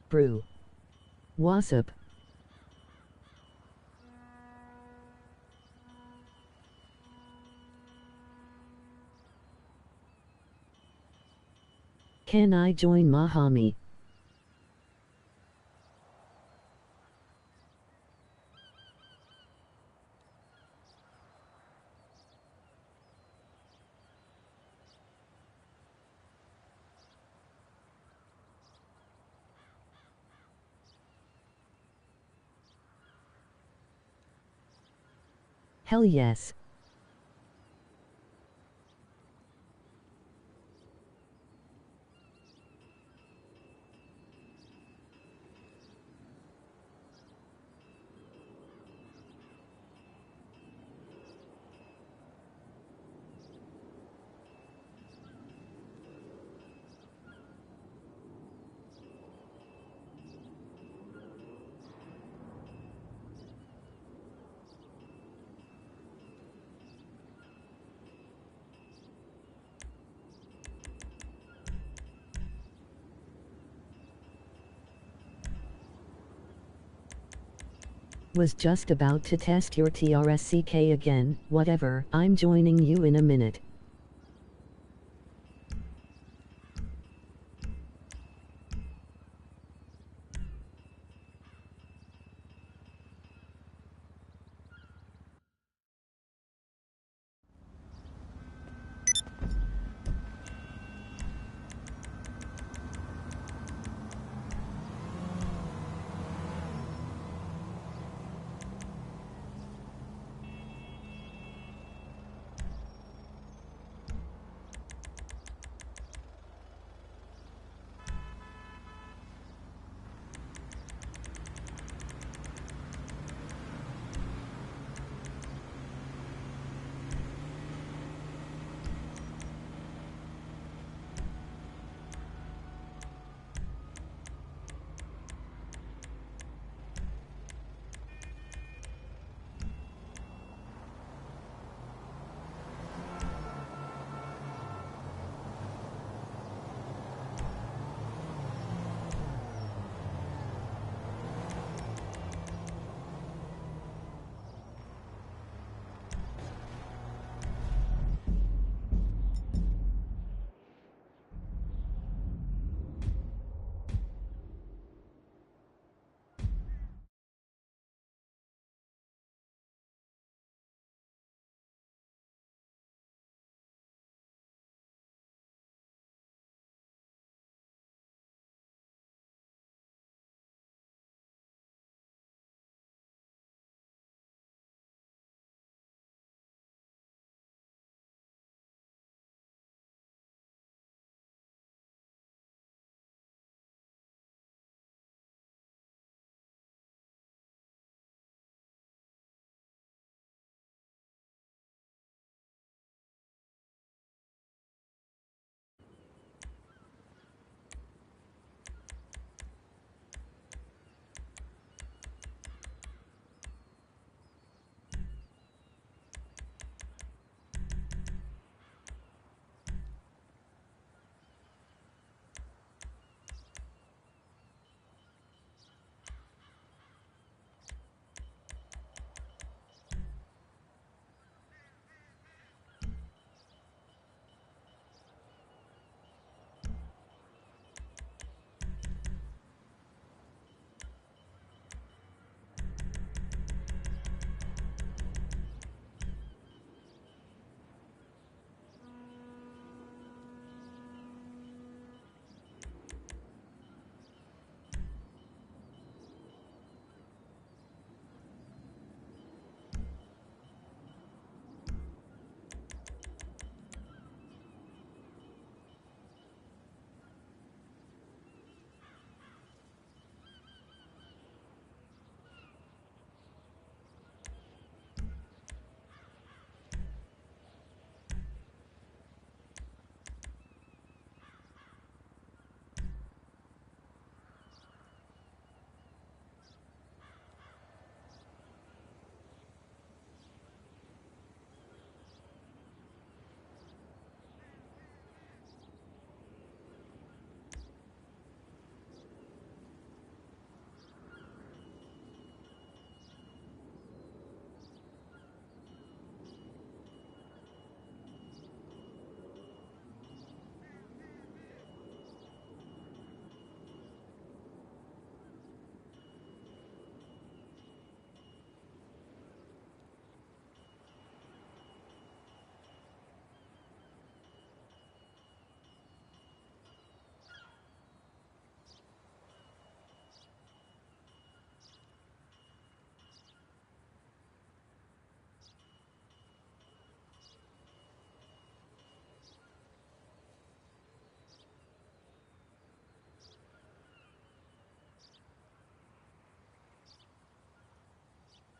Brew. Wassup. Can I join Mahami? Hell yes. Was just about to test your TRSCK again, whatever, I'm joining you in a minute.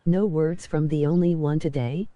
No words from the only one today?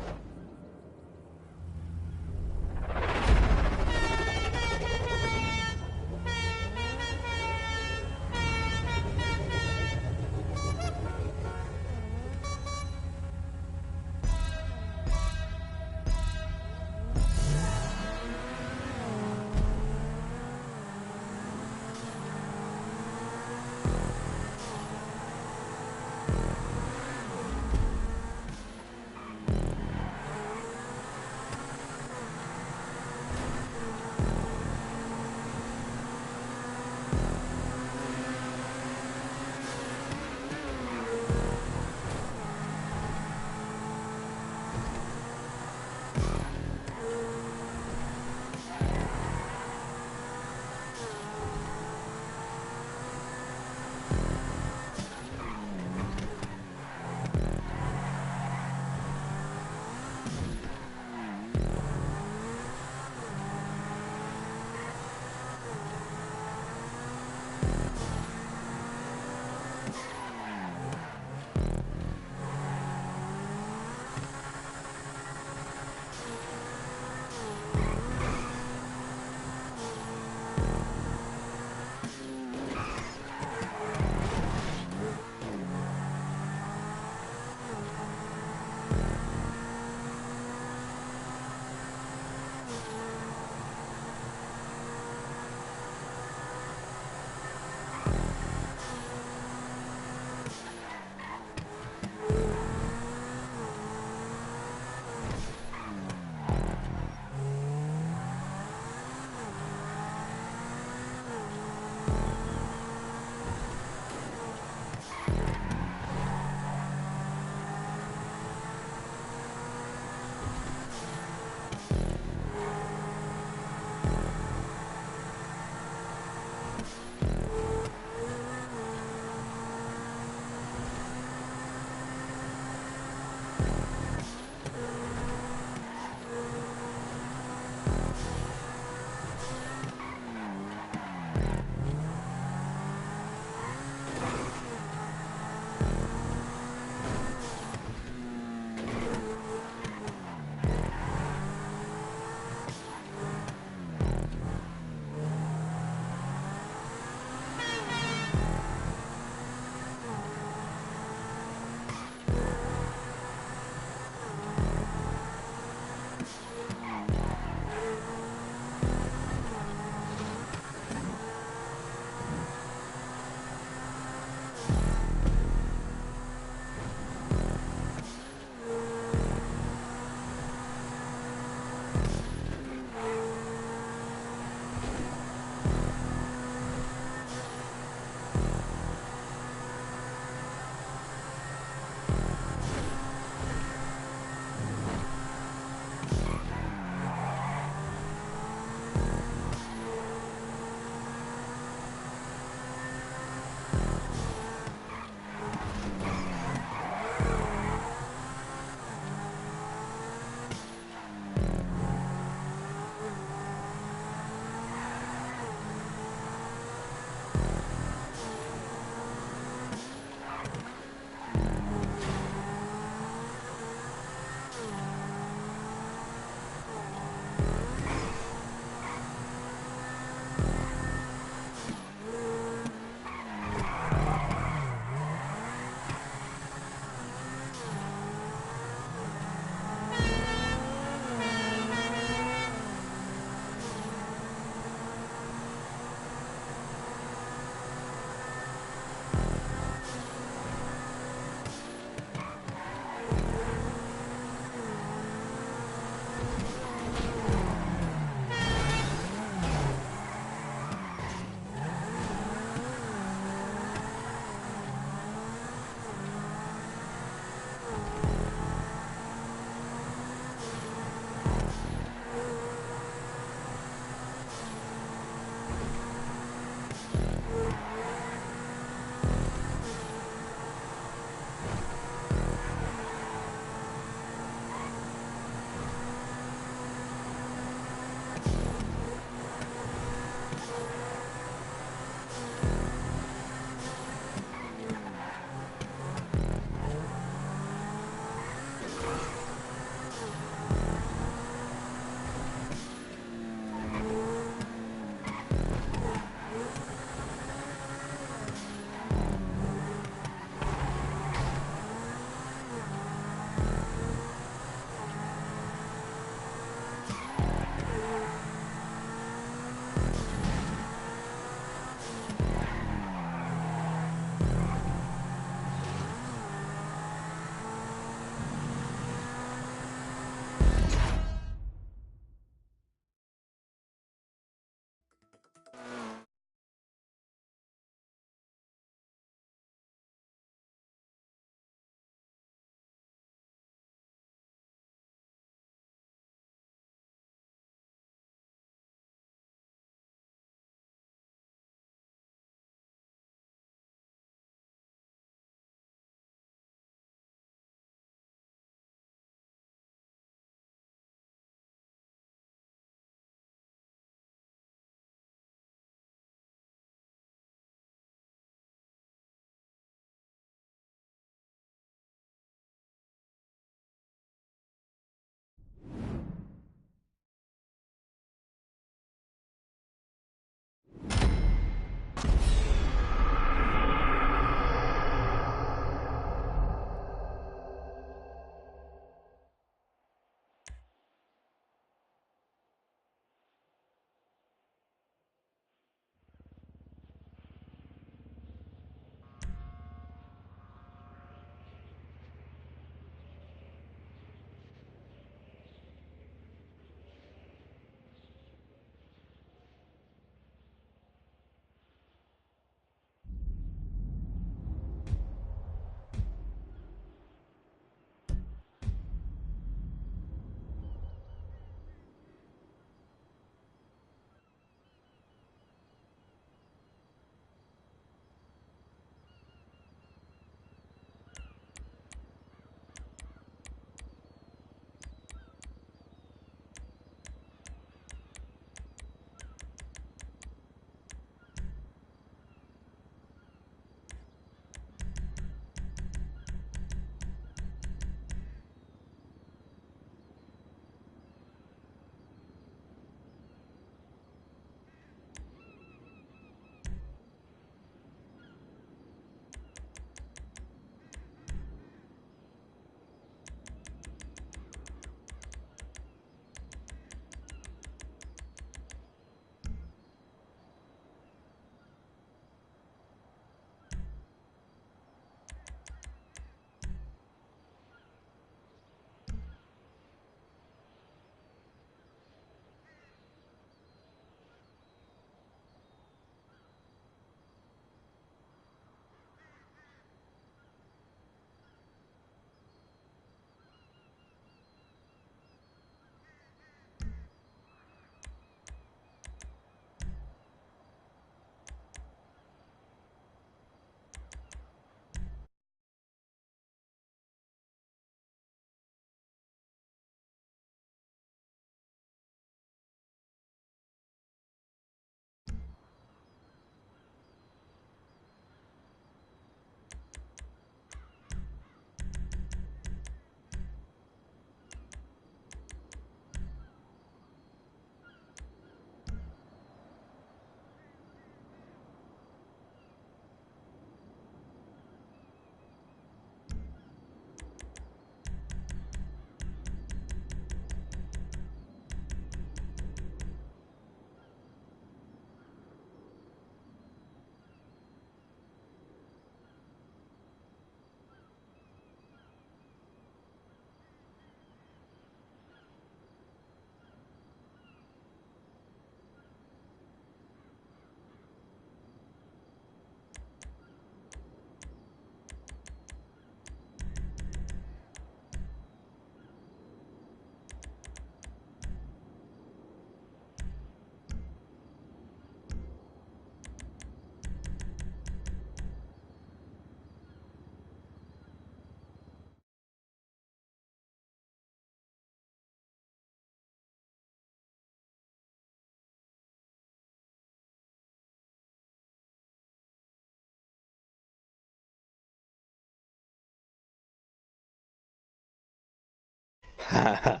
I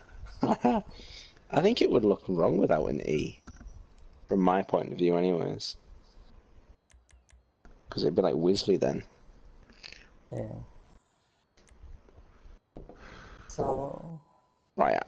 think it would look wrong without an E, from my point of view, anyways. Because it'd be like Weasley then. Yeah. So. Right.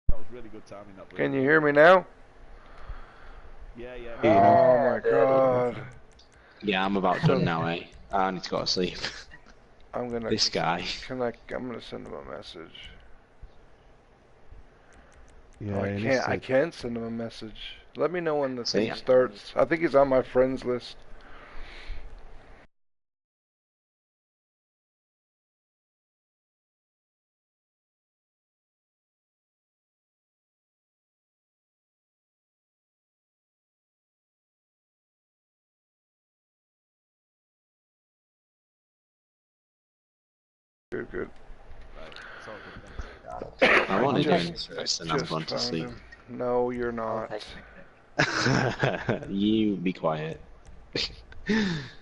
That was really good timing. That. Can you hear me now? Yeah, yeah. Oh my god. Yeah, I'm about done now, eh? I need to go to sleep. I'm gonna. This guy. I'm gonna send him a message. Yeah, Oh, I can't send him a message. Let me know when the See? thing starts. I think he's on my friends list. Good, good. Right, it's all good then. I'm only Just- doing this first and I'm Just going to found sleep. him. No, you're not. You be quiet. Do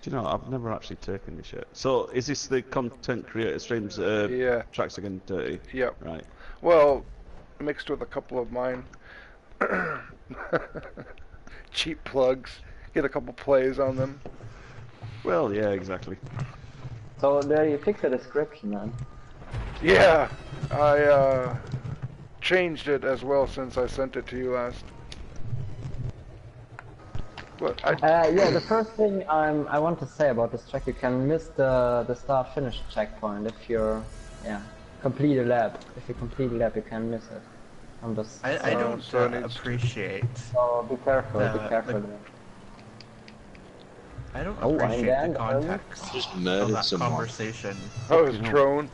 you know, I've never actually taken this yet. So, is this the content creator streams, Yeah. Tracks Again Dirty? Yep. Right. Well, mixed with a couple of mine. Cheap plugs. Get a couple plays on them. Well, yeah, exactly. So there you fix the description then. Yeah, I changed it as well since I sent it to you last. But Yeah, the first thing I want to say about this track, you can miss the start finish checkpoint if you're complete a lap. If you complete a lap, you can miss it. I'm just I don't so it needs- appreciate. so be careful. Be careful. I don't Oh, appreciate and the then, context Just of murdered that someone. conversation. I was drone.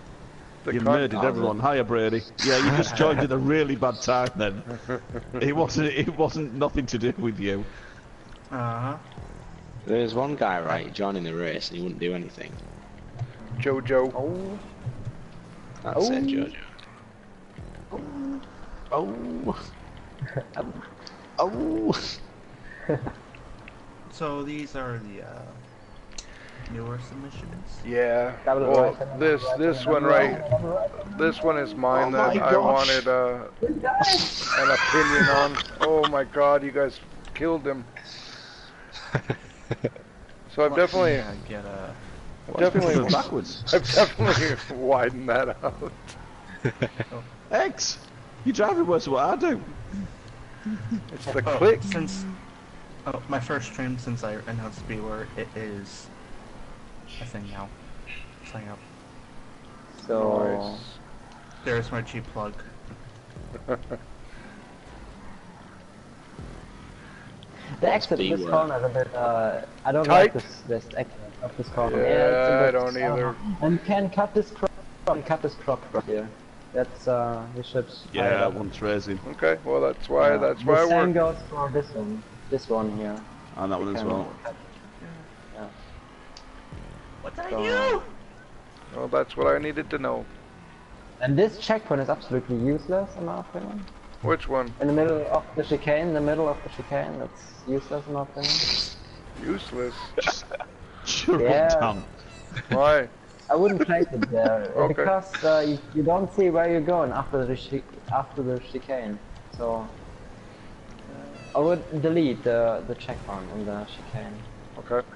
You murdered everyone. Hiya, Brady. Yeah, you just joined at a really bad time then. It wasn't nothing to do with you. Uh-huh. There's one guy, right, joining the race and he wouldn't do anything. Jojo. Oh, That's it, Jojo. Oh. Oh. So these are the newer submissions. Yeah. double Well, right, this one right. This one is mine Oh that my I gosh. wanted an opinion on. Oh my god, you guys killed him. So I've definitely, Yeah, get a. Going backwards. I've definitely widened that out. X! You're driving worse than what I do. It's the click. Since my first stream since I announced B-Word, it is a thing now. Sign up. so There's my cheap plug. the exit of this B-word. corner is a bit. I don't Tight? like this exit of this corner. Yeah, it's a I bit, don't either. And you can cut this crop. Right here. That's you should. Yeah, once raising. Okay, well that's why The I same work. goes for this one. This one here. And that one You as can well. cut- Yeah. What did I So- do? Well, that's what I needed to know. And this checkpoint is absolutely useless in my opinion. Which one? In the middle of the chicane, that's useless in my opinion. Useless. Sure, Yeah. Tom. Why? I wouldn't place it there Okay. because you don't see where you're going after the chicane. So I would delete the checkpoint in the chicane. Okay.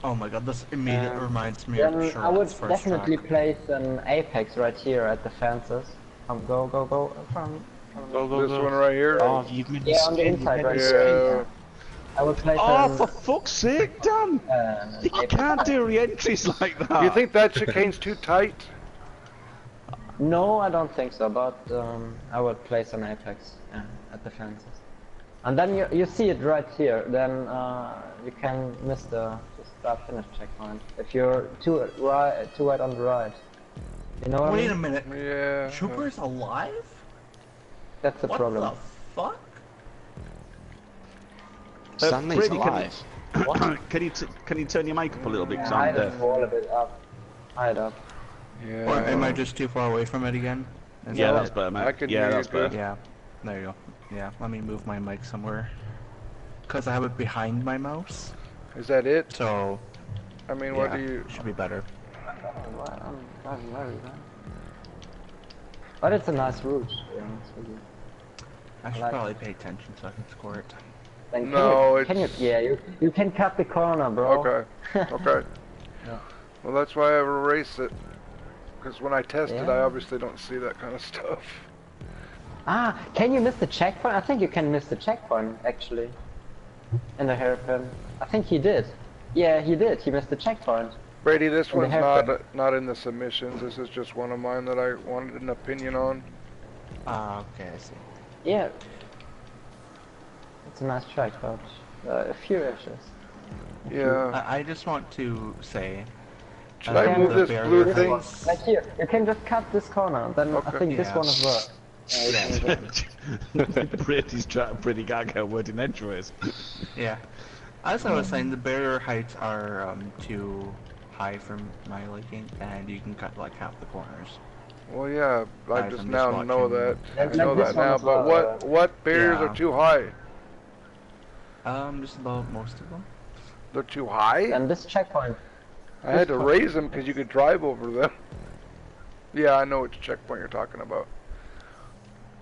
Oh my god, this immediately reminds me Then of I Charlotte's would first definitely track. place an apex right here at the fences. Go from This one right here. Oh, you've made Yeah, on the inside right Yeah. here. I would place Oh, an, for fuck's sake, Dan! You apex. can't do re-entries like that. Do you think that chicane's too tight? No, I don't think so, but I would place an apex at the fences. And then you see it right here, then you can miss the start finish checkpoint. If you're too wide on the right. You know what I Wait mean? a minute. Yeah. Trooper's alive? That's the What problem. the fuck? Stanley's Brady, alive. can you turn your mic up a little bit? 'Cause I I'm deaf. the wall a bit up. hide up. Yeah. Or am I just too far away from it again? Is Yeah, that that's better, mate. I can yeah, hear that's you better. good. Yeah, there you go. Yeah, let me move my mic somewhere. Because I have it behind my mouse, Is that it? so I mean, yeah, what do you? should be better. What? I'm driving everywhere. But it's a nice route, to be honest with you. I should like probably pay attention so I can score it. Then No, can you, it's- yeah, you can cut the corner, bro. Okay. Okay. Yeah. Well, that's why I erase it. Because when I test it, I Yeah. obviously don't see that kind of stuff. Ah, can you miss the checkpoint? I think you can miss the checkpoint, actually. In the hairpin. I think he did. Yeah, he did. He missed the checkpoint. Brady, this And the one's haircut. not in the submissions. This is just one of mine that I wanted an opinion on. Ah, okay, I see. Yeah. It's a nice track, but a few issues. Yeah. I just want to say. Should I Okay. move the this barrier blue has- thing? Like here, you can just cut this corner, then I Okay. think this Yeah. one is worse. Brady's pretty gaga wording edgeways. Yeah. As I was saying, the barrier heights are too high for my liking, and you can cut like half the corners. Well, yeah. I Guys, just I'm now just know that. watching. I Like know this that one now. as But well, what barriers yeah. are too high? Just about most of them. They're too high. And this checkpoint. I had to raise them because you could drive over them. Yeah, I know which checkpoint you're talking about.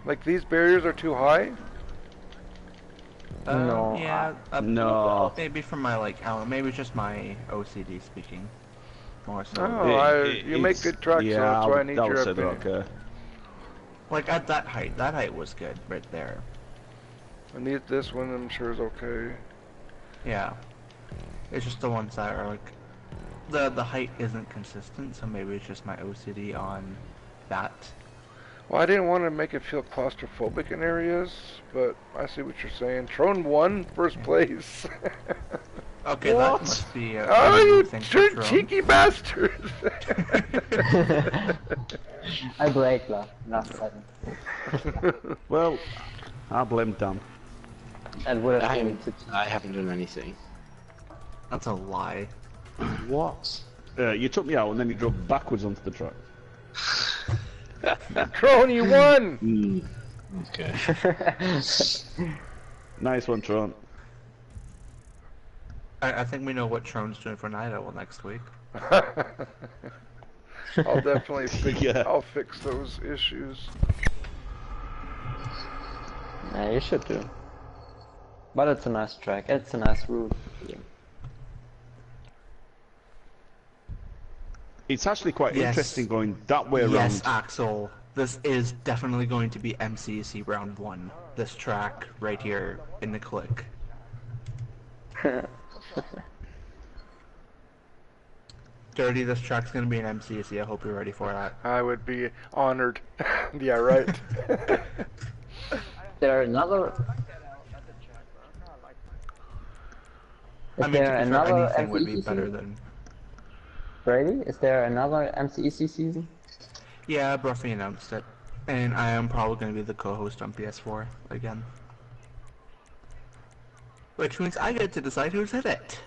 Like these barriers are too high. No, Yeah. No. Maybe from my like, maybe it's just my OCD speaking. More so. Oh, you make good tracks, so yeah, that's why I need I would your say they're opinion. okay. Like at that height was good right there. And this one, I'm sure, is okay. Yeah. It's just the ones that are like, the height isn't consistent, so maybe it's just my OCD on that. Well, I didn't want to make it feel claustrophobic in areas, but I see what you're saying. Trone won first place. Okay, What? that must be a Oh, new you thing for Trone. cheeky bastard! I break last second. Well, I blame Dan. And would have I been haven't, I haven't done anything. That's a lie. What? You took me out and then you drove backwards onto the track. Trone, you won! Okay. Nice one, Tron. I think we know what Trone's doing for Night Owl next week. I'll definitely fix. Yeah. I'll fix those issues. Yeah, you should do. But it's a nice track. It's a nice route. Yeah. It's actually quite Yes. interesting going that way Yes, around. Axel. This is definitely going to be MCC round 1. This track right here in the click. Dirty, this track's gonna be an MCC. I hope you're ready for that. I would be honored. Yeah, right. There another. Is I mean, to there be fair, another anything would be MCEC better season? than... Brady, is there another MCEC season? Yeah, Bruffy announced it. And I am probably going to be the co-host on PS4 again. Which means I get to decide who's in it.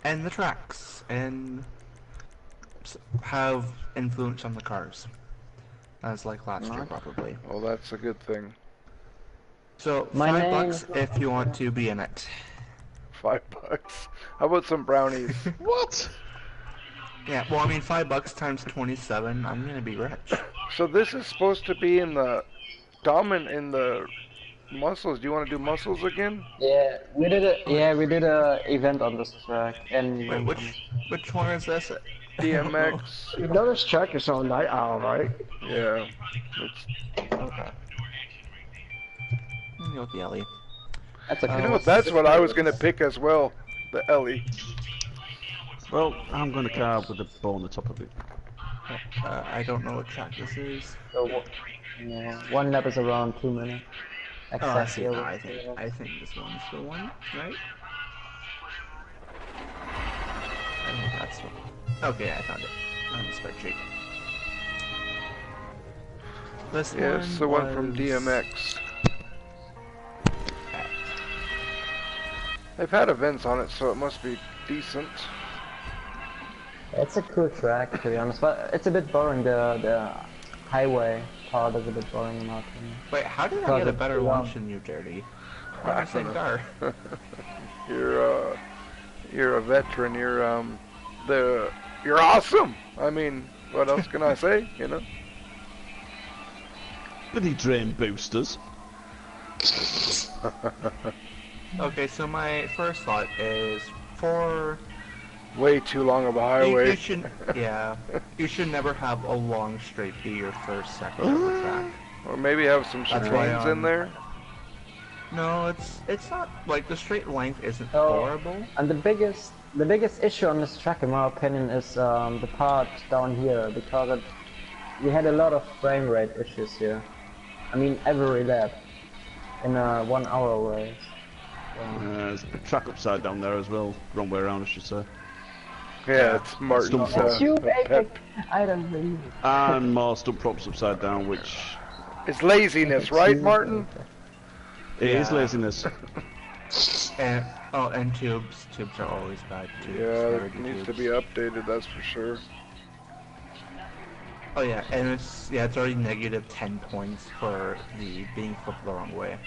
And the tracks. And have influence on the cars. As like last year, Nice. probably. Well, that's a good thing. So, My name- $5 if you want to be in it. $5. How about some brownies? What? Yeah, well, I mean, $5 times 27, I'm gonna be rich. So this is supposed to be in the in the muscles. Do you want to do muscles again? Yeah, we did a event on this track, and Wait, which one is this? DMX. You know this track is on Night Owl, right? Yeah. Okay. Go with the Ellie. that's a You cool know, that's what I was gonna pick as well. The Ellie. Well, I'm going to carve with a bow on the top of it. I don't know what track this is. So, yeah, one lap is around 2 minutes. Oh, I see. Access No, here. I think this one's the one, right? I think that's the one. Okay, I found it on the spreadsheet. This Yeah, it's the one from was- DMX. They've had events on it, so it must be decent. It's a cool track, to be honest, but it's a bit boring. The highway part is a bit boring in my opinion. Wait, how did I Because get a it's better too long. launch than you, Dirty? We're in the same car. You're a veteran. You're awesome. I mean, what else can I say? You know. Bloody drain boosters. Okay, so my first thought is for Way too long of a you highway. should, yeah, you should never have a long straight be your first sector of the track. Or maybe have some That's why, chicanes in there. No, it's not like the straight length isn't Oh. horrible. And the biggest issue on this track, in my opinion, is the part down here, because we had a lot of frame rate issues here. I mean, every lap in a 1 hour race. There's a track upside down there as well. Wrong way around, I should say. Yeah, it's Martin's That's you, pet. baby. I don't believe it. And more stump props upside down, which It's laziness, right, Martin? it is Yeah. laziness. And tubes are always bad too. Yeah, Sturdy it needs to tubes. be updated. That's for sure. Oh yeah, and it's already negative 10 points for the being flipped the wrong way.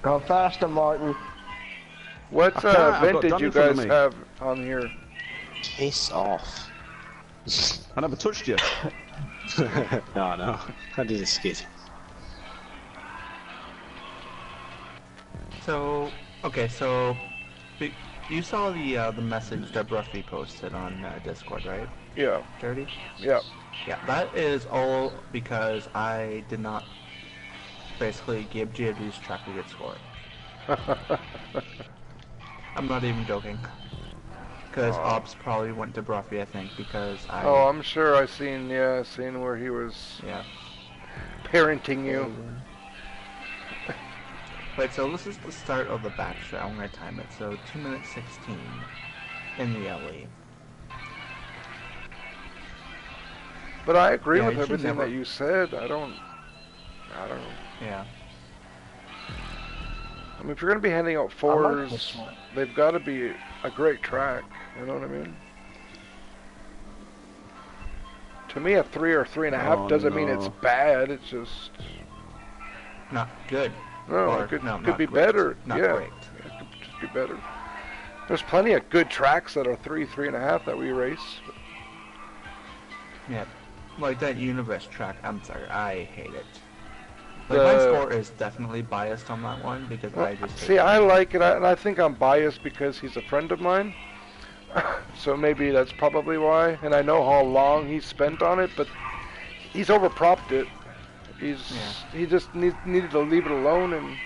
Go faster, Martin. What I can't, I've got vintage Danny you in front of guys me. have on here? Piss off. I never touched you. No. I did a skid. So, okay, so you saw the message that Ruffy posted on Discord, right? Yeah, Dirty? yeah. Yeah, that is all because I did not basically give GW's track a good score. I'm not even joking. Because Ops probably went to Bruffy, I think, because I... Oh, I'm sure I seen where he was Yeah. parenting you. Wait, so this is the start of the backstretch. I'm going to time it. So 2 minutes 16 in the LE. But I agree Yeah, with you should everything never- that you said. I don't know. Yeah. I mean, if you're gonna be handing out fours, they've got to be a great track. You know what I mean? To me, a 3 or 3.5 Oh, doesn't mean it's no. bad. It's just Not good. no. Or, It could no, could not be great. better. Not yeah, great. it could just be better. There's plenty of good tracks that are 3.5 that we race. Yeah. Like that Universe track, I'm sorry, I hate it. Like, my The- score is definitely biased on that one because I just hate See, it. I like it, and I think I'm biased because he's a friend of mine. So maybe that's probably why. And I know how long he spent on it, but he's overpropped it. He just needed to leave it alone.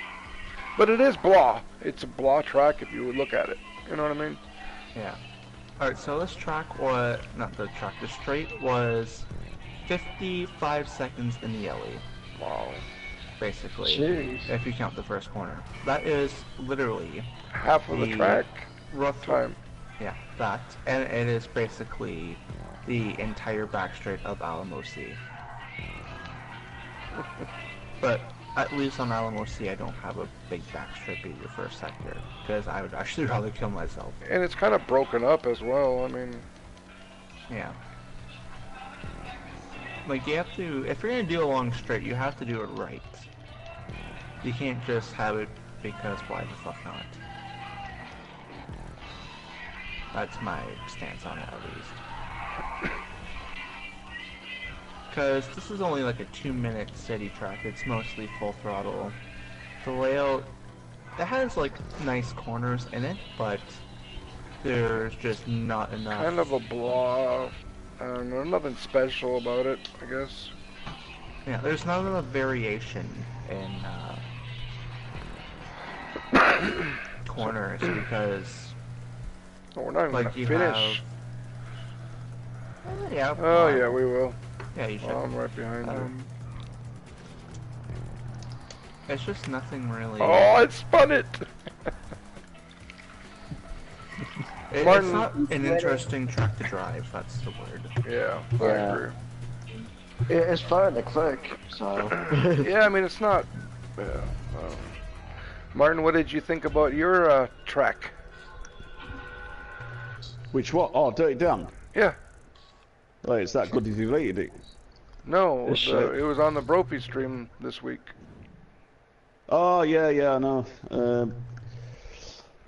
But it is blah. It's a blah track if you would look at it. You know what I mean? Yeah. Alright, so this track was, not the track, the straight was 55 seconds in the LE, Wow. basically. Jeez. If you count the first corner. That is literally Half of the The track rough time. Yeah, that. And it is basically the entire back straight of Alamo C. But at least on Alamo C, I don't have a big back straight be your first sector, because I would actually rather kill myself. And it's kind of broken up as well. I mean, Yeah. Like, you have to, if you're gonna do a long straight, you have to do it right. You can't just have it because why the fuck not? That's my stance on it, at least. Because this is only like a 2-minute city track, it's mostly full throttle. The layout, it has like nice corners in it, but there's just not enough. kind of a blah. I don't know. Nothing special about it, I guess. Yeah, there's not enough variation in corners because, Oh, we're not even like, gonna you finish. have. Yeah. Oh yeah, we will. Yeah, you should. Well, I'm right behind you. It's just nothing really. Oh, I spun it! Martin- It's not an interesting track to drive. That's the word. Yeah, I Yeah. agree. It's fairly quick, so. Yeah, I mean, it's not... Yeah, Martin, what did you think about your track? Which what? Oh, Dirty Dan. Yeah. Oh, it's that good. He deleted it. No, This shit. it was on the Brophy stream this week. Oh yeah, I know.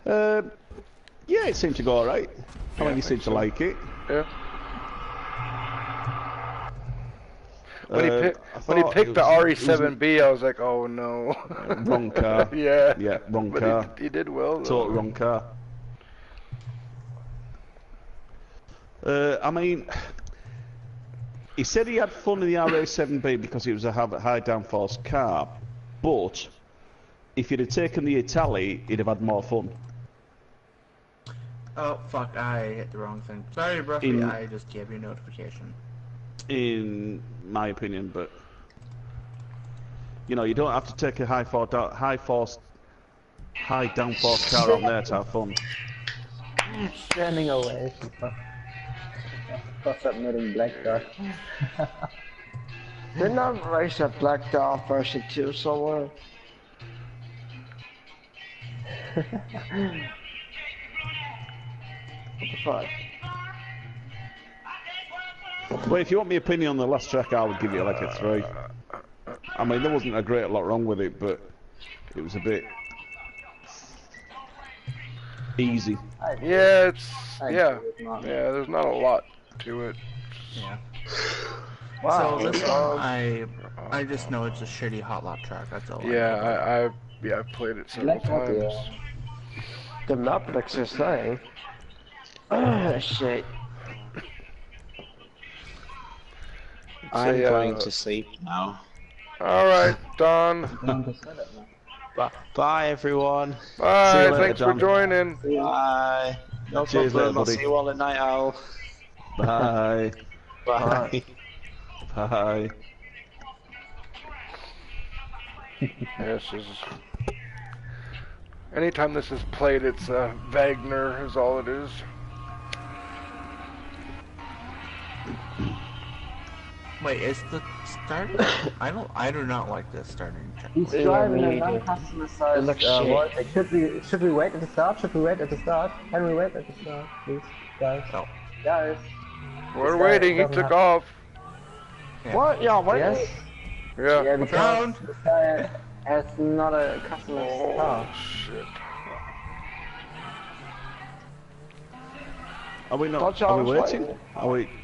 Yeah, it seemed to go alright. I mean, you seem to like it. Yeah. When he I when he thought picked it the was- RE7B, I was like, oh no. Wrong car. Yeah. Yeah, wrong But car. he did well. Though. Total wrong car. I mean, he said he had fun in the RA7B because it was a high downforce car, but if he'd have taken the Itali, he'd have had more fun. Oh fuck! I hit the wrong thing. Sorry, Bruffy. In- I just gave you a notification. In my opinion, but you know, you don't have to take a high downforce car on there to have fun. Standing away. What's up, meeting Black Dot? Didn't I race a Black Dot version 2 somewhere? What the fuck? Well, if you want my opinion on the last track, I would give it like a 3. I mean, there wasn't a great lot wrong with it, but it was a bit easy. Yeah, it's yeah. agree with Martin. Yeah, there's not a lot to it. Yeah. Wow. So this one, I just know it's a shitty hot lap track. That's all. I know about it. Yeah, I've played it several Black Dot, times. yeah. The map looks the same. Shit. I'm Say, going to sleep now. All right, Don. Down to set it now. Bye, everyone. Bye. later, Thanks for Don. joining. Bye. No Cheers, problem. I'll buddy. see you all at Night Owl. Bye. Bye. Bye. Yes, this is. Anytime this is played, it's Wagner is all it is. Wait, is the starting? I do not like this starting track. He's Yeah, driving a me either. non-customer size. It looks shit. Vortex. Should we wait at the start? Should we wait at the start? Can we wait at the start, please, guys? No. Guys. We're This guy waiting. He doesn't took have- off. Yeah. What? Yeah, wait. Yes. Yeah. Yeah, because Round. this guy has not a customer's Oh car. shit. Are we not? Thought Are y'all we was waiting? waiting.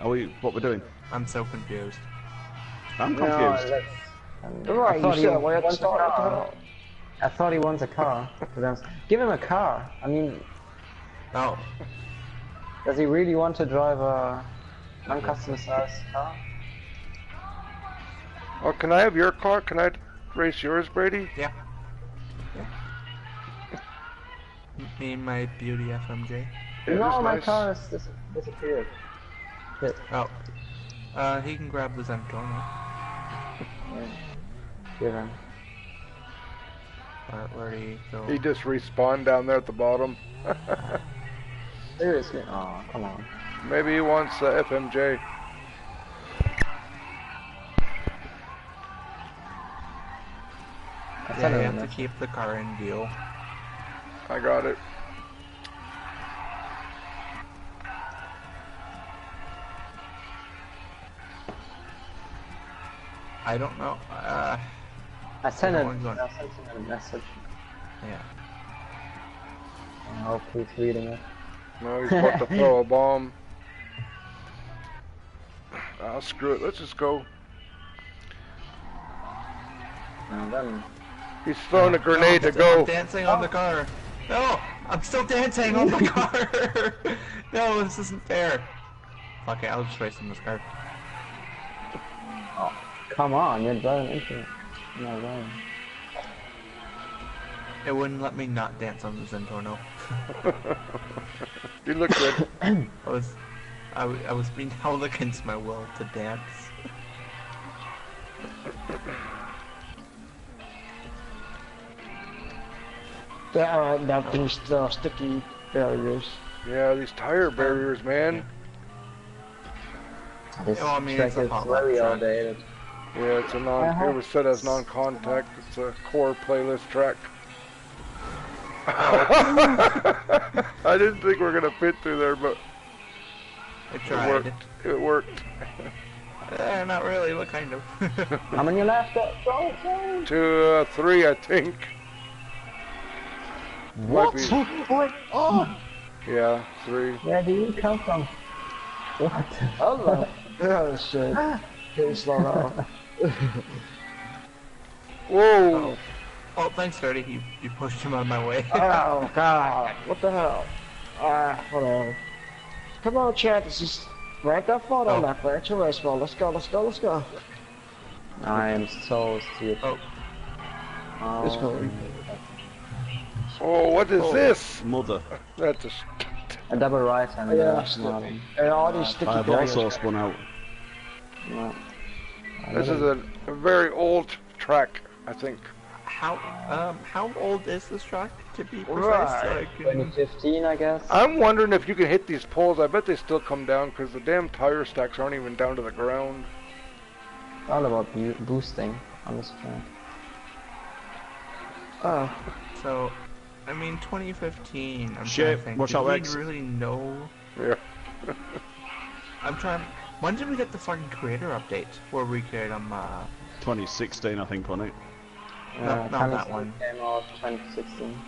Are we? What we're doing? I'm so confused. I'm No, confused. that's. Right, I you thought he said we had to wants a start at the car. top. I thought he wants a car. To be honest. Give him a car. I mean, Oh, does he really want to drive a non-customer size car? Oh, can I have your car? Can I race yours, Brady? yeah. Me and my beauty FMJ. Yeah, no, that's my nice. car has disappeared. Shit. Oh. He can grab the Zentorno. Give him. Where'd he go? He just respawned down there at the bottom. Seriously? Oh, come on. Maybe he wants FMJ. I Yeah, sent you him a have to message. keep the car in view. I got it. I don't know. I sent No, him. one's on. I sent him a message. Yeah. I hope he's reading it. No, he's about to throw a bomb. Ah, screw it. Let's just go. And then He's throwing a grenade to I'm go. dancing on the car. No, I'm still dancing on the car. No, this isn't fair. Fuck it, I'll just race in this car. come on, you're driving into it. No way. It wouldn't let me not dance on the Zentorno. You look good. I was being held against my will to dance. That thing's sticky barriers. Yeah, these tire barriers, man. This Oh, I mean, track it's a is hot lap very track. outdated. Yeah, it's a it was set as non-contact. It's a core playlist track. I didn't think we were gonna fit through there, but I It tried. worked. It worked. Not really. What kind of? How many left? Go. 2, 3, I think. What? Might be- What? Oh! Yeah, 3. Where do you come from? What? Oh, oh shit. Getting slow down. Whoa! Oh, thanks, Dirty. You pushed him out of my way. Oh god. What the hell? Hold on. Come on, chat. This is right that photo Oh. left. Right to rest. Let's go. Let's go. Let's go. I am so stupid. Oh. Let's go. Oh, what is this? Mother. That's a... A double right and Yeah, bottom. and all these sticky I've barriers. also spun out. Yeah. This is a very old track, I think. How old is this track to be precise? Right. So I can- 2015, I guess. I'm wondering if you can hit these poles. I bet they still come down because the damn tire stacks aren't even down to the ground. It's all about boosting on this track. Oh, So, I mean, 2015. I'm Shit, trying to think. watch Did out, we Rex. really know? Yeah. I'm trying. When did we get the fucking creator update where we could 2016, I think, wasn't it? not Palace that one. Came out 2016.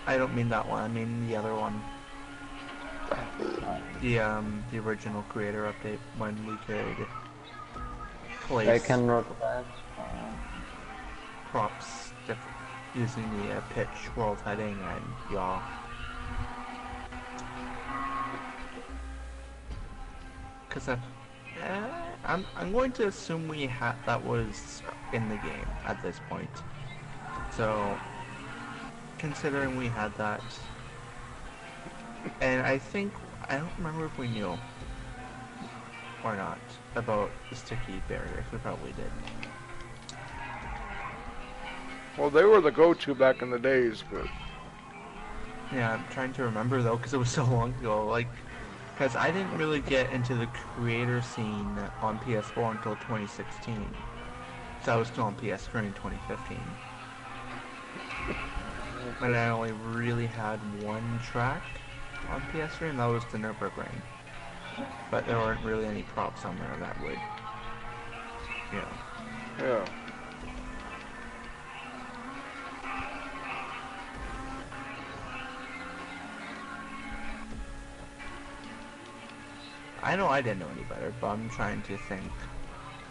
I don't mean that one. I mean the other one. The original creator update when we could place They can rock that. props using the pitch, world heading, and yaw. Because I'm going to assume we had that was in the game at this point. So considering we had that, and I don't remember if we knew or not about the sticky barriers. We probably did. Well, they were the go-to back in the days, but Yeah, I'm trying to remember though, because it was so long ago. Like, because I didn't really get into the creator scene on PS4 until 2016. So I was still on PS3 in 2015. And I only really had one track on PS3, and that was the Nürburgring. But there weren't really any props on there that would, you know. yeah. I know I didn't know any better, but I'm trying to think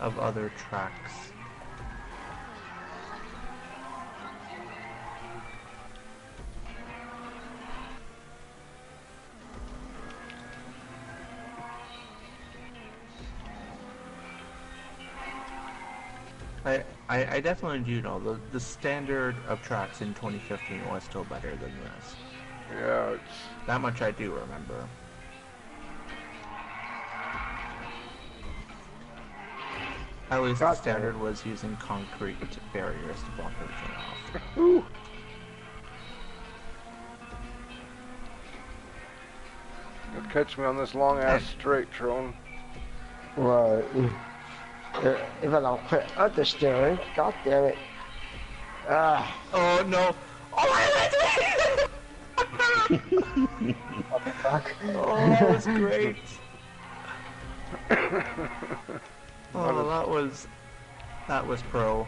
of other tracks. I definitely do know the standard of tracks in 2015 was still better than this. Yeah, it's... That much I do remember. At least the Gotcha. standard was using concrete barriers to block everything off. Ooh. You'll catch me on this long-ass straight, Tron. right. Even I'll quit understeering. God damn it. Ah, Oh no! Oh my God! what the fuck? Oh, that was great. Oh, that was pro.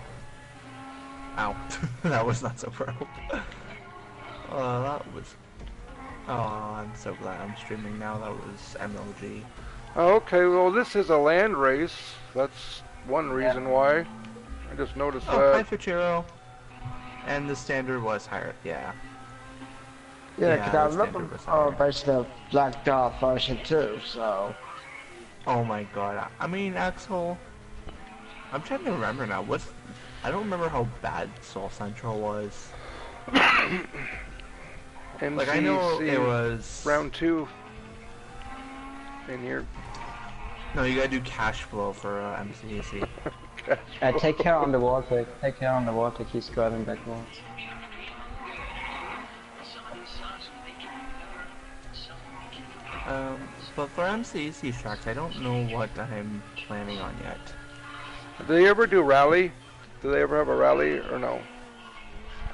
Ow, that was not so pro. Oh, that was. Oh, I'm so glad I'm streaming now. That was MLG. Okay, well, this is a land race. That's one reason why. I just noticed Oh, hi that. Fuchiro. And the standard was higher. Yeah. Yeah, Yeah, because I the remember standard was higher. basically the Black Dot version too, so. Oh my God. I mean, Axel. I'm trying to remember now. I don't remember how bad Soul Central was. Like I know MCC it was round 2 in here. No, you gotta do cash flow for MCC. Take care on the Vortex. Take care on the Vortex. He's driving backwards. But for MCC tracks, I don't know what I'm planning on yet. Do they ever do rally? Do they ever have a rally or no?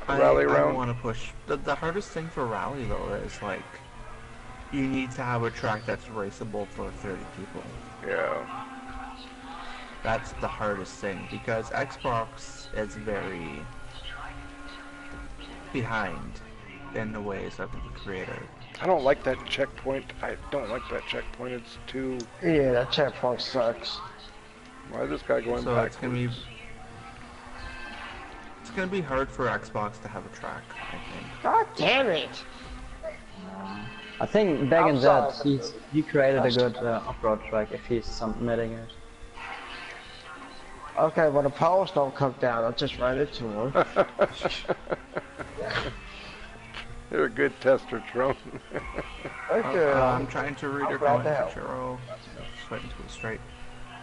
A rally I round? want to push. The hardest thing for rally though is like you need to have a track that's raceable for 30 people. Yeah. That's the hardest thing, because Xbox is very behind in the ways of the creator. I don't like that checkpoint. I don't like that checkpoint. It's too... Yeah, that checkpoint sucks. Why is this guy going So backwards? it's gonna be hard for Xbox to have a track, I think. God damn it! I think back in Outside. that, he created a good off-road track if he's submitting it. Okay, when the poles don't come down, I'll just run into them. You're a good tester, Tron. Okay. I'm trying to read your glad comment, to help. Churro. Just waiting to go straight.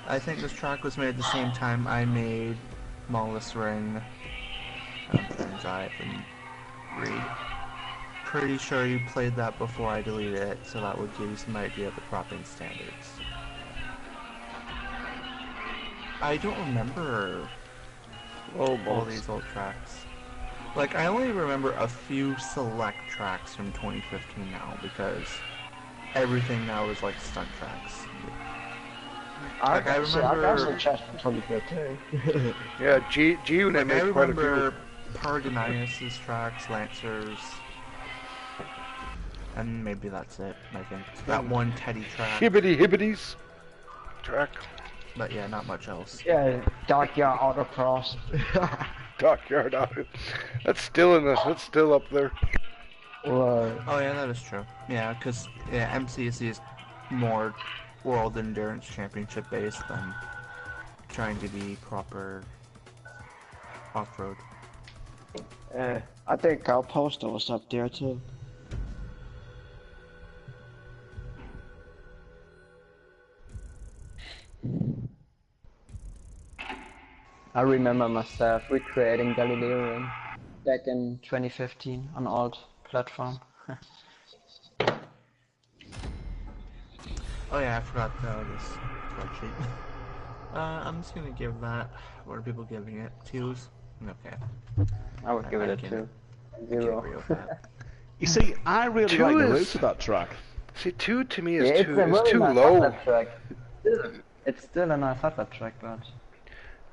I think this track was made at the same time I made Mollis Ring. Drive and read. Pretty sure you played that before I deleted it, so that would give you some idea of the cropping standards. I don't remember all these old tracks. Like, I only remember a few select tracks from 2015 now, because everything now is like stunt tracks. I Like, I got remember- some checks from 2015. Yeah, G-Unit Like, I made quite a few. remember Paragonius's tracks, Lancers, and maybe that's it, I think. That one Teddy track, Hibbity Hibbities track. but yeah, not much else. Yeah, Dockyard Autocross. Dockyard out. That's still in the. That's still up there. Right. Oh yeah, that is true. Yeah, because MCC is more World Endurance Championship based than trying to be proper off-road. I think our poster was up there too. I remember myself recreating Galileo Ring back in 2015 on old platform. Oh yeah, I forgot this spreadsheet. I'm just gonna give that. What are people giving it? 2s? Okay. I would give it a can't- 2. I can't agree 0. with that. You see, I really Two like the is- route of that track. See, 2 to me is Yeah, it's too. a It's really too nice low. hot lap track. It's still a nice hot lap track, but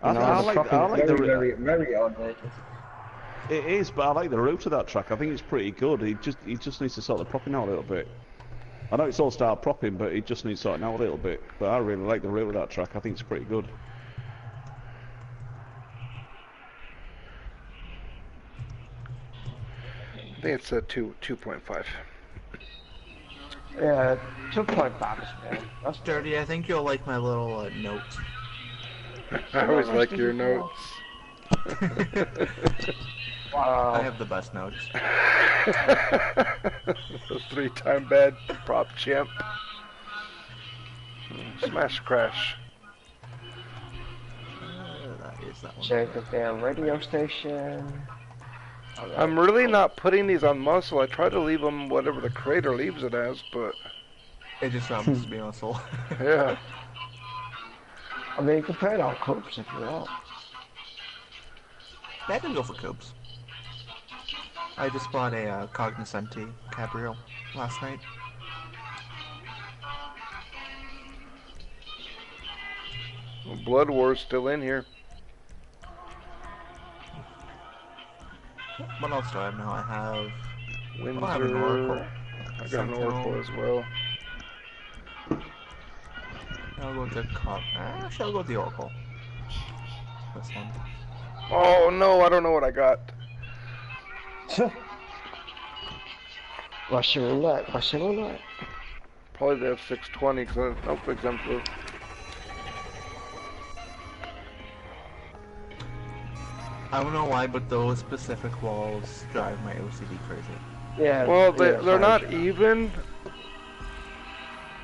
I, no, I the like, cropping I is like the very, route. very outdated. It is, but I like the route of that track. I think it's pretty good. He just needs to sort the propping out a little bit. I know it's all style propping, but it just needs sorting out a little bit. But I really like the route of that track. I think it's pretty good. I think it's a 2.5. Yeah, 2.5 is fair. That's Dirty, I think you'll like my little notes. I always like your notes. wow. I have the best notes. The 3-time bad prop champ. Smash Crash. That is that one. Check the damn radio station. I'm really not putting these on muscle. I try to leave them whatever the creator leaves it as, but It just happens to be muscle. yeah. I mean, you can put it on coops if you want. I can go for Coops. I just bought a Cognoscenti Cabrio last night. Blood War's still in here. What else do I have now? I have... Windsor. I have an Oracle. I got an Oracle as well. I'll go with the actually, I'll go with the Oracle. This one. Oh no, I don't know what I got. Russian roulette, Russian roulette. Probably the F620 because I don't think I'm blue. I don't know why, but those specific walls drive my OCD crazy. Yeah. Well, yeah, they're not even.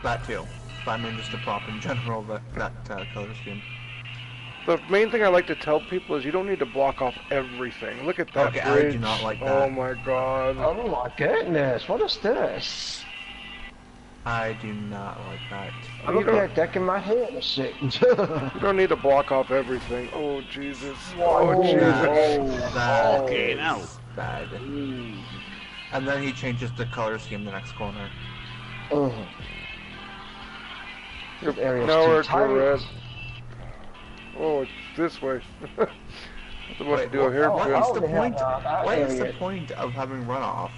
That too. But I mean just the prop in general, that color scheme. The main thing I like to tell people is you don't need to block off everything. Look at that Okay, bridge. I do not like Oh that. my god. Oh my goodness, what is this? I do not like that. I'm looking at deck in my head and shit. You don't need to block off everything. Oh Jesus. Whoa. Oh Jesus. That Fucking hell. is bad. And then he changes the color scheme the next corner. Ugh. This area's Now too we're to tight. red. Oh, it's this way. I'm supposed to do a hairpin. What's the the hell, point? that What is the area- point of having runoff?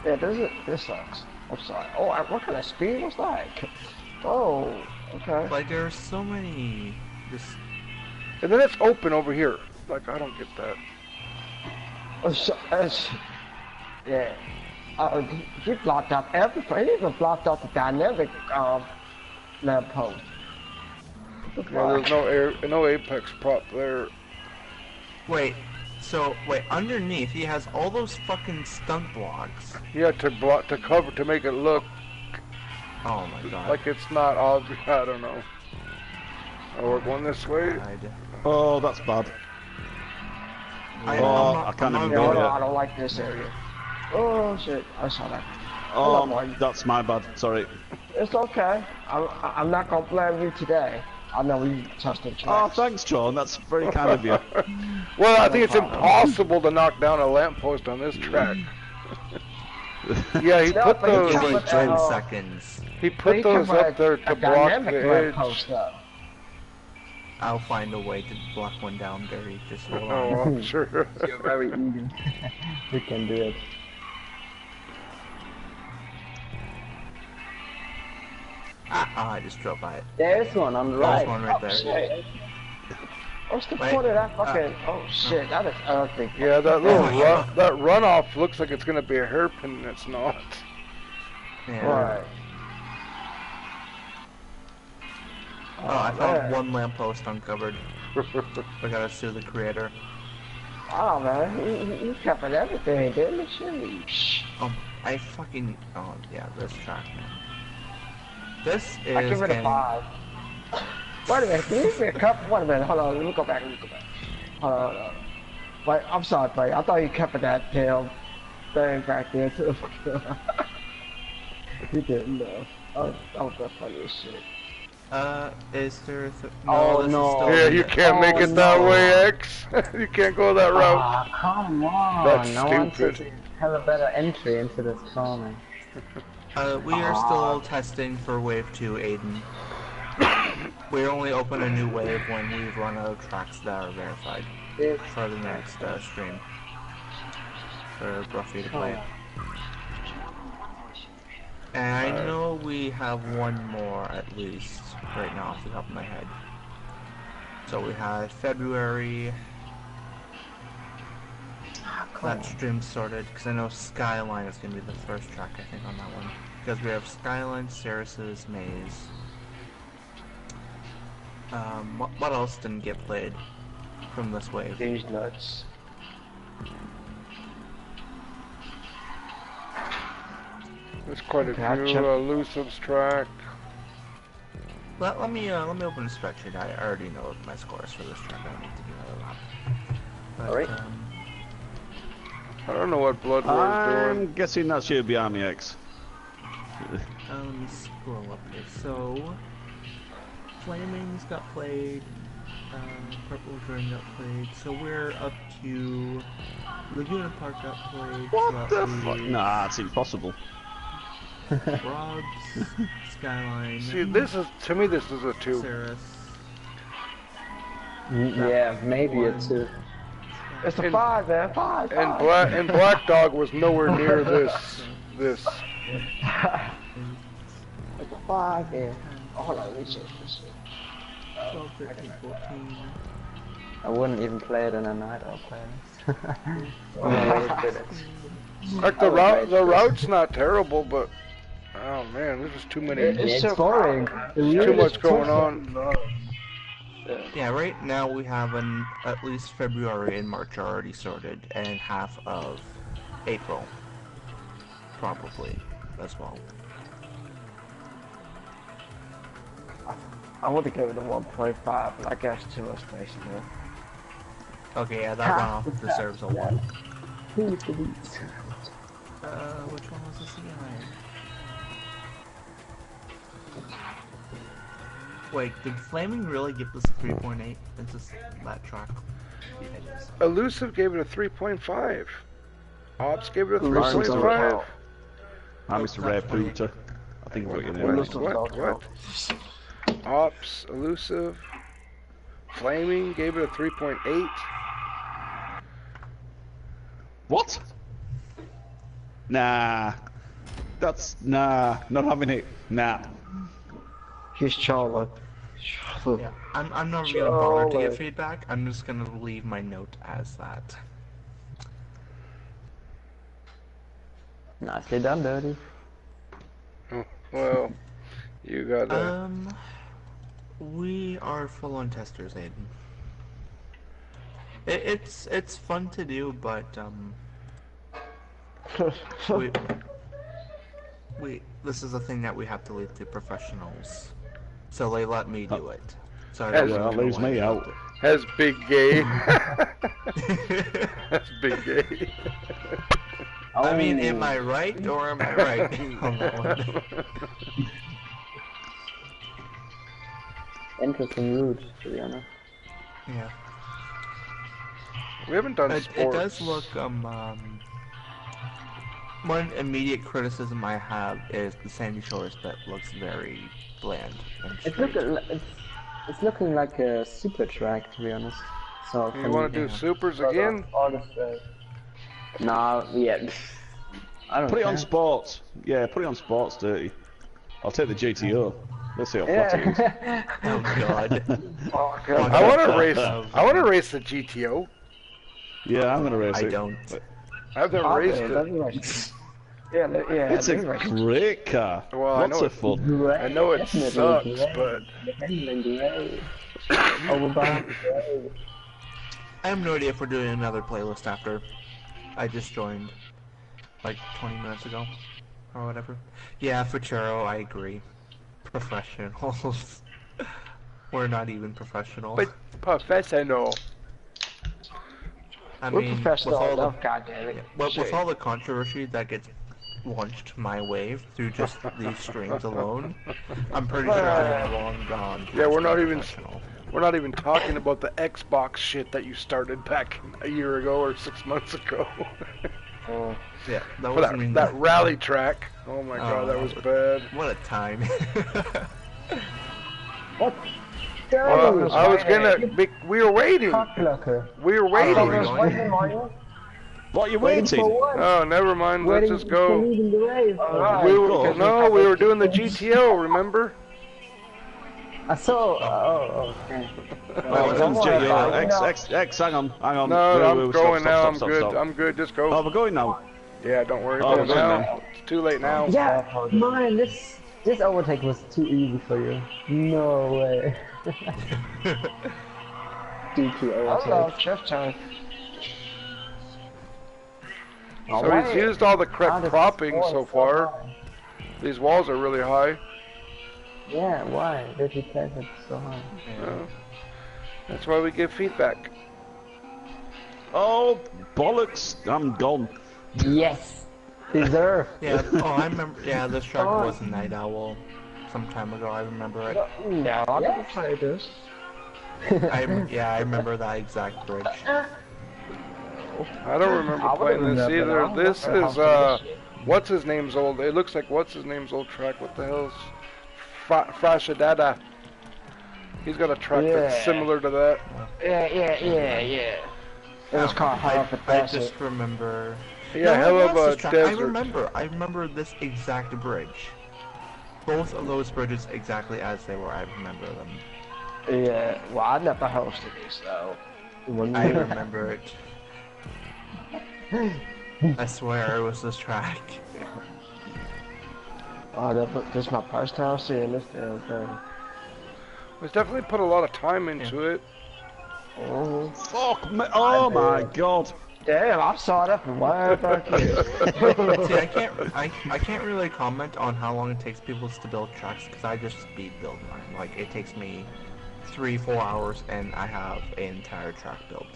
Yeah, this sucks. I'm sorry. Oh, what kind of speed was that? Oh, okay. Like there's so many. Just And then it's open over here. Like, I don't get that. Yeah. He blocked up everything. He even blocked up the dynamic lamppost. Yeah, there's no apex prop there. wait. So wait, underneath he has all those fucking stunt blocks. Yeah, to cover, to make it look Oh my god. like it's not obvious. I don't know. Oh, we're going this way. Oh, that's bad. I can't even Yeah, go I yet. don't like this area. Oh shit, I saw that. Oh, that's my bad. Sorry. It's okay. I'm not gonna blame you today. I know you tested Oh, tracks. thanks, John. That's very kind of you. Well, I think it's impossible to knock down a lamppost on this track. Yeah, he No, put but you those. can't Give me put 10 that- seconds. He But put you can those put up there a to block dynamic the edge. lamppost though. I'll find a way to block one down, Barry. Just hold on. Oh, I'm sure. You're very eager. You can do it. Ah, I just drove by it. There's one on the There's right. one right Oh there. shit. What's the Wait, point of that fucking? Oh shit, that is ugly. Yeah, that little yeah. that runoff looks like it's gonna be a hairpin, and it's not. Yeah. Right. Oh, I man. found one lamppost uncovered. I gotta sue the creator. Oh man, you covered everything, didn't you? Shh. I fucking. Oh, yeah, this track, man. This is. I give it a 5. Wait a minute, can you give me a cup? Wait a minute, hold on, let me go back, Hold on. Wait, I'm sorry, buddy. I thought you covered that tail thing back there too. You didn't know. Oh, that was the funniest shit. Is there. Oh, this is no. still Yeah, in you the- can't make it that no. way, X. You can't go that route. Ah, come on. That's no one stupid. seems to have a better entry into this corner. We are still testing for Wave 2, Aiden. We only open a new wave when we've run out of tracks that are verified for the next stream. For Bruffy to play. And I know we have one more at least right now off the top of my head. So we had February. That stream started because I know Skyline is going to be the first track I think on that one. Because we have Skyline, Ceres's, Maze. What else didn't get played from this wave? These nuts. There's quite a Gotcha. few elusives track. Let me open a spreadsheet. I already know my scores for this track. I don't need to do another lap. But, Alright. I don't know what Blood War is doing. I'm guessing that's you behind me, X. let me scroll up here. So, Flamings got played. Purple Dream got played. So we're up to Laguna Park got played. What the Flat fuck? Leaf, Nah, that's impossible. Rob's, Skyline, See, to me, this is a 2. Ceres. Yeah, maybe a 2. It's a 5, man. 5. And Black Dog was nowhere near this. It's a 5, man. Oh, hold on, let me check this shit. 12, 13, 14. I wouldn't even play it in a night, I'll play it. Like the route's not terrible, but oh man, there's just too many. It's so boring. Too much going on. Yeah, right now we have at least February and March are already sorted, and half of April, probably, as well. I would have given it a 1.5, but I guess 2 is basically. Okay, yeah, that runoff deserves a 1. Who's the beats? Which one was the CI? Wait, did Flaming really give this a 3.8? Is this that track? Yeah, it is. Elusive gave it a 3.5. Ops gave it a Elusive's 3.5. I'm Mr. Rare Pooter. I think I've got your name What? right. What? Ops, elusive, flaming. Gave it a 3.8. What? Nah. Nah. Not having it. Nah. He's Charlie. Yeah, I'm not really bothered to Charlie. get feedback. I'm just gonna leave my note as that. Nicely done, Dirty. Oh, well, you gotta. We are full-on testers, Aiden. It's fun to do, but we this is a thing that we have to leave to professionals, so they let me do it. So I don't Well, really leaves know me why out. Has big gay. they That's big gay. I mean, am I right or am I right on that one? Interesting route, to be honest. Yeah. We haven't done It sports. does look, one immediate criticism I have is the Sandy Shores that looks very bland and It's straight. looking like a super track, to be honest. So You want to do supers again? Nah, yeah. I don't Put it on care. sports. Yeah, put it on sports, Dirty. I'll take the GTO. Let's see how flat it is. Oh god. Oh, God. I want to race. I want to race the GTO. Yeah, I'm gonna race I it. don't. I've never Okay, raced it. that's right. Yeah, It's a that's right. great car. Well, I Lots know of fun. Great, I know it definitely sucks, great. but Definitely great. Overbound, great. I have no idea if we're doing another playlist after. I just joined like 20 minutes ago or whatever. Yeah, Fuchero, I agree. Professionals. We're not even professional. but professional. I We're mean, professional with all the enough, goddammit. with all the controversy that gets launched my way through just these streams alone, I'm pretty sure I'm long gone. Yeah, we're not even- professional. We're not even talking about the Xbox shit that you started back a year ago or 6 months ago. Yeah, that For wasn't even that rally track. Oh my god, that was bad. What a time. What? Well, I was gonna. We were waiting. Cockblocker. We were Oh, waiting. we're going. Waiting on you. What are you Waiting waiting? for what? Oh, never mind. Let's Waiting just for go. leaving the race. We were, we were doing the GTO. Remember? I saw. Oh, okay. Oh, it's on don't worry about it, X, hang on. No, Wait, I'm wait, going stop, now. stop, I'm stop, good. stop. I'm good. Just Oh, go. we're going now. Yeah, don't worry Oh, about it we're going now. now. It's too late now. Yeah, man, this overtake was too easy for you. No way. DQ Hello, overtake. chef time. So he's used all the correct cropping so far. These walls are really high. Yeah, why? Did he place it so high? Yeah. That's why we give feedback. Oh, bollocks. I'm gone. Yes! Deserve! Yeah, I remember. Yeah, this track was a Night Owl some time ago. I remember it. No, I can play this. I remember that exact bridge. I don't remember I playing wouldn't this remember either. that. This That's is how to what's his name's old. It looks like what's his name's old track. What the hell's Frashadada? He's got a track that's Yeah. similar to that. Yeah. It was called High Off the I Desert. just remember. Yeah, No, hell it of was a this track. desert. I remember this exact bridge. Both of those bridges exactly as they were. I remember them. Yeah, well, I never hosted it, so. I remember it. I swear it was this track. Oh, this is my first time seeing this damn thing. He's definitely put a lot of time into it. Oh, Fuck me. Oh my god. damn, I saw that from way back here. See, I can't really comment on how long it takes people to build tracks because I just speed build mine. Like it takes me 3-4 hours and I have an entire track built.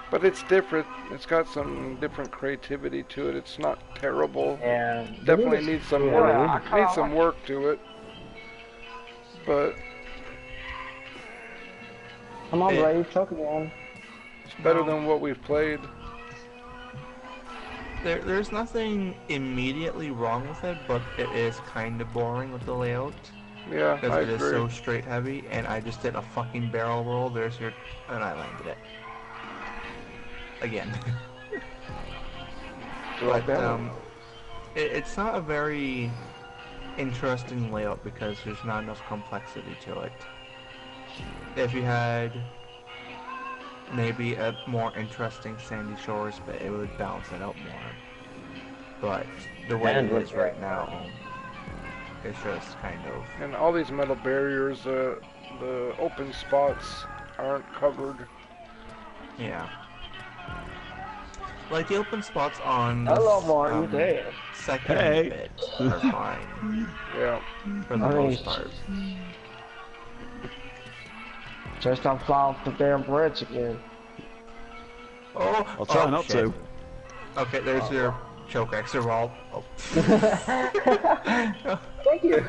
But it's different. It's got some different creativity to it. It's not terrible. Yeah, Definitely needs some Yeah, work. I kinda Needs some like- work to it. But Come on, Yeah. Ray, choke again. it's better than what we've played. There's nothing immediately wrong with it, but it is kind of boring with the layout. Yeah, I Because it is agree. so straight heavy, and I just did a fucking barrel roll. There's your... and I landed it. Again. Like But, that. it's not a very interesting layout because there's not enough complexity to it. If you had maybe a more interesting Sandy Shores, but it would balance it out more. But the way And it with is right now, it's just kind of... And all these metal barriers, the open spots aren't covered. yeah. Like the open spots on Hello, this, Martin. There. second Hey. bit are fine Yeah. for the I mean, most part. Just don't fly off the damn bridge again. Oh, I'll try not shit. to. Okay, there's your choke extra roll. Oh. Thank you.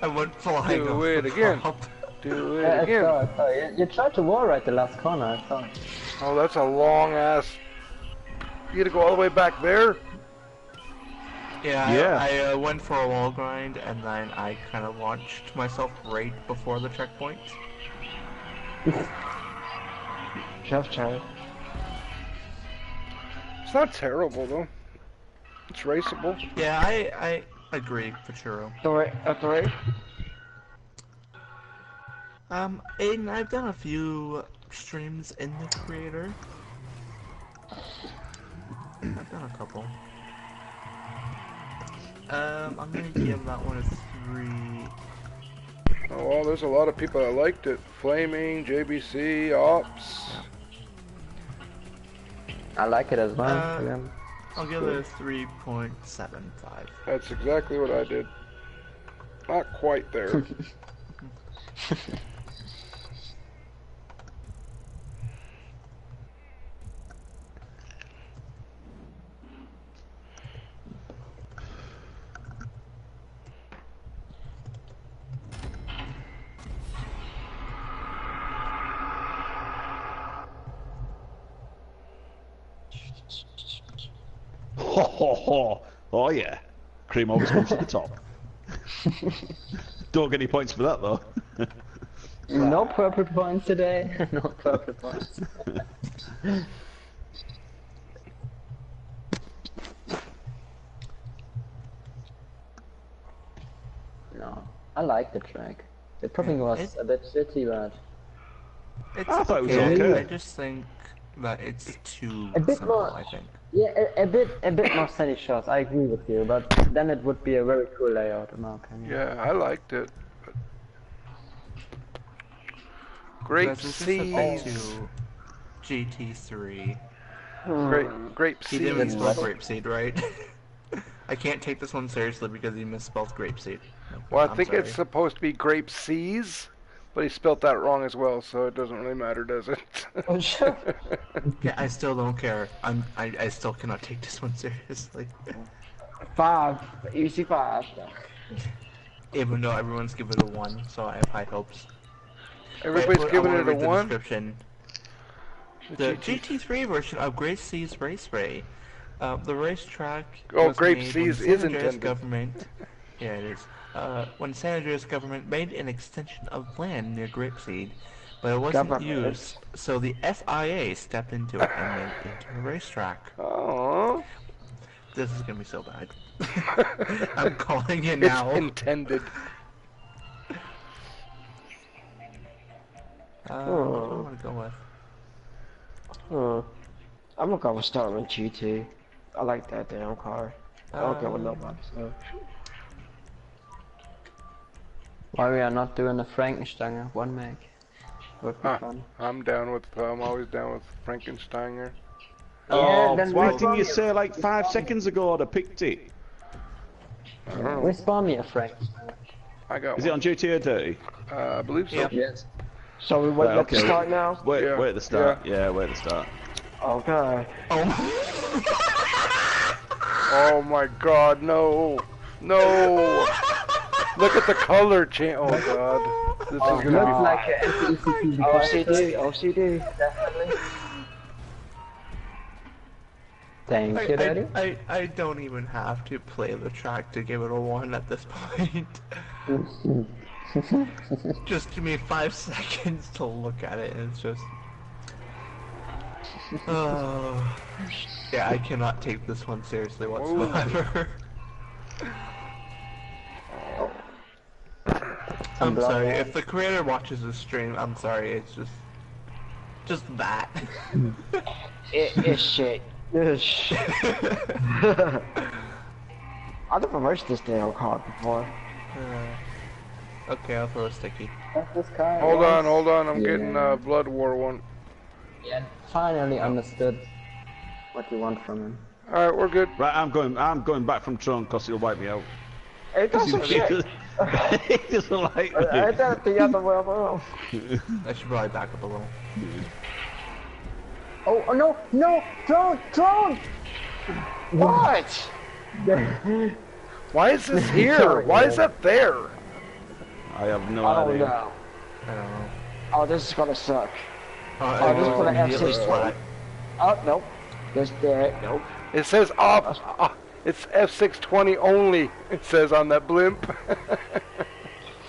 I went flying Do off it the again. top. Do it Yeah, I again. saw, I saw. You tried to wall right the last corner, I saw. Oh, that's a long ass. You gotta go all the way back there? Yeah, Yeah. I went for a wall grind and then I kind of launched myself right before the checkpoint. Chef Chang. It's not terrible though. It's raceable. Yeah, I agree for Churro. Three. Aiden, I've done a few streams in the creator. I've done a couple. I'm gonna give that one a 3. Oh well, there's a lot of people that liked it. Flaming, JBC, Ops. I like it as well. Uh, I'll give it a 3.75. That's exactly what I did. Not quite there. Ho ho ho! Oh yeah, cream always comes to the top. Don't get any points for that though. No purple points today. No purple points. No, I like the track. It probably was a bit shitty, but It's I thought it was okay. okay. I just think that it's too A bit simple, more- I think. yeah, a bit more sandy shots. I agree with you, but then it would be a very cool layout, in my opinion. Yeah, I liked it. Grape Because it's just a bit seeds. too GT3. Grape He didn't seeds. misspell grapeseed, right? I can't take this one seriously because he misspelled grapeseed. Well, I I'm think sorry. it's supposed to be grape seas, but he spelt that wrong as well, so it doesn't really matter, does it? Oh, sure. Yeah, I still don't care. I still cannot take this one seriously. 5. Easy 5. Even though everyone's given it a 1, so I have high hopes. Everybody's Wait, giving I it wanna a read the 1. description. The GT3 version of Grape Seas Raceway. The racetrack Oh, was Grape made Seas when is San Andreas intended. government. Yeah, it is. When San Andreas government made an extension of land near Grapeseed, but it wasn't Government. used, so the FIA stepped into it and made it into a racetrack. Oh, This is gonna be so bad. I'm calling it it's now. intended. What do I want to go with? I'm gonna go with Starman GT. I like that damn car. I don't care what nobody says. Why we are not doing the Frankensteiner 1 meg? Would be Huh. fun. I'm down with. I'm always down with Frankensteiner. Oh, then why we- didn't you say like 5 seconds ago I'd have picked it? I don't know. Respawn me a Frankensteiner. I got Is it one. on GTA Dirty? I believe so. Yeah. Yes. So we wait Right, at the okay. start now? Wait, Yeah, wait at the start. Yeah, wait at the start. Okay. Oh my God, no, no! Look at the color change. Oh God, this is It gonna looks be. like an MTCP. OCD, OCD. Definitely. Thank you, Daddy. I don't even have to play the track to give it a 1 at this point. Just give me 5 seconds to look at it and it's just... yeah, I cannot take this one seriously whatsoever. I'm sorry, if the creator watches this stream, I'm sorry, it's just that. It's shit. It's shit. I've never watched this damn card before. Okay, I'll throw a sticky. That's this card. Hold on, I'm getting Blood War one. Yeah, finally understood what you want from him. Alright, we're good. Right, I'm going back from Tron because he'll wipe me out. It does some shit. He doesn't like me. I thought the other way around. I should probably back up a little. Oh no, no, drone! What? Why is this here? Why is that there? I have no I don't idea. know. I don't know. Oh, this is gonna suck. Oh, this is for the immediately F6 flat. Oh, nope. Just there. Nope. It says off. It's F620 only. It says on that blimp.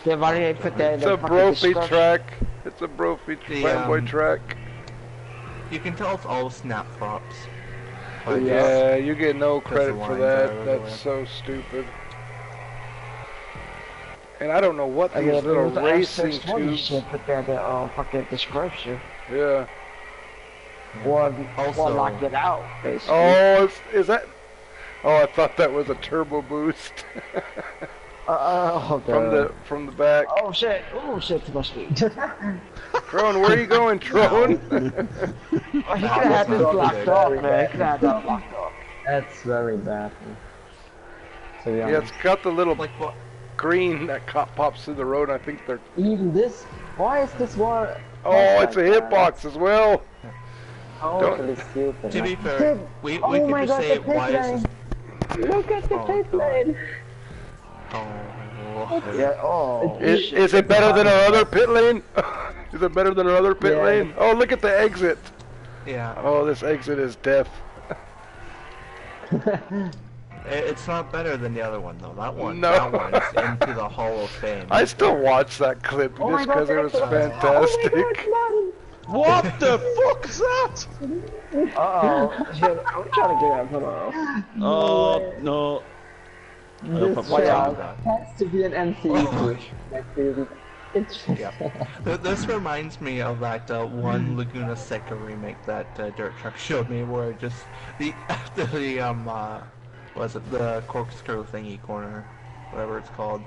They've already put that in It's the a fucking Brophy description. track. It's a Brophy fanboy track. You can tell it's all snap props. Yeah, you get no credit the for lines are that. everywhere. That's so stupid. And I don't know what I these guess little the racing F620 tubes. should put that in the fucking description. Yeah. Or Also- lock it out, basically. Oh, is that? Oh, I thought that was a turbo boost from the back. Oh shit! Oh shit! Too much speed. Drone, where are you going, Drone? Oh, he could have had this locked off, man. He could have had that locked off. That's very bad. To be Yeah, honest. it's got the little Like what? green that pops through the road. And I think they're. Even this? Why is this one? Oh, it's a hitbox as well. Totally stupid. To be fair, we Oh could my just God, say the why is this... Look at the Oh, pit God. lane. Oh. Yeah. Oh. Is it better than our other pit lane? Is it better than our other pit Yeah. lane? Oh, look at the exit. Yeah. Oh, this exit is death. It's not better than the other one though. That one, No. that one's into the Hall of Fame. I still watch that clip Oh my just God, because it was that's- fantastic. Oh What the fuck is that? my God, uh-oh. Shit, I'm trying to get out. Hold on. Oh no. I don't This probably round that. has to be an MCE push. It's This reminds me of that one Laguna Seca remake that Dirt Truck showed me, where just after the was it the corkscrew thingy corner, whatever it's called.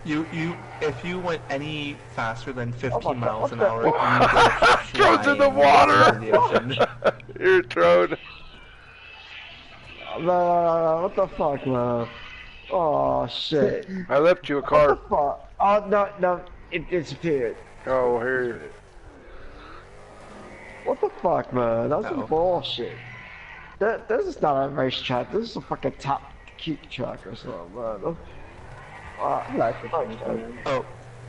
If you went any faster than 15 miles an hour, you Goes in the water. into the ocean. You're thrown. What the fuck, man? Oh shit. I left you a What car. the fuck? Oh no, it disappeared. Oh, here. What the fuck, man? That's some Uh-oh. bullshit. This is not a race track. This is a fucking top cute track or something, man. I like it.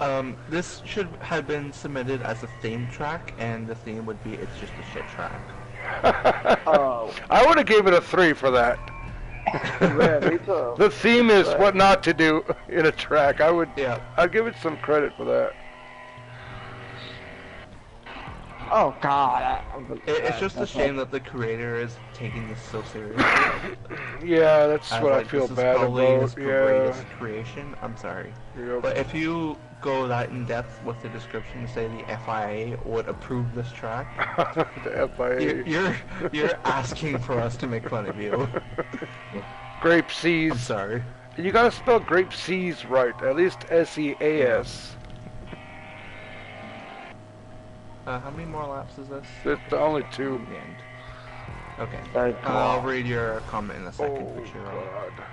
Oh, this should have been submitted as a theme track, and the theme would be "It's just a shit track." Oh, I would have gave it a 3 for that. man, me too. The theme is what not to do in a track. Yeah. I'd give it some credit for that. Oh god. It's just a shame that the creator is taking this so seriously. Yeah, that's As, what I like, feel this is bad probably about. his Yeah. greatest creation. I'm sorry, Yep. but if you go that in depth with the description, say the FIA would approve this track, The FIA. you're asking for us to make fun of you. Grape I'm C's. sorry. You gotta spell grape C's right. At least SEAS. How many more laps is this? It's only 2. The end. Okay. Thank I'll God. read your comment in a second, Oh, Fushiro. God.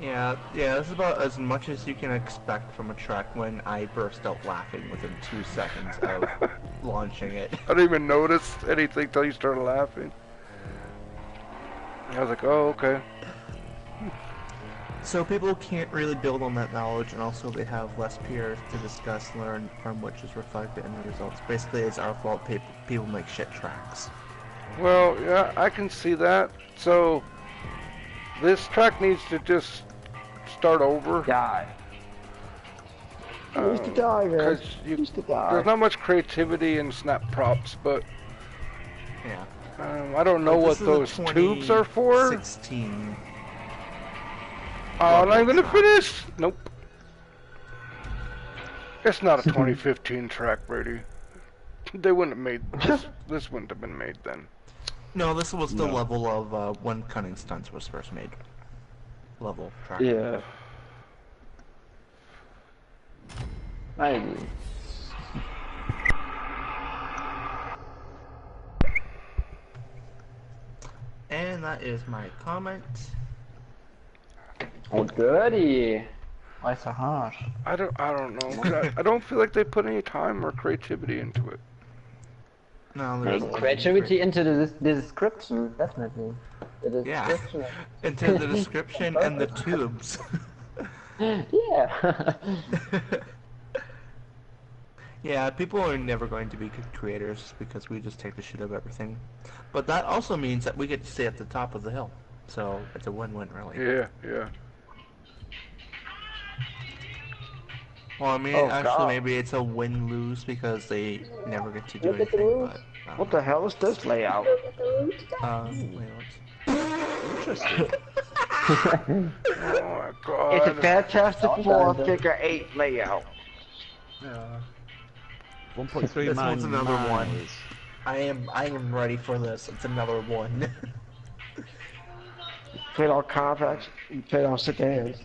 Yeah, this is about as much as you can expect from a track when I burst out laughing within 2 seconds of launching it. I didn't even notice anything till you started laughing. I was like, oh, okay. So people can't really build on that knowledge, and also they have less peers to discuss, learn from, which is reflected in the results. Basically, it's our fault people make shit tracks. Well, yeah, I can see that. So this track needs to just start over. Die. Used to die, man. Because Used to die. there's not much creativity in snap props, but Yeah. I don't know But what this is a those tubes are for. 2016. Oh, and I'm gonna finish. Nope. It's not a 2015 track, Brady. They wouldn't have made this. This wouldn't have been made then. No, this was the No. level of when Cunning Stunts was first made. Level track. Yeah. I agree. And that is my comment. Oh, dirty. Why so harsh? I don't know. I don't feel like they put any time or creativity into it. No, there's Creativity into the description, definitely. The Yeah. description. into the description and the tubes. Yeah. Yeah, people are never going to be good creators because we just take the shit of everything. But that also means that we get to stay at the top of the hill. So it's a win-win, really. Yeah. Well, I mean, Oh, actually, God. maybe it's a win-lose because they never get to do Look at the anything. roof. But What the hell is this layout? Interesting. Oh my God. It's a Fantastic Four Figure 8 layout. 1.3 This one's another one. miles. I am ready for this. It's another one. Played on compacts, you played on sedans.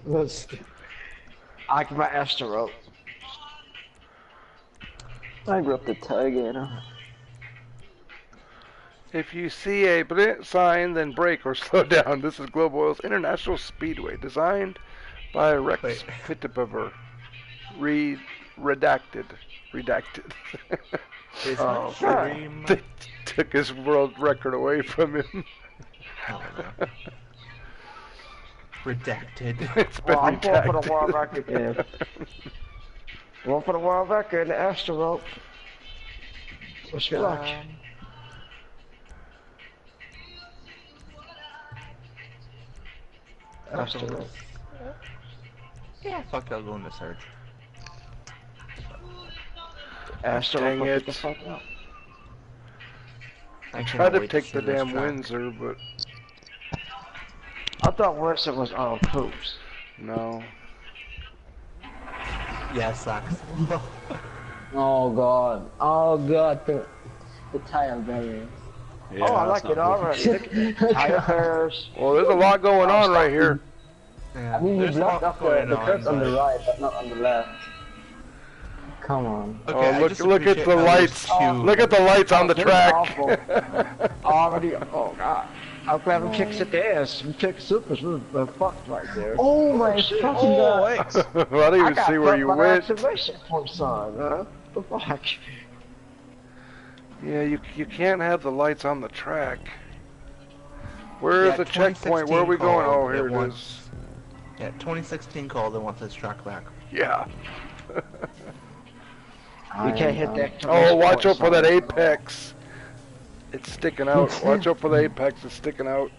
I give my Astro rope. I grew up the Tiger. If you see a blit sign, then brake or slow down. This is Globe Oil's International Speedway, designed by Rex Wait. Fittebever. Redacted. Is Oh, my dream? They took his world record away from him. Oh, no. Redacted. It's been Well, I'm going for the redacted. world record, man. Going for the world record, the Astro rope. Wish me luck. Astro rope. Yeah, fuck, I'll go into search. Astro Dang rope. it. Get the fuck out. I Tried cannot to wait take see the this damn track. Windsor, but I thought Windsor was on Coops. no. Yeah, sucks. Oh god. Oh god, the tire barrier. Yeah, Oh, I that's like it not good. already. Look at the tires. Well, there's a lot going on right here. Yeah, I mean, you there's blocked not off the going curves on the but- right, but not on the left. Come on. Okay, Oh, I look- just look at appreciate the how lights. there's two- Look at the lights on the This is track. awful. Already, oh god. I'm glad we kicked sedans. We kicked supers. We're fucked right there. Oh my fucking Oh, god. X. I didn't even got see where you my went. activation points on, huh? The fuck? Yeah, you can't have the lights on the track. Where is Yeah, the checkpoint? Where are we 2016 going? Oh, called, here it it wants- is. Yeah, 2016 call, they want this track back. Yeah. We can't hit that. Oh, watch out points for that on. apex. It's sticking out. Watch out for the apex. It's sticking out.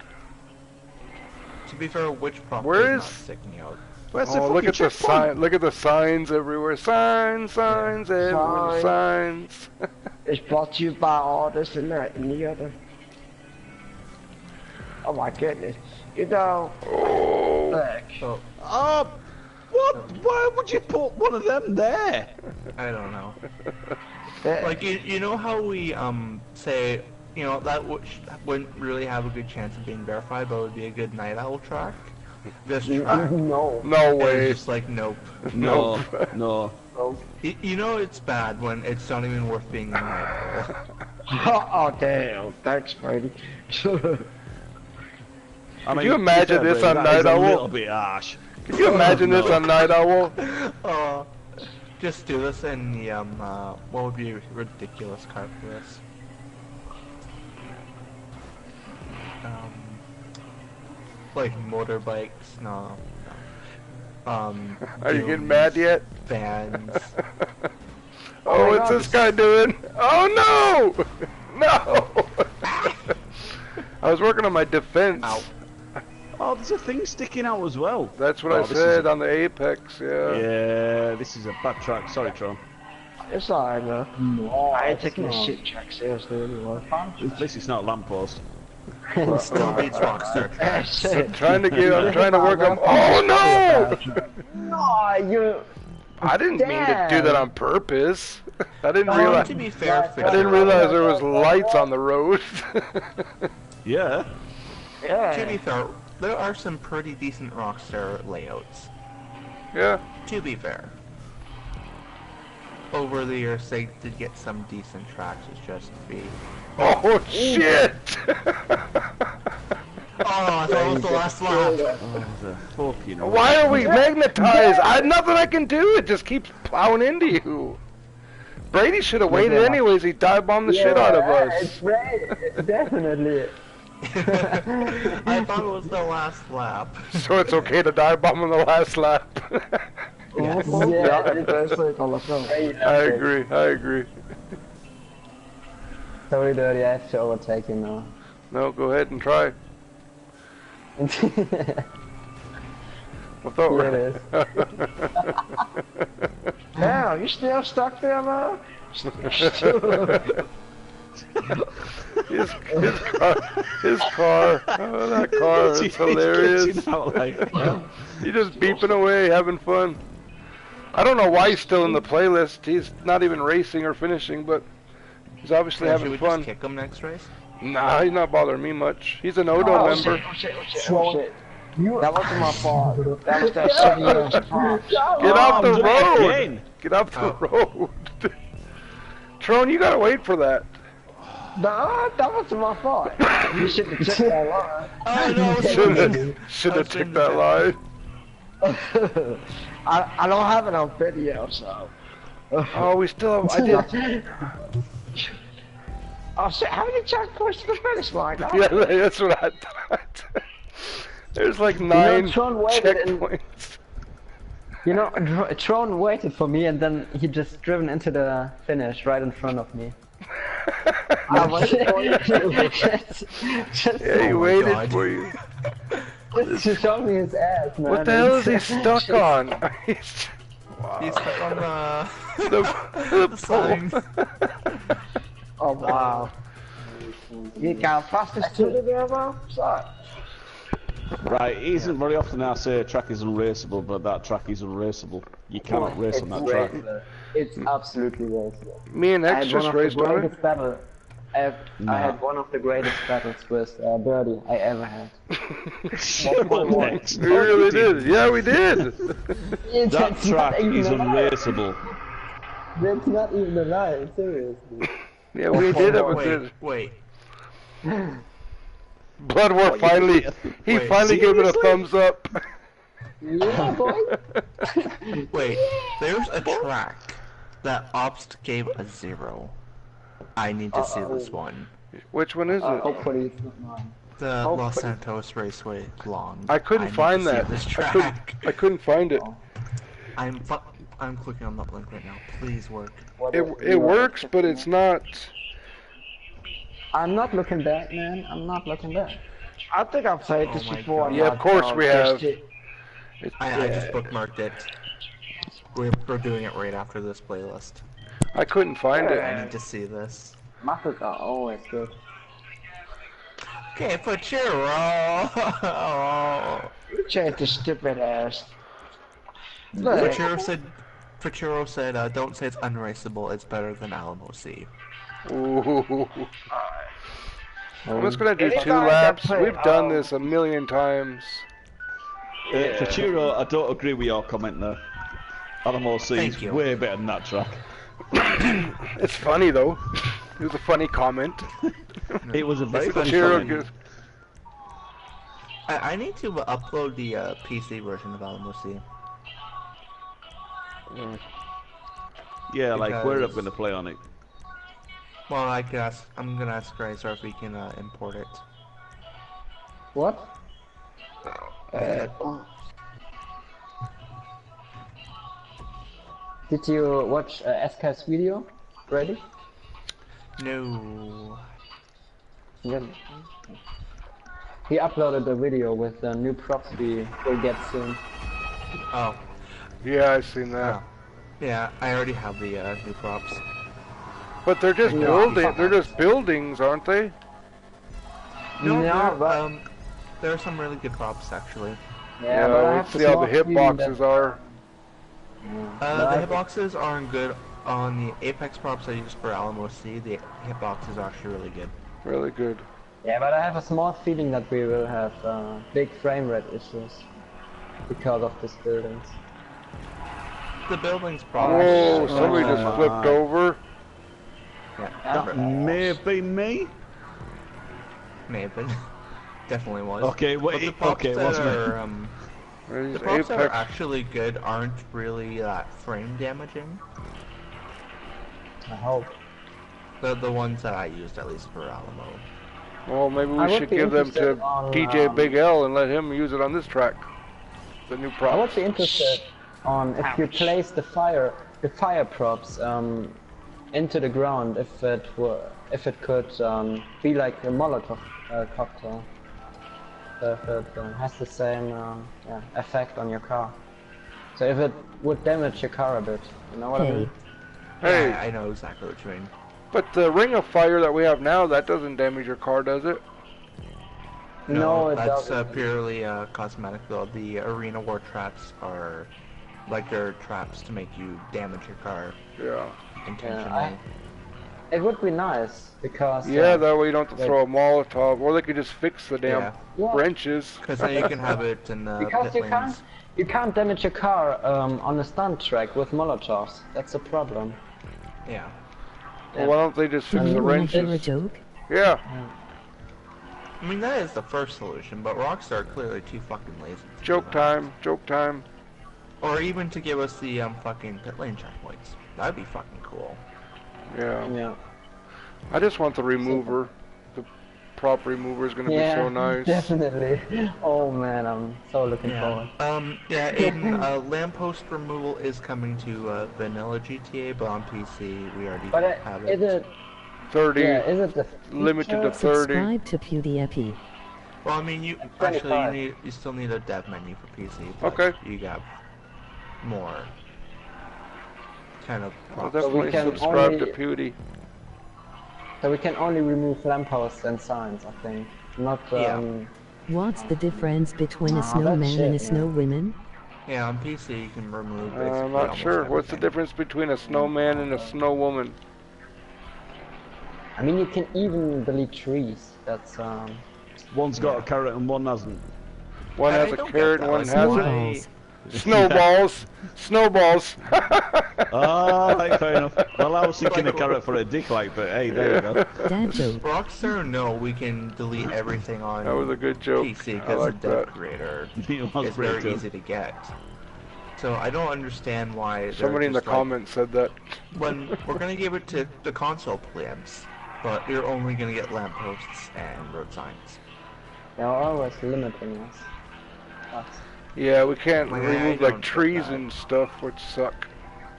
To be fair, which prop Where is not is- sticking out? Where's the Oh, look fucking at the checkpoint? sign. Look at the signs everywhere. Signs everywhere. Signs. It's brought to you by all this and that and the other. Oh my goodness. You know, Oh. look. So, Oh, what? Why would you put one of them there? I don't know. that- Like, you know how we, say, you know, that wouldn't really have a good chance of being verified, but it would be a good Night Owl track? This track. No. No It's way. just like, nope. No, no. You know it's bad when it's not even worth being in Night Owl. Oh damn. Thanks, Brady. I mean, you imagine to be this fair, on that is Night Owl? A little bit harsh. Can you imagine this on Night Owl? Just do this in the, what would be a ridiculous card for this? Like motorbikes, no. Are you getting mad yet? Fans. Oh, what's this guy doing? Oh no! No! I was working on my defense. Ow. Oh, there's a thing sticking out as well. That's what Oh, I this is said a- on the Apex, yeah. Yeah, this is a bad track. Sorry, Tron. It's alright, man. I ain't taking this shit track seriously anymore. At least it's not a lamppost. Still beats Rockstar Ah, track. shit. I'm trying to work on. Oh no! No, you. I didn't mean to do that on purpose. I didn't Oh, realize. to be fair, I didn't realize there was lights on the road. Yeah. To be Yeah. fair, there are some pretty decent Rockstar layouts. Yeah. To be fair. Over the years, they did get some decent tracks. It's just the. Oh shit! Oh, I thought it was the last lap. Oh, the fucking. Why are we magnetized? I nothing I can do. It just keeps plowing into you. Brady should have waited anyways. He dive bombed the shit out of us. It's right. Definitely. I thought it was the last lap. So it's okay to dive bomb on the last lap. Yes. Yeah, det är så jag kollar på. I agree. Sorry, Dirty, I have to overtake you now. No, go ahead and try. What's over? Here it Damn, you still stuck there, man? His car. Oh, that car. It's hilarious. It's out like, He's just beeping away, having fun. I don't know why he's still in the playlist. He's not even racing or finishing, but he's obviously Should having we fun. just kick him next race? Nah, he's not bothering me much. He's an Odo Oh, member. shit. That wasn't my fault. That was that 7 years fault. Get off the I'm doing it road! again. Get off the road! Tron, you gotta wait for that. Nah, that wasn't my fault. You should have checked that line. Oh no! Should have took that line. I don't have it on video, so. Oh, we still have. I did. Oh shit, how many checkpoints to the finish line? Yeah, that's what I thought. There's like 9 Tron waited and- checkpoints. You know, Tron waited for me and then he just driven into the finish right in front of me. I was Yeah, he waited God. for you. Just to show me his ass, man. What the hell is he stuck on? He's stuck on the the sign. Oh wow. You got fastest to the there, bro? Sorry. Right, it isn't very often I say a track is unraceable, but that track is unraceable. You cannot race on that track. It's absolutely raceable. Me and X just raced on it. greatest battle. I had one of the greatest battles with Birdie I ever had. Next. We really did. Yeah, we did. That track is unraceable. That's not even a lie, seriously. Yeah, we did it with it. Wait. Blood War finally. He Wait, finally gave it a thumbs up. Yeah, boy. Wait. There's a track that Obst gave a 0. I need to see this one. Which one is it? Hopefully it's not mine. The Los Santos Raceway long. I couldn't need to find see that. This I track. couldn't find it. I'm clicking on that link right now. Please work. It works, but it's not. I'm not looking back, man. I'm not looking back. I think I've played this Oh my before. God. Yeah, of course we have. I just bookmarked it. We're doing it right after this playlist. I couldn't find I it. need to see this. Muffins are always good. Okay, Pachiro! Change the stupid ass. Pachiro said, don't say it's unraceable, it's better than Alamo C. Ooh. I'm just gonna do Any 2 guy that laps. play- We've done this a million times. Fachiro, I don't agree with your comment there. Alamo C Thank is you. way better than that track. It's funny though. It was a funny comment. It was a very funny Chiro comment. gives- I need to upload the PC version of Alamo C. Yeah, like we're Because- up going to play on it. Well, I'm gonna ask Riser if we can import it. What? Did you watch SK's video, Brady? No. Yeah. He uploaded a video with the new props we will get soon. Oh. Yeah, I've seen that. Oh. Yeah, I already have the new props. But they're just Yeah. building. They're just buildings, aren't they? No, but there are some really good props actually. yeah, but I have let's see how the hitboxes are. The hitboxes aren't good on the Apex props I use for Alamo C. The hitboxes are actually really good. Really good. Yeah, but I have a small feeling that we will have big frame rate issues because of these buildings. The buildings probably. Whoa, somebody just flipped over. That may have been me. May have been. Definitely was. Okay, But the wait. props Okay, that wasn't it? are, There's the props that are Apex. actually good aren't really that frame damaging. I hope. The ones that I used, at least for Alamo. Well, maybe I we would should be give them to interested on, DJ Big L and let him use it on this track. The new I would props. be interested on if you place the fire props into the ground, if it could be like a Molotov cocktail. If it has the same effect on your car. So if it would damage your car a bit, you know what I mean? Hey, Yeah, I know exactly what you mean. but the ring of fire that we have now, that doesn't damage your car, does it? No, it that's doesn't. purely cosmetic though. The arena war traps are like they're traps to make you damage your car Yeah. intentionally. It would be nice because Yeah, that way you don't have to throw a Molotov, or they could just fix the damn Yeah. wrenches. Because then you can have it in the because pit lanes. you can't damage your car on a stunt track with Molotovs. That's the problem. Yeah. Well, why don't they just Do fix you the want to hear a wrenches? joke? Yeah. I mean, that is the first solution, but Rockstar are clearly too fucking lazy. to do Joke that. time, joke time. Or even to give us the fucking pit lane checkpoints. That'd be fucking cool. Yeah. Yeah. I just want the remover. The prop remover is going to be Yeah, so nice. definitely. Oh man, I'm so looking forward. Yeah, Aiden, lamppost removal is coming to vanilla GTA, but on PC we already But have is it. it? 30, Yeah, is it the limited to feature? 30. Subscribe to PewDiePie. Well, I mean, you 25. you still need a dev menu for PC. But Okay. You got more kind of. I'll So we definitely can subscribe only- to Pewdie. So we can only remove lampposts and signs, I think. Not Yeah. What's the difference between a that's snowman shit, and a man. snowwoman? Yeah, on PC you can remove. basically I'm not almost sure. What's the everything. difference between a snowman and a snow woman? I mean, you can even delete trees. That's One's got a carrot and one hasn't. One I has a don't get carrot that, and one like, hasn't. Snowballs. Snowballs. Snowballs. Ah, right, fair enough. Well, I was thinking a carrot for a dick, like, but hey, there you go. Dad joke. Rockstar, no, we can delete everything on That was a good joke. PC I because like the dev that. creator It was is pretty very cool. easy to get. So I don't understand why. they're Somebody in the just like, comments said that. when we're gonna give it to the console plebs, but you're only gonna get lampposts and road signs. they're always limiting us. Yeah, we can't Like, I remove don't like trees get that. and stuff, which suck.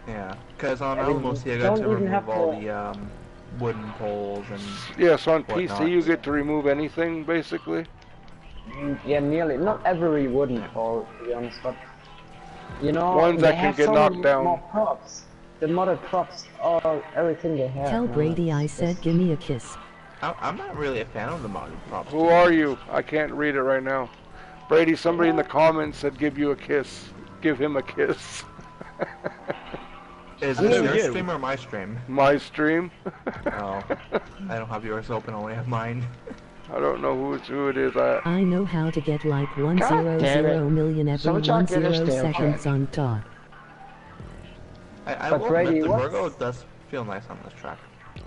Yeah, because on I mean, Alamo C I you got to don't even have remove all to- the wooden poles and Yeah, so on Whatnot. PC you get to remove anything basically. Yeah, nearly. Not every wooden pole, to be honest, but you know, Ones they that can have get so knocked many down. more props. The modded props are everything they have. Tell man. Brady I It's said just- give me a kiss. I'm not really a fan of the modded props. Who are you? I can't read it right now. Brady, somebody in the comments said give you a kiss. Give him a kiss. Is Who this are your you? stream or my stream? My stream. Oh, I don't have yours open, I only have mine. I don't know who it is. I know how to get like damn it. 100 million every So y'all get us 10 damn seconds track. on top. I But will Brady, admit the what's- Virgo does feel nice on this track.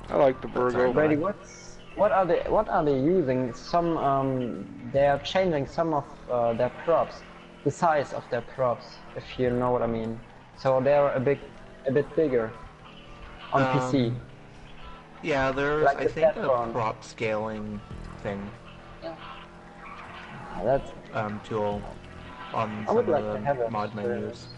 I like the Burgo. Brady, what are they using? Some they are changing some of their props, the size of their props, if you know what I mean. So they're a bit bigger on PC. Yeah, there's Like I the think a Tetron. prop scaling thing That's tool on I some would of like to have the it. mod menus.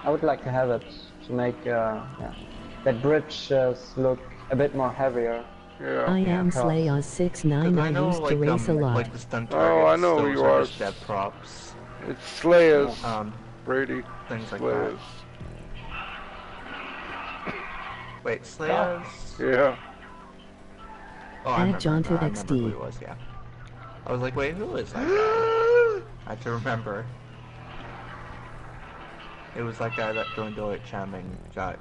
I would like to have it to make that bridge look a bit more heavier. Yeah. I am props. Slayos 69. I know, used to race a lot. like the stunt Oh, targets, I know who those you are are. just dead props. It's Slayers, Brady. Things like Slayers. that. Wait, Slayers? Yeah. Oh, I Add remember, John to I remember who XD. he was, yeah. I was like, wait, who is that guy? I had to remember. It was that guy that joined OHM and got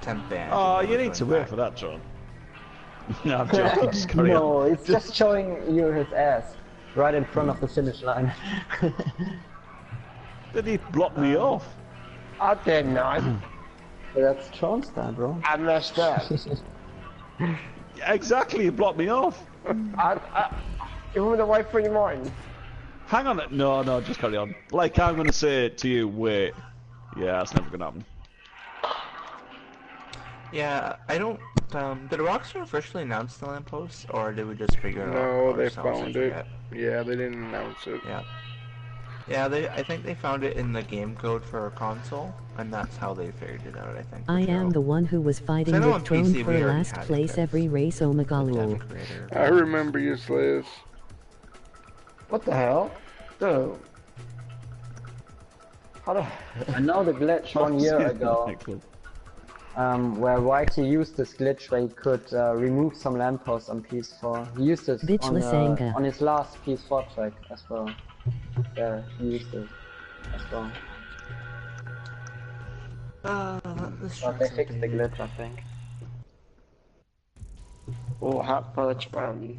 temp banned. Oh, and you then need to joined wait back. for that, John. No, I'm joking. Just carry on. No, it's just showing you his ass right in front of the finish line. Then he blocked me off. I did not. That's Tron's time, bro. I messed up. Exactly, he blocked me off. You moved away from your mind. Hang on. No, just carry on. Like, I'm going to say to you, wait. Yeah, that's never going to happen. Yeah, I don't. Did Rockstar officially announce the lamppost, or did we just figure it out? No, they ourselves? I found it. forget. Yeah, they didn't announce it. Yeah. Yeah, I think they found it in the game code for a console, and that's how they figured it out, I think. I am the one who was fighting I know with on Drone PC for we already last had place it. every race Omegalul. I remember you, Slayers. What the hell? Dude. How the... I know the glitch 1 year ago, where Whitey used this glitch where he could remove some lampposts on PS4. He used it Bitch Lasanga. on his last PS4 track as well. Yeah, he used it as well. But they fixed the glitch, I think. Oh, hot fudge brownie.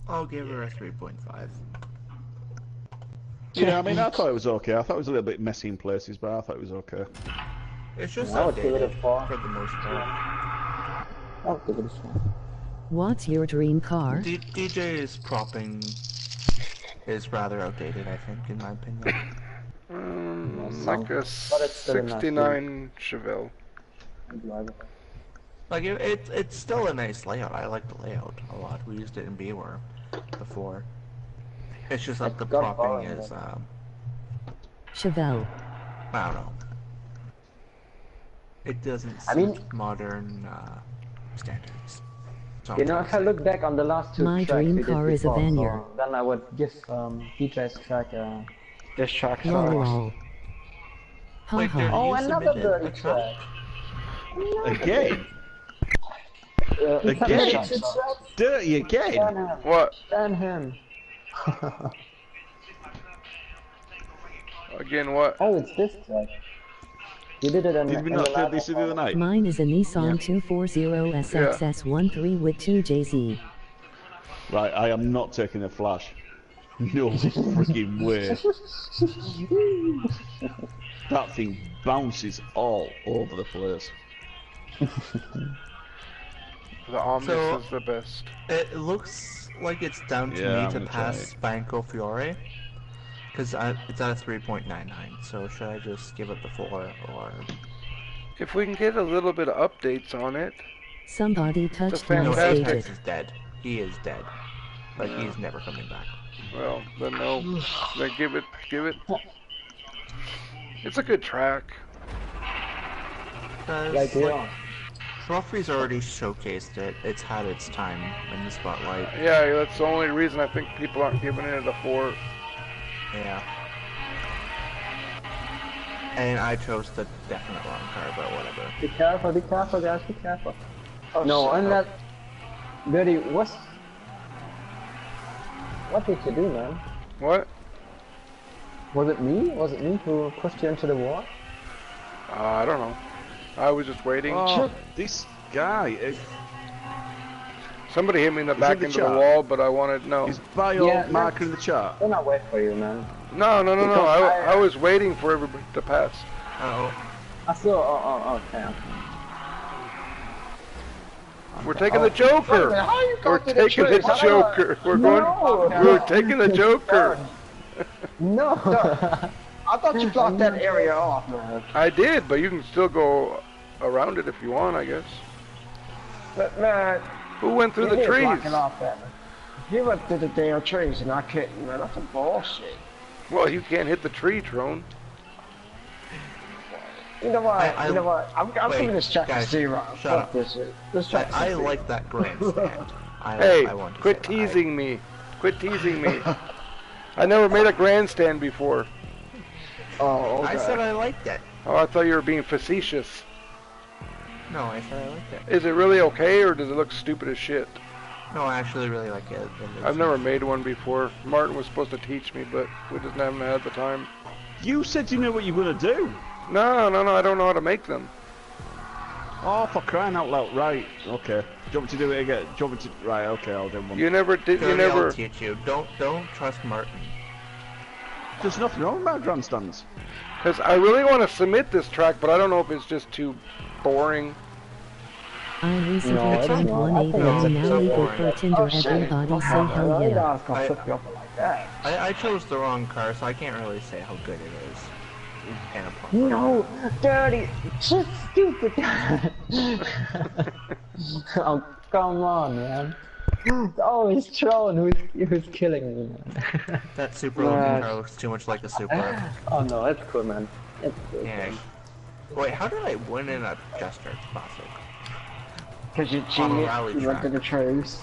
I'll give her a 3.5. Yeah, I mean, I thought it was okay. I thought it was a little bit messy in places, but I thought it was okay. It's just I would give it a outdated 4. for the most part. I'll give it a 4. What's your dream car? DJ's propping is rather outdated, I think, in my opinion. Like a But it's still a nice 69 Chevelle. Like, it's still a nice layout. I like the layout a lot. We used it in B-War before. It's just like It's the got propping volume, is, Chevelle. I don't know. It doesn't I suit mean- modern standards. So You know, if I look back on the last two My tracks dream we did car is a before, Vanir. so then I would give DJ's track This track Lol sucks. lol. Wait, Haha. there Oh, used to another be dirty a track? track. Again? Again? Again? Dirty again? What? Ban him. Again, what? Oh, it's this track. You did it in Did we in not the play last this the other one. night? Mine is a Nissan 240 SXS13 with 2 JZ. Right, I am not taking a flash. No freaking way. That thing bounces all over the place. The Omnis So- is the best. It looks like it's down to Yeah, me I'm to gonna try pass Banco Fiore. Because it's at a 3.99, so should I just give it the 4, or... If we can get a little bit of updates on it. Somebody touched my No, fantastic. stated. Apex is dead. He is dead. Like, he's never coming back. Well, then no. Then give it. It's a good track. Like, yeah. Trophy's already showcased it. It's had its time in the spotlight. Yeah, that's the only reason I think people aren't giving it a 4. Yeah. And I chose the definite wrong car, but whatever. Be careful, guys, be careful. Oh, No, shit. unless... Dirty, what did you do, man? What? Was it me? Was it me who pushed you into the wall? I don't know. I was just waiting. Oh, this guy. Somebody hit me in the Is back it the into the chart? wall, but I wanted no. Is bio Yeah, marker in the chart? Then I'll wait for you, man. No. Because I was waiting for everybody to pass. Oh, I saw, okay. We're taking the Joker. Wait a minute, how you We're got to the taking the trees? Joker. We're No. going. We're taking the Joker. No! I thought you blocked that area off. I did, but you can still go around it if you want, I guess. But man, Who went through you the did trees? block it off that. He went through the damn trees and I couldn't, man. That's some bullshit. Well, you can't hit the tree, Trone. You know what? I- you know what? I'm wait, giving this track a guys, 0. shut Fuck up. this shit. This track I like that grandstand. Hey, I want to quit say that. teasing me. Quit teasing me. I never made a grandstand before. Oh, okay. I said I liked it. Oh, I thought you were being facetious. No, I said I liked it. Is it really okay, or does it look stupid as shit? No, I actually really like it. I've never made one before. Martin was supposed to teach me, but we just haven't had the time. You said you knew what you were going to do. No, I don't know how to make them. Oh, for crying out loud. Right, okay. Do you want me to do it again? Do you want me to... Right, okay, I'll do one. You never did, you I'll never... teach you. Don't trust Martin. There's nothing wrong about grandstands. Because I really want to submit this track, but I don't know if it's just too boring. I recently No, it's turned not. 180 No, and it's now so legal boring. for Tinder. Oh, shit. Everybody say hell You yeah. guys gonna flip you up like that. I chose the wrong car, so I can't really say how good it is. And a No, dirty, just stupid. Oh, come on, man. It's always Tron who's killing me, man. That super looking car looks too much like a Supra. Oh no, it's cool, man. It's cool. Yeah. Wait, how did I win in a Jester Classic? Because you On a cheated, rally you went to track. the trace.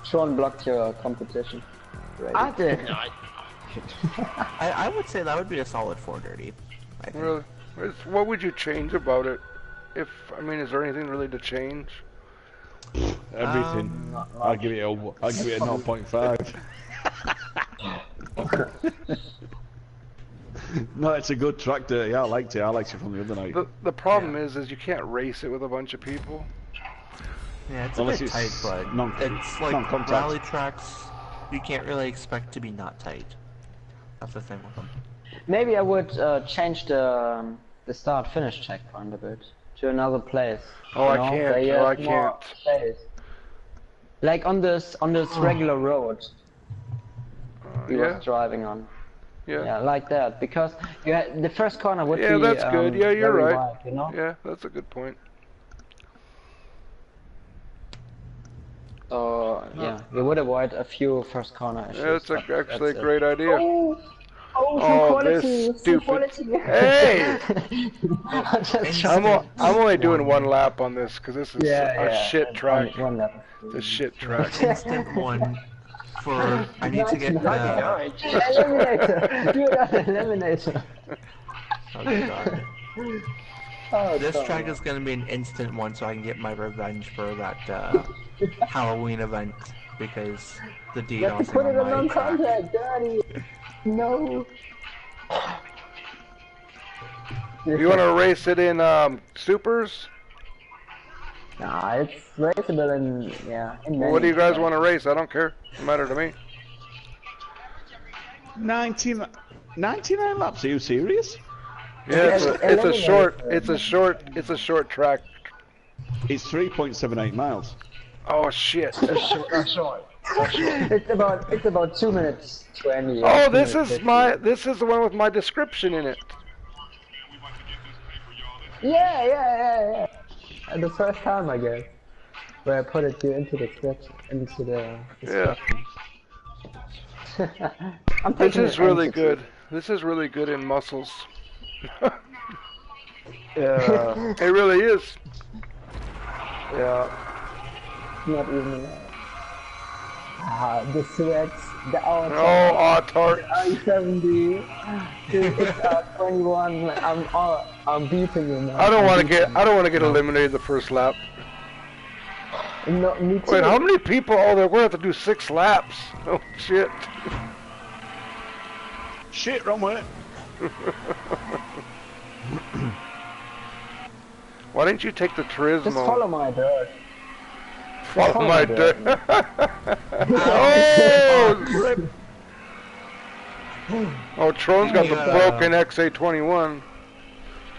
Tron blocked your competition. I did. I would say that would be a solid 4 dirty. I think. Really? What would you change about it? If, I mean, is there anything really to change? Everything. I'll give it a 0.5. No, it's a good tractor. Yeah, I liked it. I liked it from the other night. The problem is you can't race it with a bunch of people. Yeah, it's Unless a bit it's tight, but non- it's like non-contact. rally tracks. You can't really expect to be not tight. That's the thing with them. Maybe I would change the start-finish checkpoint a bit to another place. Oh, I can't. Where you Oh, I have more can't. space. Like on this regular road we Yeah, was driving on. yeah. Yeah, like that. Because the first corner would Yeah, be that's good. Yeah, you're very right. wide, you know? Yeah, that's a good point. So yeah, you would avoid a few first corner issues. Yeah, that's but actually a that's it. great idea. Oh, this stupid. Hey! I'm only doing one lap on this because this is a shit track. One lap. It's a shit track. Instant one for I need to get Eliminator! Do another eliminator. Oh, God. Oh, This come track on. is gonna be an instant one, so I can get my revenge for that Halloween event because the You have to DDoSing put it on in my track. non-contact, Daddy. No. You want to race it in supers? Nah, it's raceable in in many. What do you guys want to race? I don't care. Doesn't matter to me. 99 laps? Are you serious? Yeah, it's eliminate a short track. It's 3.78 miles. Oh shit. Short. It's about 2 minutes 20. Oh, 2 this minutes is 50. this is the one with my description in it. Yeah. And the first time, I guess, where I put it into the script, into the. Yeah. I'm This taking is it really into- good. This is really good in muscles. Yeah. It really is. Yeah. Not even. The sweats, the Oh, outside, tart. I-70, it's 21. I'm beating you, man. I don't want to get eliminated the first lap. No, me too. Wait, how many people? Oh, they're going to have to do 6 laps. Oh shit. Shit, wrong way. Why didn't you take the Turismo? Just follow my dirt. Follow my dirt. Oh, Tron's got the Yeah. broken XA21.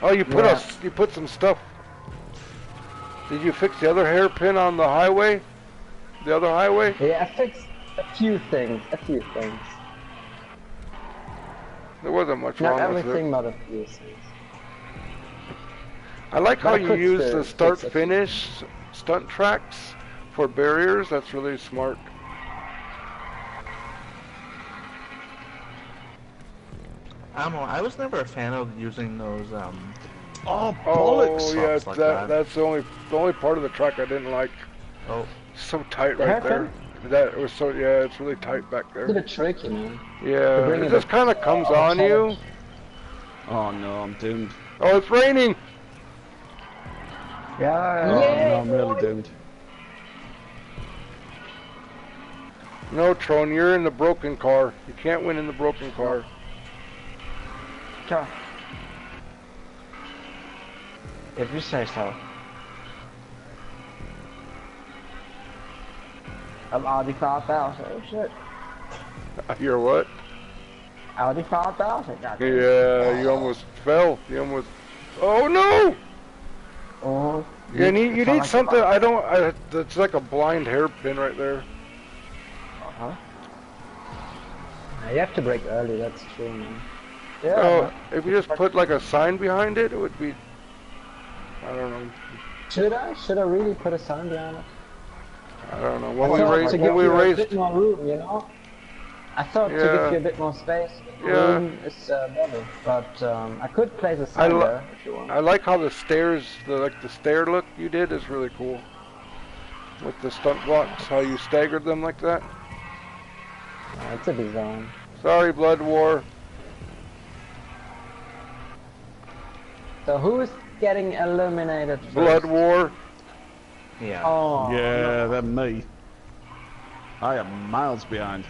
Oh, you put some stuff. Did you fix the other hairpin on the highway? The other highway? Yeah, I fixed a few things. There wasn't much Not wrong with everything, it. but a few things. I like how I you could use still the fix it. start-finish stunt tracks for barriers. That's really smart. I was never a fan of using those, Oh, Oh bollocks! yeah, Like that. that's the only part of the track I didn't like. Oh, So tight The right hairpin? there. That was so yeah, it's really tight back It's a there. bit tricky, man. Yeah, bring it it just up, kind of comes on you. challenge. Oh no, I'm doomed. Oh, it's raining. Yeah. Oh no, I'm really doomed. No, Tron, you're in the broken car. You can't win in the broken car. Sure. If you say so. I'm Audi 5000. Oh shit. You're what? Audi 5000. goddamn. Yeah, you almost fell. You almost. Oh no! Oh. You need sound like something. I don't. It's like a blind hairpin right there. Uh-huh. You have to brake early, that's true, man. Yeah. Oh, if you just put like a sign behind it, it would be. I don't know. Should I? Should I really put a sign behind it? I don't know. I When we thought raced, to when give we you a raced, bit more room, you know? I thought to Yeah. give you a bit more space, Yeah. room is better. But I could place a sign there if you want. I like how the stairs, the stair look you did is really cool. With the stunt blocks, how you staggered them like that. It's a design. Sorry, Blood War. So who's getting eliminated first? Blood War. yeah. Oh, Yeah, then me. I am miles behind.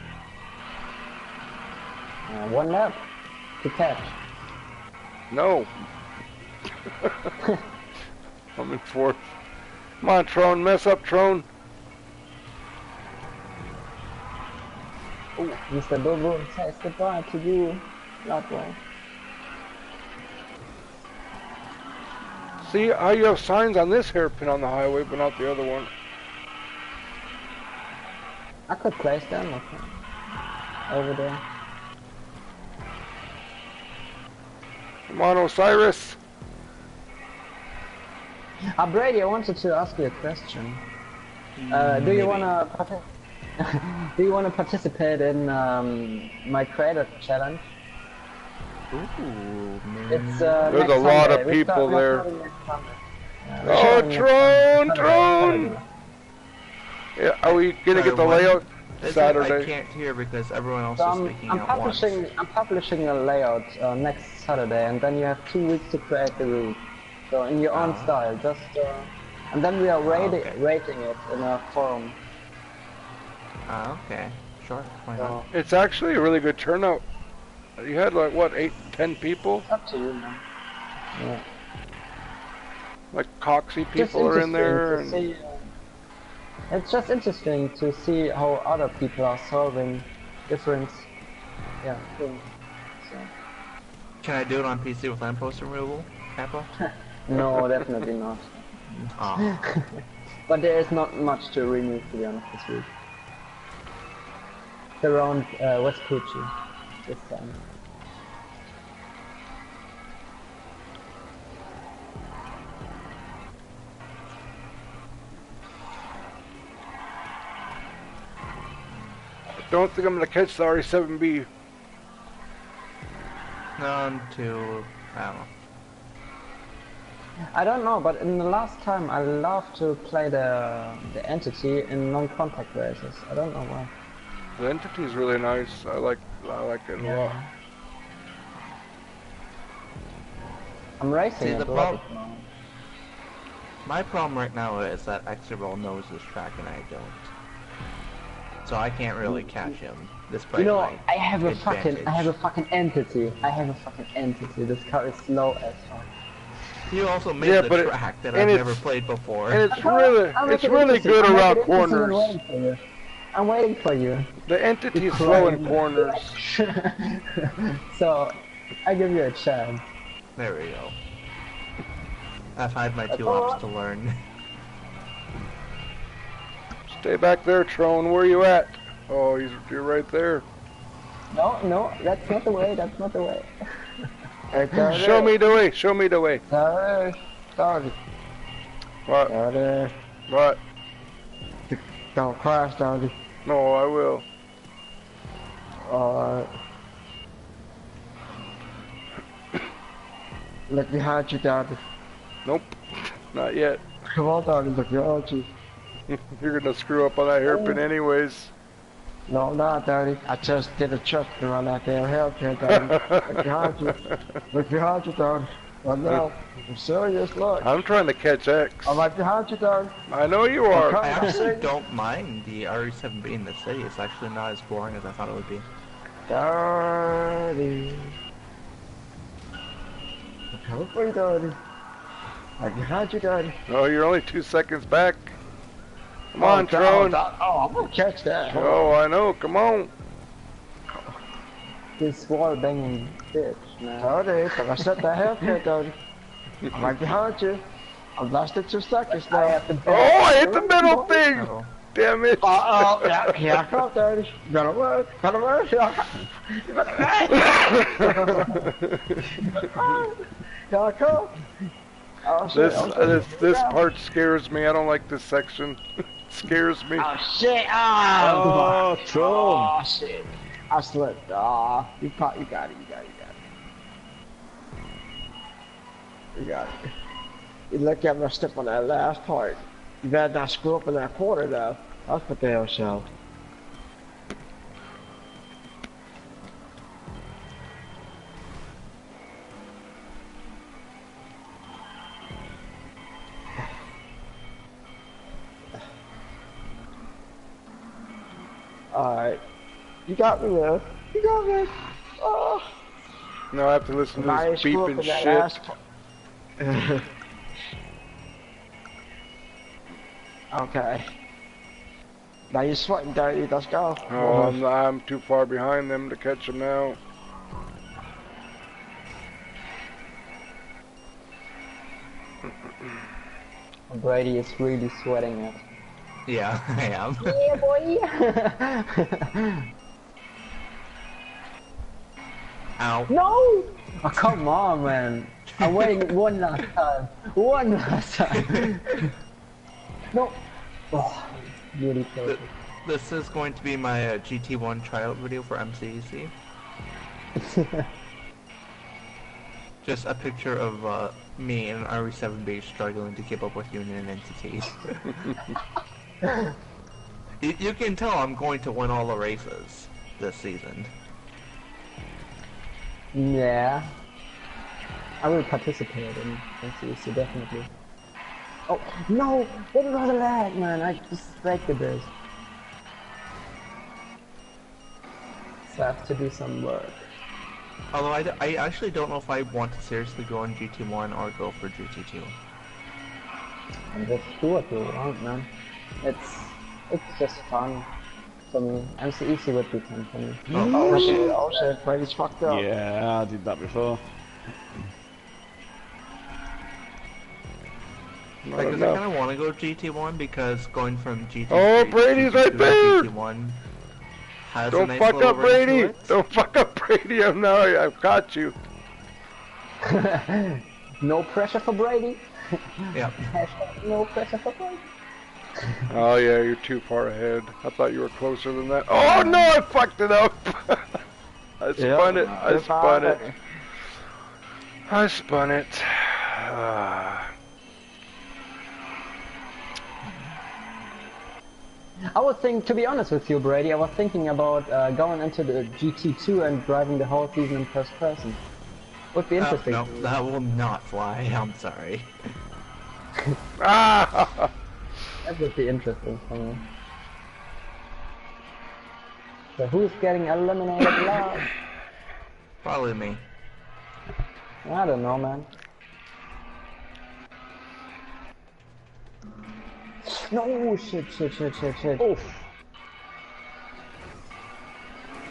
one lap to catch. No. I'm in fourth. Come on, Tron, mess up, Tron. Mr. Bobo says goodbye to you, Bloodborne. See how you have signs on this hairpin on the highway, but not the other one. I could place them over there. Come on, Osiris. Brady, I wanted to ask you a question. Do you wanna do you wanna participate in my creator challenge? Ooh, It's There's next a lot Sunday. of We people start there. recording next Sunday. Yeah, we're Oh, starting next Tron, Sunday. Tron! Yeah, are we gonna get the Sorry, layout I Saturday? can't hear because everyone else So is speaking I'm at publishing once. I'm publishing a layout next Saturday, and then you have 2 weeks to create the route. So in your own Ah. style, just and then we are Okay. rating it in a forum. Okay. Sure. Why not? So It's actually a really good turnout. You had like what, 8, 10 people? it's up to you, man. Yeah. Like Coxy Just people are in interesting there. to And see, it's just interesting to see how other people are solving different things. So, Can I do it on PC with lamppost removal, Kappa? no, definitely not. Oh. But there is not much to remove, to be honest, this week. It's around West Pucci this time. don't think I'm gonna catch the RE7B. On to, I don't know. I don't know, but in the last time I love to play the entity in non-contact races. I don't know why. The entity's really nice. I like it a lot. I'm racing See, it the a lot. prob- My problem right now is that Exerball knows this track and I don't. So I can't really catch him. Despite You know, my I have a advantage. fucking entity. I have a fucking entity. This car is slow as fuck. You also made Yeah, the but it- track that and I've it's- never played before. And it's really good I'm around making it interesting and corners. waiting for you. I'm waiting for you. The entity's slow in corners. So, I give you a chance. There we go. I've had my 2 laps to learn. Stay back there, Tron. Where you at? Oh, you're right there. No, that's not the way. That's not the way. Show me the way. Show me the way. Sorry. What? What? Don't crash, Doggy. No, I will. Alright. Look behind you, Daddy. Nope, not yet. Come on, Daddy, look behind you. You're gonna screw up on that hairpin anyways. No, I'm not, Daddy. I just did a trick around that damn hairpin, Daddy. Look behind you. Look behind you, Daddy. Right now. I'm serious, look. I'm trying to catch X. I'm right behind you, Daddy. I know you are. I actually don't mind the RE7 being in the city. It's actually not as boring as I thought it would be. Daddy. Come for you, Daddy. Right behind you, Daddy. Oh, you're only 2 seconds back. Come on, Tron. Oh, I'm gonna catch that. Oh, I know. Come on. This wall banging bitch, man. Daddy, I set that hairpin, Daddy. I'm right behind you. I've lasted 2 seconds now. Oh, I hit the middle thing. Oh. Damn it. Yeah, here I come, Daddy. Gotta work. Gotta work. Here I come. Oh, shit. This part scares me. I don't like this section. It scares me. Oh, shit. Oh, Tron. oh, shit. I slipped. Ah, you got it. You got it. You got it. You look at me step on that last part. You better not screw up in that quarter, though. That's what the hell show. Alright. You got me, man. You got me. Oh. Now I have to listen to this beeping shit. Okay. Now you're sweating, Daddy. Let's go. Oh, I'm too far behind them to catch them now. Brady is really sweating it. Yeah, I am. Yeah, boy. Ow. No! Oh, come on, man. I'm waiting one last time. One last time. No. Oh, really close. This is going to be my GT1 tryout video for MCEC. Just a picture of me and RE7B struggling to keep up with Union entities. You can tell I'm going to win all the races this season. Yeah. I will participate in MCEC, definitely. Oh, no! What was the lag, man? I just break this. So I have to do some work. Although I actually don't know if I want to seriously go on GT1 or go for GT2. And just do what you want, man. It's just fun for me. MCEC would be fun for me. Oh shit, oh shit, Brady's fucked up. Yeah, I did that before. Like, I kind of want to go GT1 because going from GT3 Oh, Brady's right there! GT1 has a Don't nice fuck little up ring to Brady! it. Don't fuck up Brady! I've got you. No pressure for Brady. Yeah. No pressure for Brady. Oh yeah, you're too far ahead. I thought you were closer than that. Oh no, I fucked it up! I spun it. I spun it. I spun it. I was thinking, to be honest with you, Brady, I was thinking about going into the GT2 and driving the whole season in first person. Would be interesting. No, that will not fly. I'm sorry. Ah! That would be interesting for me. So who's getting eliminated now? Probably me. I don't know, man. No, shit. Oof.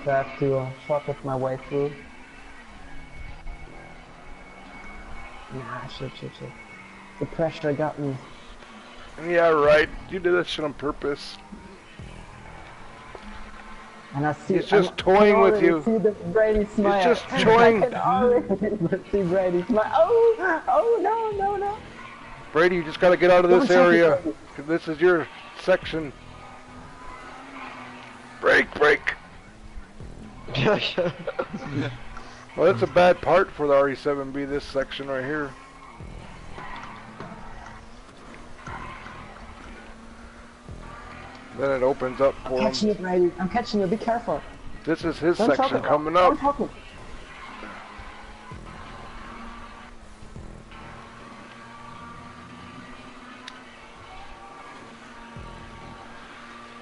So I have to shortcut my way through. Nah, shit. The pressure got me. Yeah, right. You did that shit on purpose. And I see. He's just toying with you. See the Brady smile. He's just toying. I can already see Brady smile. Oh no. Brady, you just gotta get out of this area. 'Cause this is your section. Break. Well, that's a bad part for the RE7B, this section right here. Then it opens up I'm for catching him. you, Brady. I'm catching you. Be careful. This is his Don't section talk coming Don't up. talk it.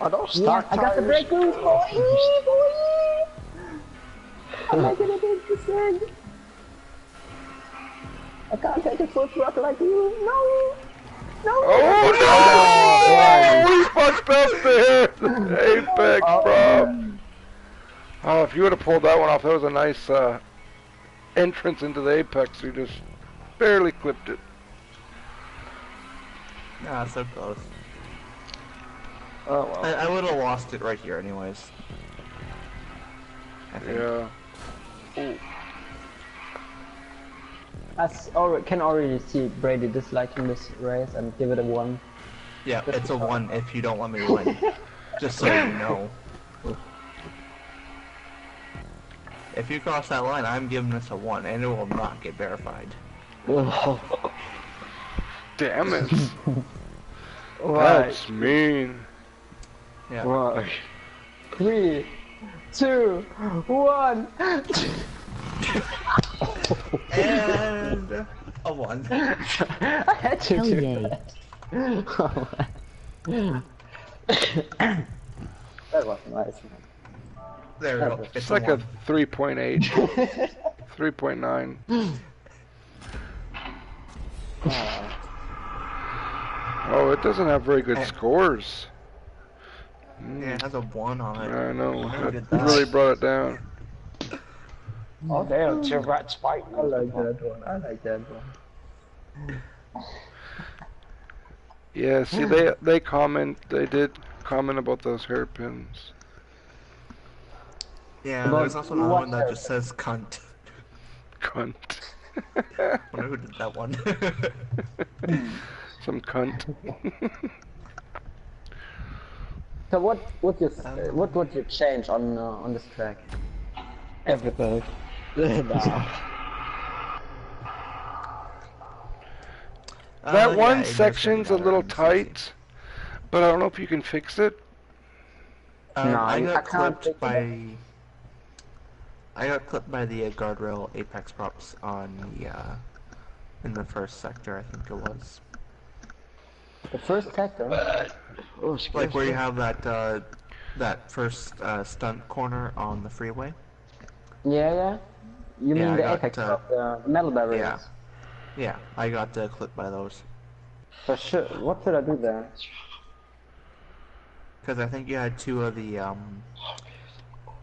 Oh, don't start. I got the break boost, boy. I'm making it big percent. I can't take it full throttle like you. No. No. Oh no! We fucked up there! Apex, bro! Oh, if you would have pulled that one off, that was a nice entrance into the Apex. You just barely clipped it. Ah, so close. Oh well. I would have lost it right here anyways. I think. Yeah. I can already see Brady disliking this race and give it a 1. Yeah, it's a 1 if you don't let me win. Just so you know. If you cross that line, I'm giving this a 1, and it will not get verified. Damn it. Right. That's mean. Yeah. Right. 3, 2, 1. And a 1. I had to Hell do yay. that. That was nice, man. There we go. It's like a 3.8. 3.9. Oh, it doesn't have very good scores. Yeah, it has a 1 on it. I know. Who did That that? really brought it down. Oh damn, two rat spike. I like that one. I like that one. Yeah, see, they did comment about those hairpins. Yeah, About there's also another what one that just says cunt. Cunt. Wonder who did that one. Some cunt. So what would you change on this track? Everything. That one yeah, section's a little tight, but I don't know if you can fix it. No, I I got can't clipped fix by. I got clipped by the guardrail apex props on the in the first sector, I think it was. The first sector. Oh, Like where you have that that first stunt corner on the freeway. Yeah, yeah. You Yeah, mean I the got, apex of the metal barriers? yeah. Yeah, I got clipped by those. For sure. What should I do there? Because I think you had two of the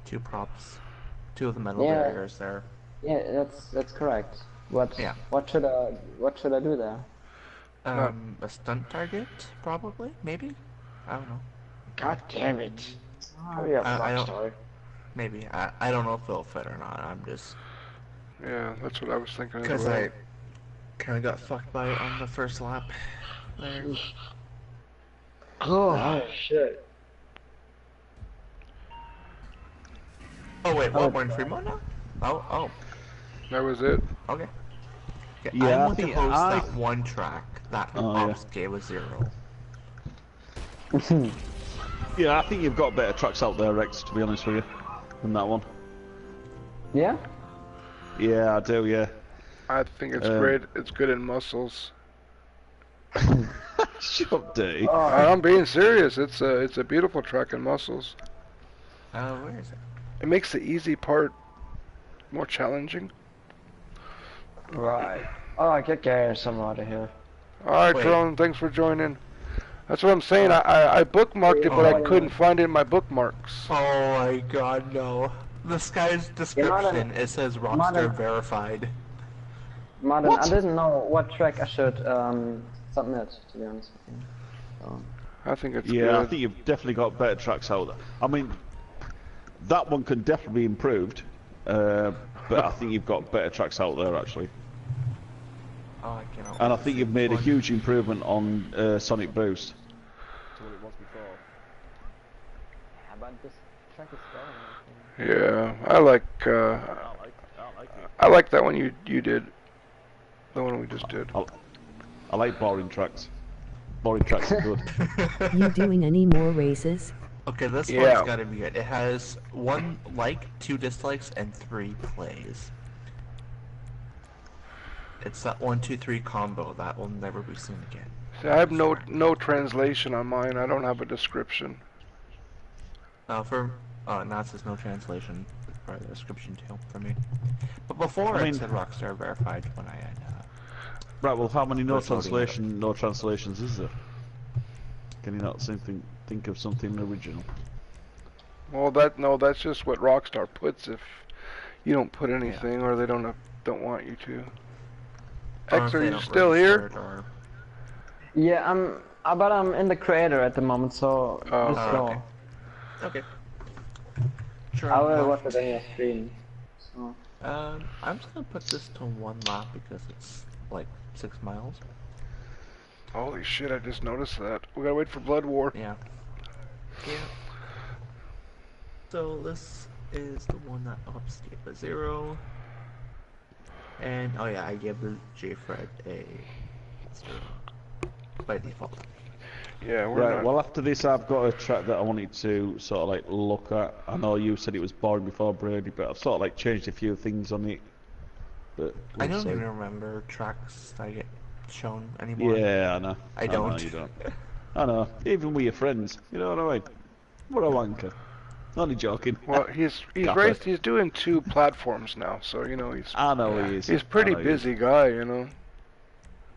two props, two of the metal Yeah. barriers there. Yeah, that's correct. What? Yeah. What should I do there? A stunt target, probably, maybe. I don't know. God damn it! I don't. Maybe I don't know if it'll fit or not. I'm just Yeah, that's what I was thinking as because well. I kind of got fucked by it on the first lap. There. Oh shit! Oh wait, what? We're in Fremont now? Oh, That was it. okay. Okay, Yeah, I I want to think host I- that one track that Oh, yeah. Ops gave a 0. Yeah, I think you've got better tracks out there, Rex, to be honest with you, than that one. Yeah. Yeah, I do, yeah. I think it's Um, great. It's good in muscles. Shut up, Dave. I'm being serious. It's a beautiful track in muscles. Where is it? It makes the easy part more challenging. Right. Oh, get some out of here. All right, Wait. Tyrone, thanks for joining. That's what I'm saying. I bookmarked it, but I couldn't find it in my bookmarks. Oh my god, no. This guy's description, it says roster Modern- verified. Martin, What? I didn't know what track I should submit, to be honest with you. So. I think it's Yeah, I good. think you've definitely got better tracks out there. I mean, that one can definitely be improved, but I think you've got better tracks out there, actually. Oh, I cannot. And I wait think to you've see made a one. huge improvement on Sonic Boost. Yeah, but this track is going. Yeah, I like I like that one you did. The one we just did. I like boring tracks. Boring tracks are good. You doing any more races? Okay, this Yeah. one's gotta be good. It has 1 like, 2 dislikes, and 3 plays. It's that 1, 2, 3 combo that will never be seen again. See, I have no translation on mine. I don't have a description. Now it says no translation for the description too for me. But before I mean- it said Rockstar verified when I had. Right, well, how many no That's loading it up. translations is there? Can you not think of something original? Well, that's just what Rockstar puts if you don't put anything or they don't want you to. Or X, if are they you don't still register here? it, or- Yeah, but I'm in the creator at the moment, so Oh, just oh, go. okay. Okay. Sure. I will well, watch it on your stream. So. I'm just gonna put this to 1 lap because it's like 6 miles. Holy shit! I just noticed that. We gotta wait for Blood War. Yeah. Yeah. So this is the one that ups the 0. And oh yeah, I gave the JFred a 0 by default. Yeah, we're Right, not. well, after this, I've got a track that I wanted to sort of like look at. I know you said it was boring before, Brady, but I've sort of like changed a few things on it. But I we'll don't see. even remember tracks that get shown anymore. Yeah, I know. I know don't. you don't. I know. Even with your friends, you know what I mean? What a wanker. Only joking. Well, he's Gaffer. raced. He's doing 2 platforms now, so you know I know he is. he's pretty I know he is. busy guy, you know.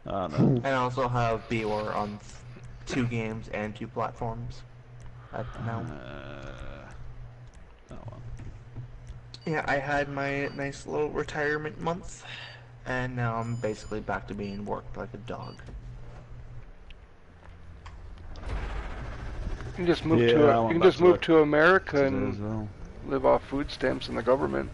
I know. And I also have BOR on 2 games and 2 platforms at now. That one. Yeah, I had my nice little retirement month, and now I'm basically back to being worked like a dog. You can just move Yeah, I to want you can back just to move work to America Today and as well. live off food stamps and the government.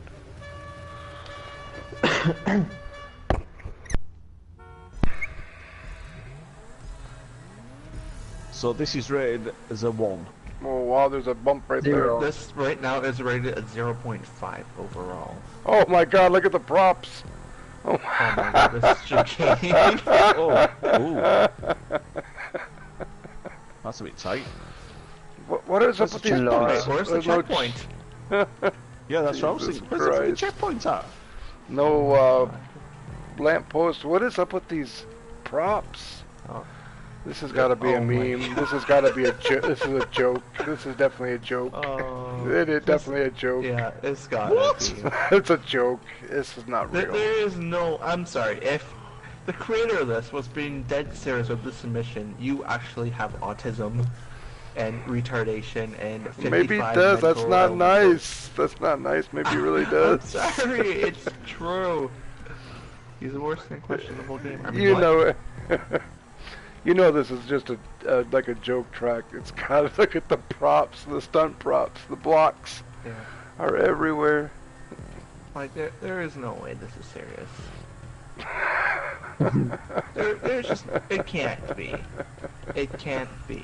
So this is rated as a 1. Oh wow, there's a bump right Zero. This right now is rated at 0.5 overall. there. Oh my god, look at the props. Oh, Oh my god, this is chicane. Oh, ooh. That's a bit tight. what is up That's with a these checkpoint. bumps? Where's the There's no checkpoint? Yeah, that's what I was Jesus thinking. Where's the fucking Christ. checkpoint at? No lamp post. What is up with these props? Oh. This has got to be a Oh my meme. This has got to be a joke. This is a joke. This is definitely a joke. Oh. It is definitely a joke. Yeah, it's gotta What? be. It's a joke. This is not real. There is no. I'm sorry. If the creator of this was being dead serious with this submission, you actually have autism and retardation and 55 Maybe it does. That's mental not illnesses. nice. That's not nice. Maybe he really I'm does. sorry, it's true. He's the worst thing questionable game. I mean, You what? know it. You know this is just a like a joke track. It's gotta look at the props, the stunt props, the blocks Yeah. are everywhere. Like there is no way this is serious. There's just it can't be. It can't be.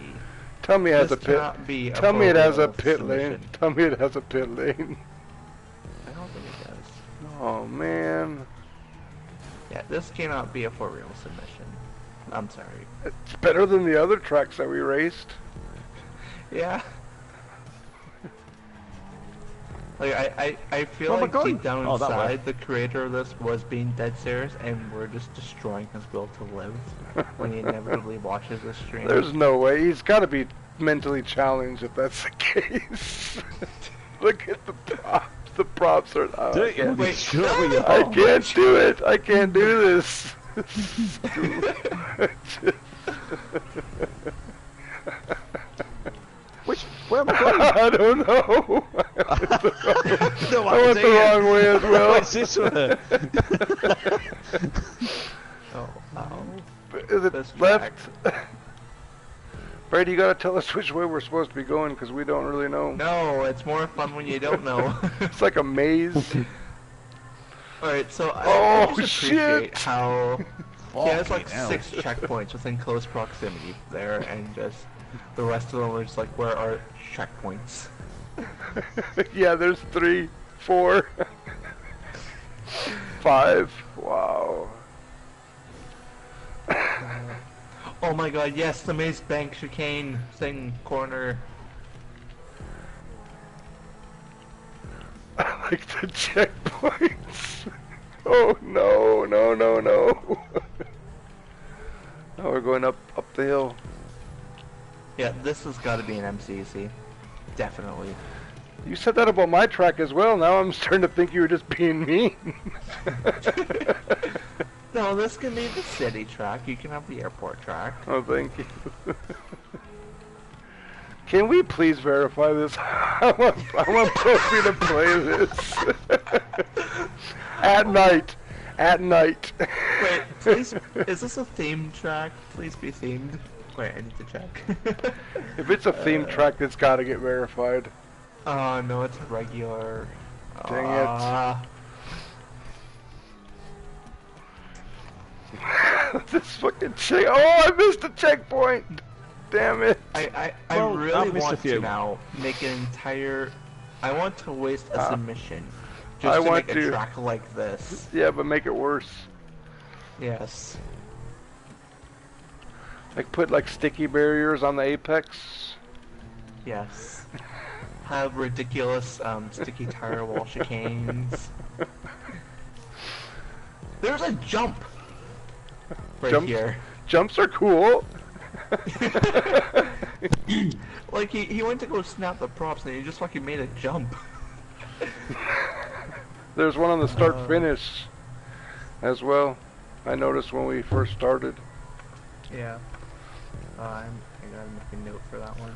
Tell me it has This a pit. cannot be a Tell me it has a for-real pit lane. submission. Tell me it has a pit lane. I don't think it does. Oh man, Yeah, this cannot be a for real submission. I'm sorry. it's better than the other tracks that we raced. Yeah. Like I feel Where am I like going? deep down Oh, that way. inside the creator of this was being dead serious and we're just destroying his will to live when he inevitably watches this stream. There's no way. He's got to be mentally challenged if that's the case. Look at the props. The props are. Do it, you Wait. shut with your I phone. can't do it. I can't do this. Where am I going? I don't know. No, I went the wrong way as well. It's this way. Oh, ow. Is it This left? Brady, you gotta tell us which way we're supposed to be going because we don't really know. No, it's more fun when you don't know. It's like a maze. Alright, so I Oh, just appreciate shit. how he has like Fucking hell. 6 checkpoints within close proximity there, and just the rest of them are just like, where are checkpoints? Yeah, there's 3, 4. 5. Wow. Oh my god, yes, the Maze Bank chicane thing corner. I like the checkpoints. Oh no, no, no, no. Now we're going up the hill. Yeah, this has got to be an MCC. Definitely. You said that about my track as well. Now I'm starting to think you were just being mean. No, this can be the city track. You can have the airport track. Oh, thank you. Can we please verify this? I want Profi to play this. At night. At night. Wait, please, is this a themed track? Please be themed. Wait, I need to check. If it's a theme track, it's got to get verified. Oh no, it's regular. Dang it. This fucking check. Oh, I missed a checkpoint. Damn it. I Well, really I've missed a want few. to now make an entire. I want to waste a submission I just to want make a to. track like this. Yeah, but make it worse. Yes. Like put like sticky barriers on the apex. Yes. Have ridiculous sticky tire wall chicanes. There's a jump right Jumps? here. Jumps are cool. Like he went to go snap the props and he just fucking made a jump. There's one on the start finish as well. I noticed when we first started. Yeah. I gotta make a note for that one.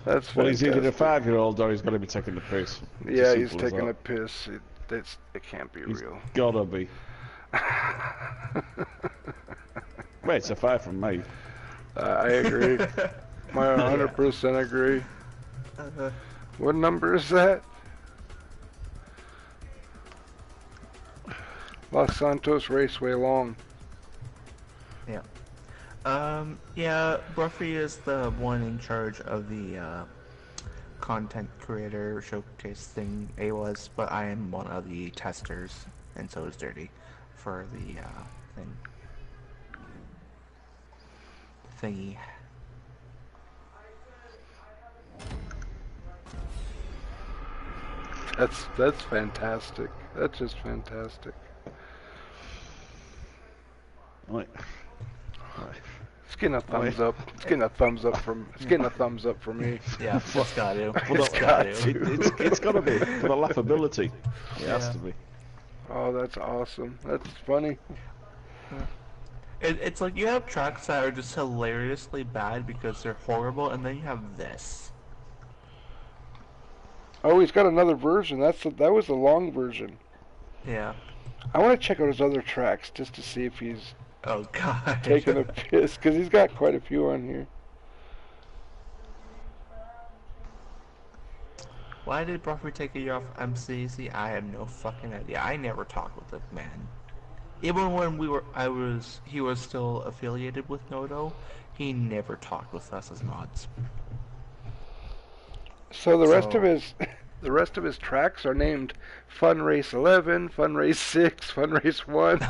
That's Well, he's either a fantastic. 5-year-old or he's got to be taking the piss. It's Yeah, as he's simple as taking a that. piss. It can't be He's real. gotta be. Wait, it's a 5 from me. I agree. I 100% agree. What number is that? Los Santos Raceway Long. Yeah. Yeah, Bruffy is the one in charge of the content creator showcase thing. A was, but I am one of the testers, and so is Dirty for the thing. Thingy. That's fantastic. That's just fantastic. Right. It's getting a thumbs up. It's getting a thumbs up from. It's getting a thumbs up for me. Yeah, it's got to. Well, It's got to. it's got to be for the laughability. It has to be. Oh, that's awesome. That's funny. It's like you have tracks that are just hilariously bad because they're horrible, and then you have this. Oh, he's got another version. That was the long version. Yeah. I want to check out his other tracks just to see if he's Oh god. taking a piss, because he's got quite a few on here. Why did Bruffy take a year off MCC? I have no fucking idea. I never talked with the man. Even when he was still affiliated with Nodo, he never talked with us as mods. So the rest of his tracks are named Fun Race 11, Fun Race 6, Fun Race 1.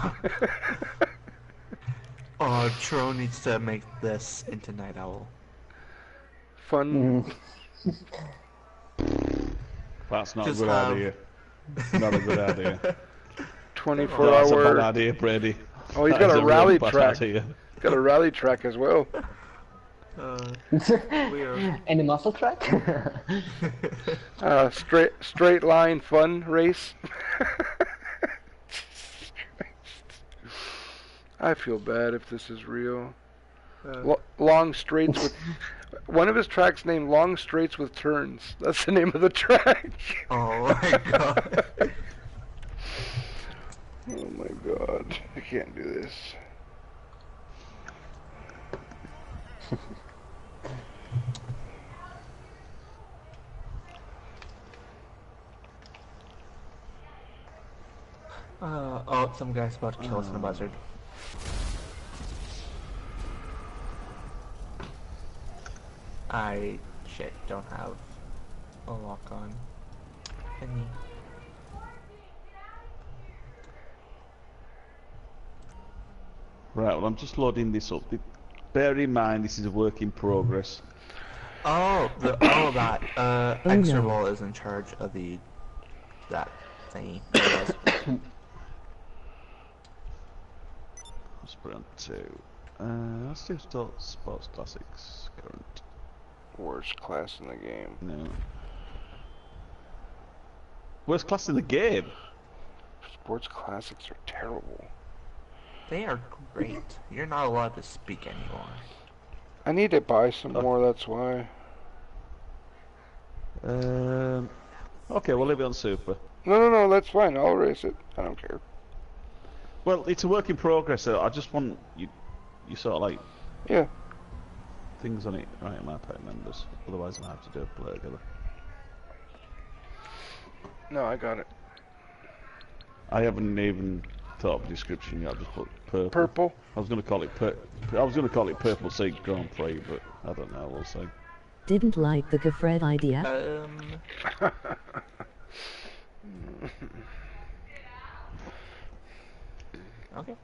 Oh, Tro needs to make this into Night Owl. Fun. That's not Just a good have- idea. Not a good idea. 24 That's a bad hour. idea, Brady. Oh, he's That got is a real rally bad track. idea. Got a rally track as well. We are... Any muscle track? Straight line fun race. I feel bad if this is real. Long straights with. One of his tracks named Long Straights with Turns. That's the name of the track. Oh my god. Oh my god. I can't do this. Oh, some guy's about to kill us in a buzzard. I shit, don't have a lock on. Any. Right, well, I'm just loading this up. Bear in mind, this is a work in progress. Oh, that. Oh, Extra no. Ball is in charge of that thingy. Let's put it on 2. Let's do Sports Classics current. Worst class in the game. No. Worst class in the game? Sports classics are terrible. They are great. You're not allowed to speak anymore. I need to buy some more, that's why. Okay, we'll leave it on Super. No, that's fine. I'll erase it. I don't care. Well, it's a work in progress, so I just want you sort of like Yeah. things on it right in my pack members. Otherwise, I have to do a play together. No, I got it. I haven't even thought of a description yet. I just put purple. Purple. I was going to call it Purple Sea Grand Prix, but I don't know. We'll see. Didn't like the Gafred idea. Okay.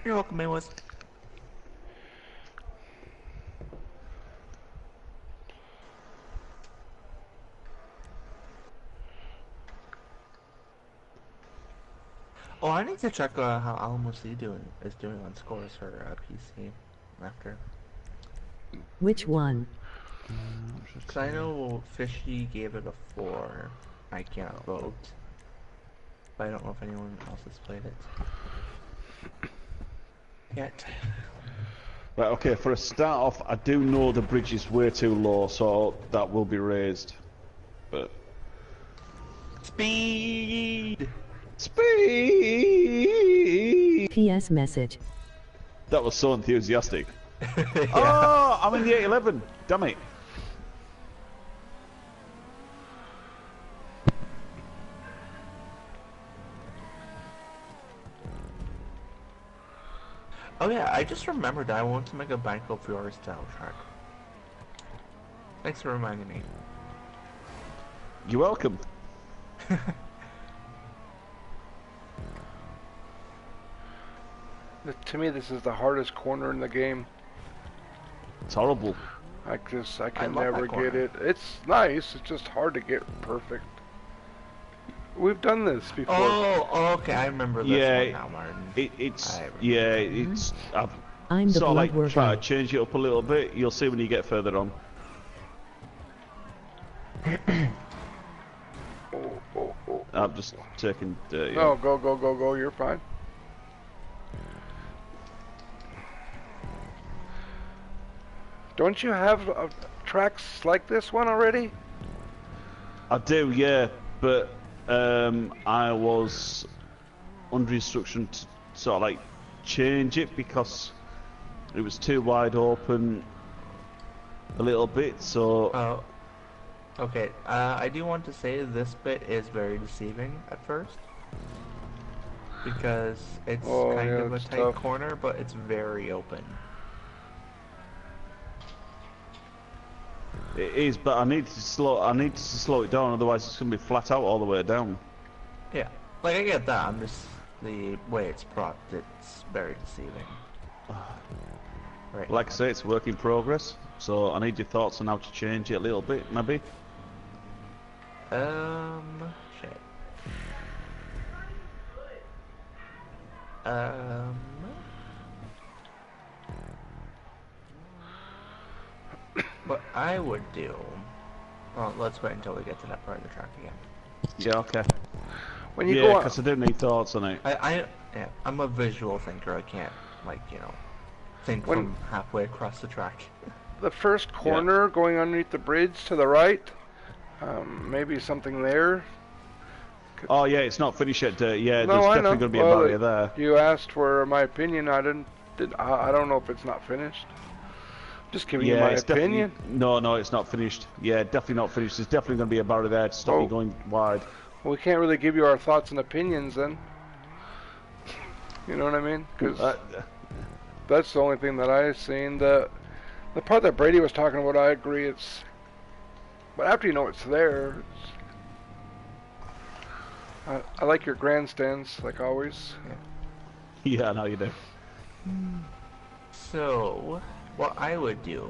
You're welcome, Maywas. Oh, I need to check how Alamo C is doing on scores for PC after. Which one? Cause I know Fishy gave it a 4. I can't vote, but I don't know if anyone else has played it yet. Right, okay, for a start off, I do know the bridge is way too low, so that will be raised. But... Speed! Speed! PS message. That was so enthusiastic. Yeah. Oh, I'm in the 811. Damn it. Oh yeah, I just remembered I want to make a Banco Fiore style track. Thanks for reminding me. You're welcome. To me, this is the hardest corner in the game. It's horrible. I can love never that corner. get it. It's nice. It's just hard to get perfect. We've done this before. Oh, okay, I remember this one now, Martin. I've I'm the sort of blood like worker. try to change it up a little bit. You'll see when you get further on. Oh. I'm just taking. No, go. You're fine. Don't you have tracks like this one already? I do, yeah, but I was under instruction to sort of like change it because it was too wide open a little bit. So Oh, okay. I do want to say this bit is very deceiving at first because it's kind of a it's tight tough. corner, but it's very open. it is, but I need to slow it down. Otherwise, it's gonna be flat out all the way down. Yeah, like I get that. I'm just the way it's propped. It's very deceiving. Right. Like I say, it's a work in progress. So I need your thoughts on how to change it a little bit, maybe. Shit. What I would do... Well, let's wait until we get to that part of the track again. Yeah, okay. When you Yeah, go on, because I do need thoughts on it. Yeah, I'm a visual thinker. I can't, like, think When- from halfway across the track. the first corner going underneath the bridge to the right, maybe something there. Oh yeah, it's not finished yet. Yeah, No, there's I definitely know. going to be a Well, barrier there. You asked for my opinion. I don't know if it's not finished. Just giving you Yeah, my it's opinion. definitely no, it's not finished. Yeah, definitely not finished. There's definitely going to be a barrier there to stop Oh. you going wide. Well, we can't really give you our thoughts and opinions then. You know what I mean? Because that's the only thing that I've seen. The part that Brady was talking about, I agree. It's, but after you know it's there, I like your grandstands, like always. Yeah, I know you do. So, what I would do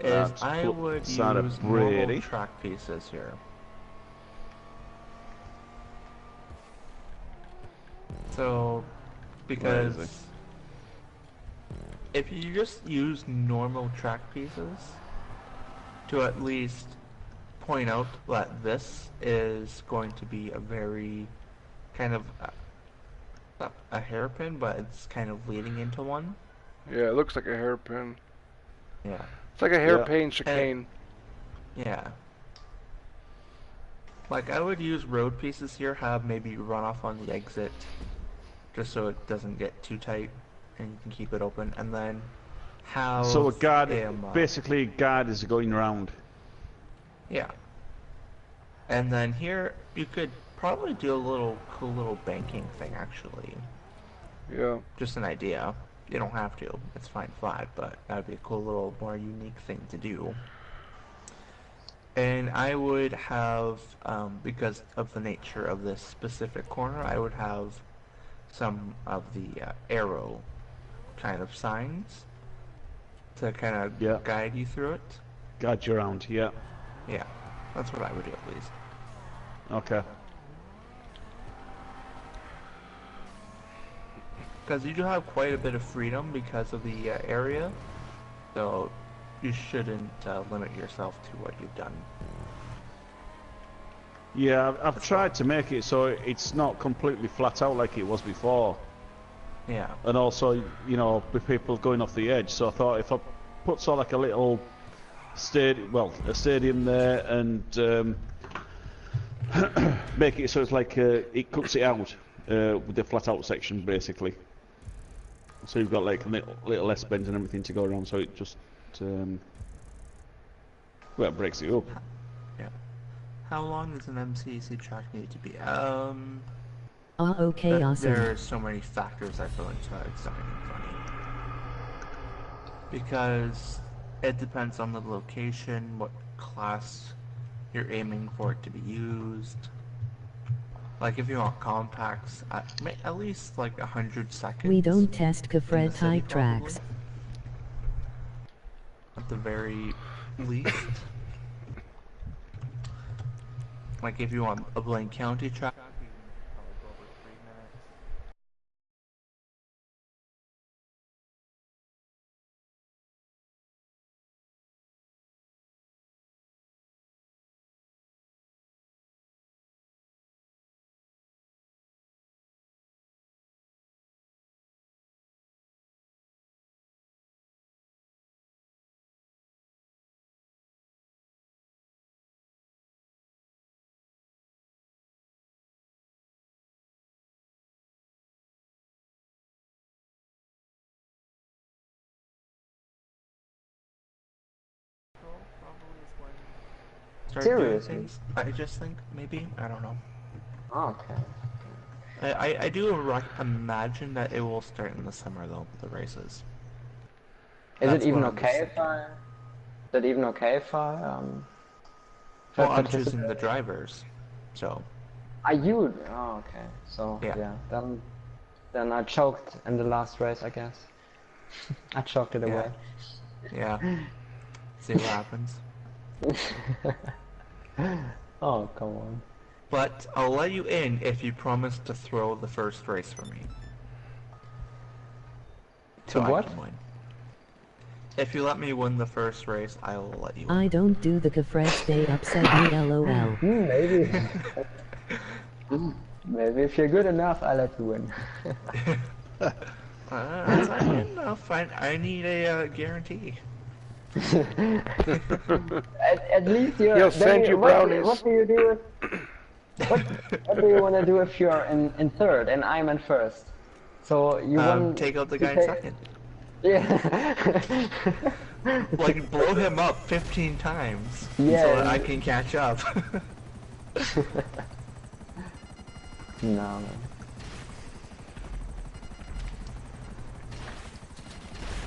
is That's I put would side of use Brady. normal track pieces here. So, Where is because if you just use normal track pieces to at least point out that this is going to be a very kind of not a hairpin, but it's kind of leading into one. Yeah, it looks like a hairpin. Yeah. It's like a hairpin chicane. Yeah. Like, I would use road pieces here, have maybe run off on the exit, just so it doesn't get too tight, and you can keep it open, and then have So a guard, him, basically a guard is going round. yeah. And then here, you could probably do a cool little banking thing, actually. Yeah. Just an idea. You don't have to. It's fine flat, but that would be a cool little, more unique thing to do. And I would have, because of the nature of this specific corner, I would have some of the arrow kind of signs to kind of guide you through it. Guide you around, yeah. Yeah, that's what I would do at least. Okay. Because you do have quite a bit of freedom because of the area, so you shouldn't limit yourself to what you've done. Yeah, I've tried to make it so it's not completely flat out like it was before. Yeah. And also, you know, with people going off the edge, so I thought if I put sort of like a little stadium, well, a stadium there, and make it so it's like it cuts it out with the flat out section basically. So you've got like a little less bends and everything to go around, so it just well, it breaks it up. Yeah. How long does an MCEC track need to be? Okay, awesome. There are so many factors that go into it. It's not even funny. Because it depends on the location, what class you're aiming for it to be used. Like if you want compacts, at least like 100 seconds. We don't test in the Kafred city, type tracks. probably. At the very least. Like if you want a Blaine County track, you can probably go over 3 minutes. Start doing Seriously? things. I just think maybe, I don't know. Okay. I do imagine that it will start in the summer though, the races. Is That's it even what I'm okay just if I? Is it even okay if I if I Well, I'm choosing the participate? drivers, so Are you? Oh, okay. So Yeah. yeah, then I choked in the last race, I guess. I choked it away. yeah. See what happens. Oh, come on. But I'll let you in if you promise to throw the first race for me. To So I what? can win. If you let me win the first race, I will let you win. I don't do the Kafred stay upset me lol. Maybe. Maybe if you're good enough, I'll let you win. That's not good enough. I need a guarantee. At least you're. He'll then send you brownies. What do you do if? What do you want to do if you're in third and I'm in first? So you want Take out the to guy in take- second. Yeah. Like, blow him up 15 times. Yeah, So that and- I can catch up. No, man.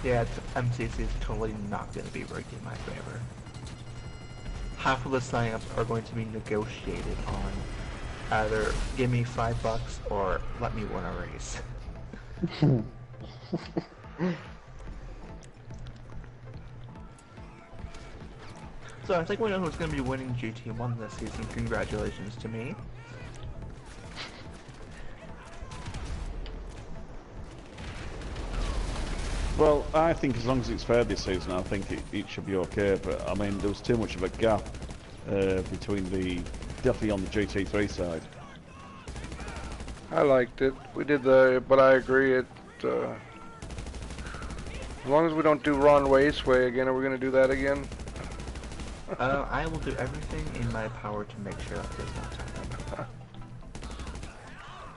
Yeah, MCC is totally not going to be rigged in my favor. Half of the signups are going to be negotiated on either give me $5 or let me win a race. So I think we know who's going to be winning GT1 this season. Congratulations to me. Well, I think as long as it's fair this season, I think it should be okay. But I mean, there was too much of a gap between definitely on the GT3 side. I liked it. We did but I agree. As long as we don't do Ron Raceway again, are we gonna do that again? I will do everything in my power to make sure that does not happen.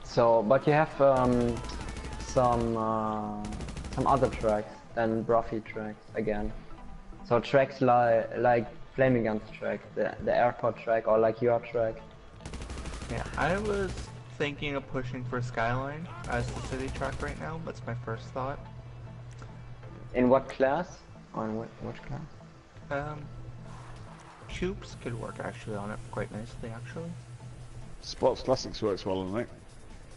So, but you have some other tracks than Brophy tracks again. So tracks like Flaming Guns track, the airport track, or like your track. Yeah, I was thinking of pushing for Skyline as the city track right now. That's my first thought. In what class? On which class? Cubes could work actually on it quite nicely, actually. Sports Classics works well on it.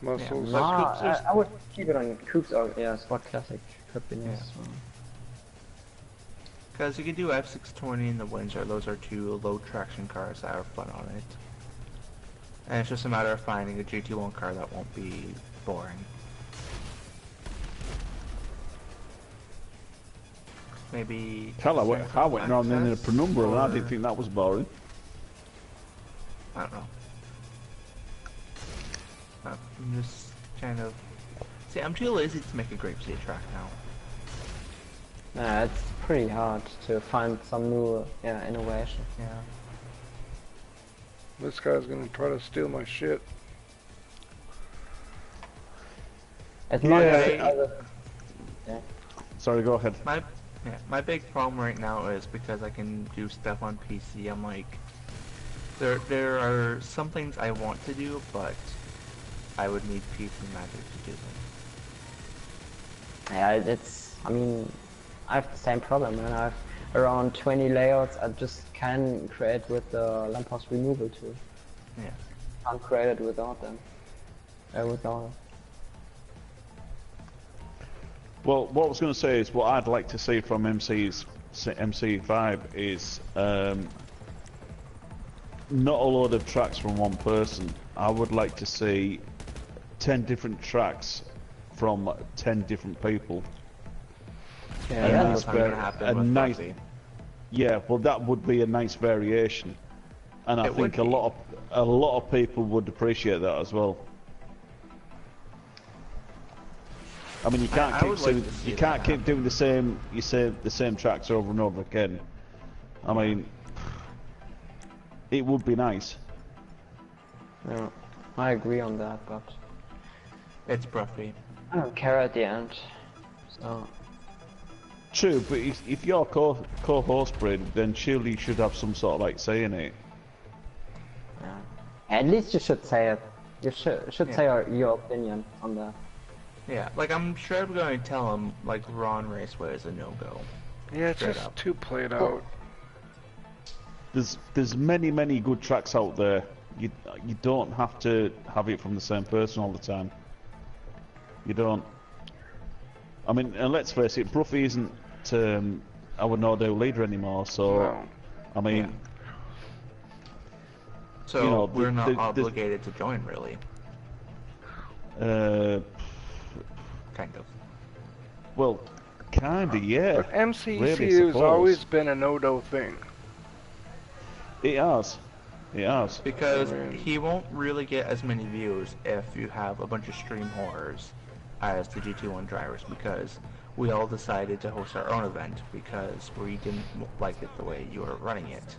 Muscles. Yeah. No, I would keep it on Coops or Sport Classic. Could be nice. Yeah. Because you can do F620 and the Windsor. Those are two low traction cars that are fun on it. And it's just a matter of finding a GT1 car that won't be boring. Maybe... Hell, I went around in a Penumbra and I didn't think that was boring. I don't know. I'm just kind of... See, I'm too lazy to make a Grape City track now. Nah, it's pretty hard to find some new innovation. Yeah. This guy's gonna try to steal my shit. It's Yeah, not I- Sorry, go ahead. My big problem right now is because I can do stuff on PC. I'm like, there are some things I want to do, but I would need PC Magic to do them. Yeah, I mean, I have the same problem, man. I have around 20 layouts I just can create with the lamppost removal tool. Yeah. Can't create it without them. Without it. Well, what I was going to say is what I'd like to see from MC5 is not a load of tracks from one person. I would like to see 10 different tracks from 10 different people. Yeah, That's not gonna happen with Bugsy. Yeah, well, that would be a nice variation, and I It would think a lot of people would appreciate that as well. I mean, you can't I keep would like to see you that can't keep happen. doing the same tracks over and over again. I mean, it would be nice. Yeah, I agree on that, but It's Bruffy. I don't care at the end. So True, but if you're co-host, Bryn, then surely you should have some sort of like say in it. yeah, at least you should say it. You should Yeah. say your opinion on that. Yeah, like I'm sure I'm going to tell him like Ron Raceway is a no-go. Yeah, it's Straight just up. too played out. There's many good tracks out there. You don't have to have it from the same person all the time. You don't. I mean, and let's face it, Bruffy isn't our no-do leader anymore. So, No. I mean, So You know, we're not the- obligated to join, really. Kind of. well, kinda, yeah. But MCC Really, has suppose. always been a no-do thing. It has. It has. Because Man. he won't really get as many views if you have a bunch of stream horrors as the GT1 drivers, because we all decided to host our own event because we didn't like it the way you were running it.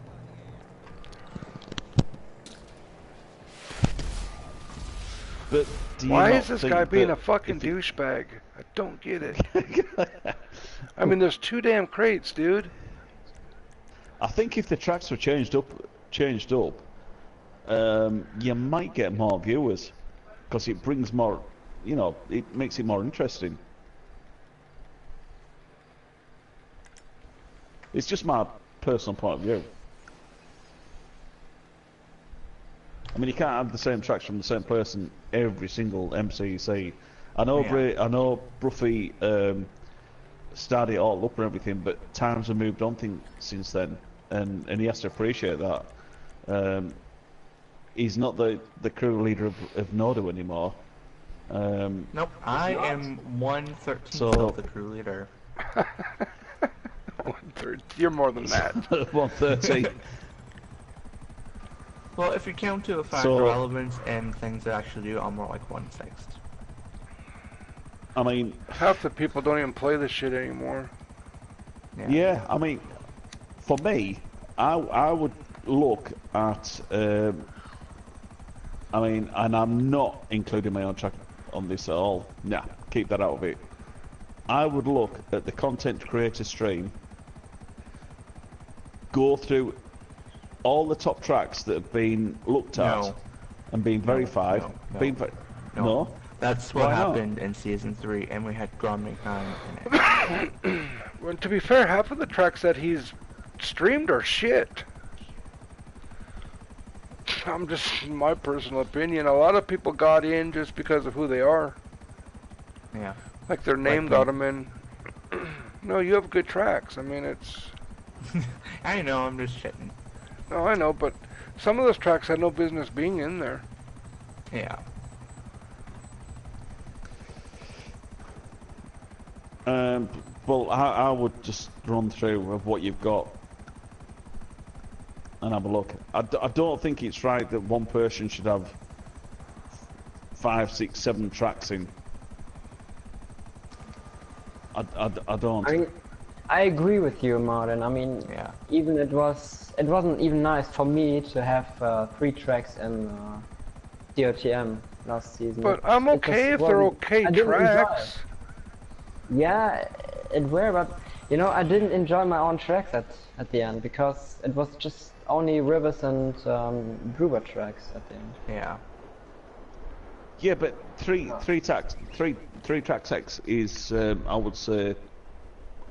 But do you Why not is this think guy being that a fucking if it- douchebag? I don't get it. I mean, there's 2 damn crates, dude. I think if the tracks were changed up, you might get more viewers because it brings more. You know, it makes it more interesting. It's just my personal point of view. I mean, you can't have the same tracks from the same person every single MCC. I know, Yeah. I know Bruffy started it all up and everything, but times have moved on since then, and he has to appreciate that. He's not the crew leader of Nodo anymore. Nope, I am 1/13 So- of the crew leader. 1/3. You're more than that. 130. Well, if you count to the factor So- relevance and things that actually do, I'm more like 1/6. I mean, Half the people don't even play this shit anymore. yeah. I mean, for me, I would look at. I mean, and I'm not including my own track on this at all. Nah, keep that out of it. I would look at the content creator stream, go through all the top tracks that have been looked at No. and been verified. no, Been no. no? That's what Why not? happened in Season 3, and we had Gromnik 9 in it. Well, to be fair, half of the tracks that he's streamed are shit. I'm just my personal opinion. A lot of people got in just because of who they are. Yeah. Like their name me. got them in. No, you have good tracks. I mean, it's. I know, I'm just shitting. No, I know, but some of those tracks had no business being in there. Yeah. Well, I would just run through of what you've got and have a look. I don't think it's right that one person should have 5, 6, 7 tracks in. I don't. I mean, I agree with you, Martin. I mean, Yeah. even it wasn't even nice for me to have 3 tracks in DOTM last season. But I'm It okay just if they're wasn't- okay I didn't enjoy tracks. it. Yeah, it were, but you know, I didn't enjoy my own tracks at the end because it was just only Rivers and Brewer tracks at the end. Yeah. Yeah, but three tracks X is I would say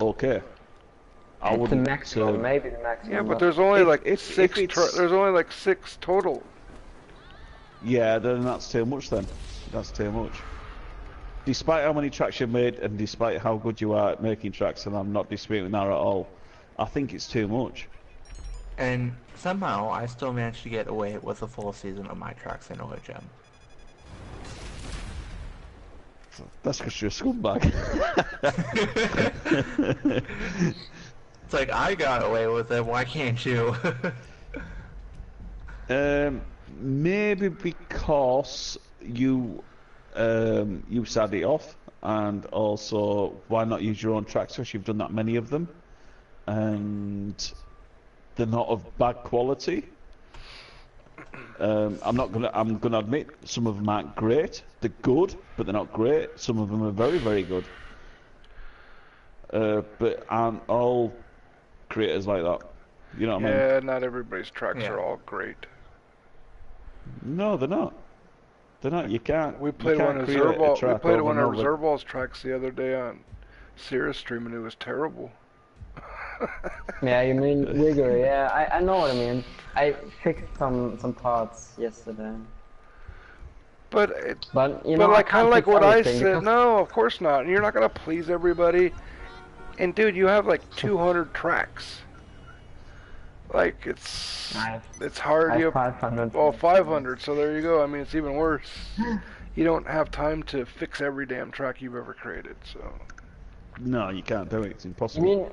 okay. I It's the wouldn't. maximum, maybe the maximum. Yeah, but there's only like if six. it's- There's only like 6 total. Yeah, then that's too much. Then that's too much. Despite how many tracks you've made, and despite how good you are at making tracks, and I'm not disputing that at all, I think it's too much. And somehow, I still managed to get away with a full season of my tracks in OHM. That's because you're a scumbag. It's like, I got away with it, why can't you? Maybe because you started it off, and also why not use your own tracks because you've done that many of them, and they're not of bad quality. I'm gonna admit some of them aren't great. They're good, but they're not great. Some of them are very, very good. But aren't all creators like that? You know what I mean? Yeah, not everybody's tracks Yeah. are all great. No, they're not. They're not. You can't. We you played can't one of create a Zerbal. We track played over one and of over. Zerbal's tracks the other day on Sirius Stream, and it was terrible. Yeah, you mean Rigor? Yeah, I know what I mean. I fixed some parts yesterday, But it, but you but know, like I kind of can't like fix what I everything said. because- No, of course not. And you're not gonna please everybody. And dude, you have like 200 tracks. Like it's I hard. have You 500. well 500. So there you go. I mean, it's even worse. You don't have time to fix every damn track you've ever created. So No, you can't do it. It's I impossible. mean,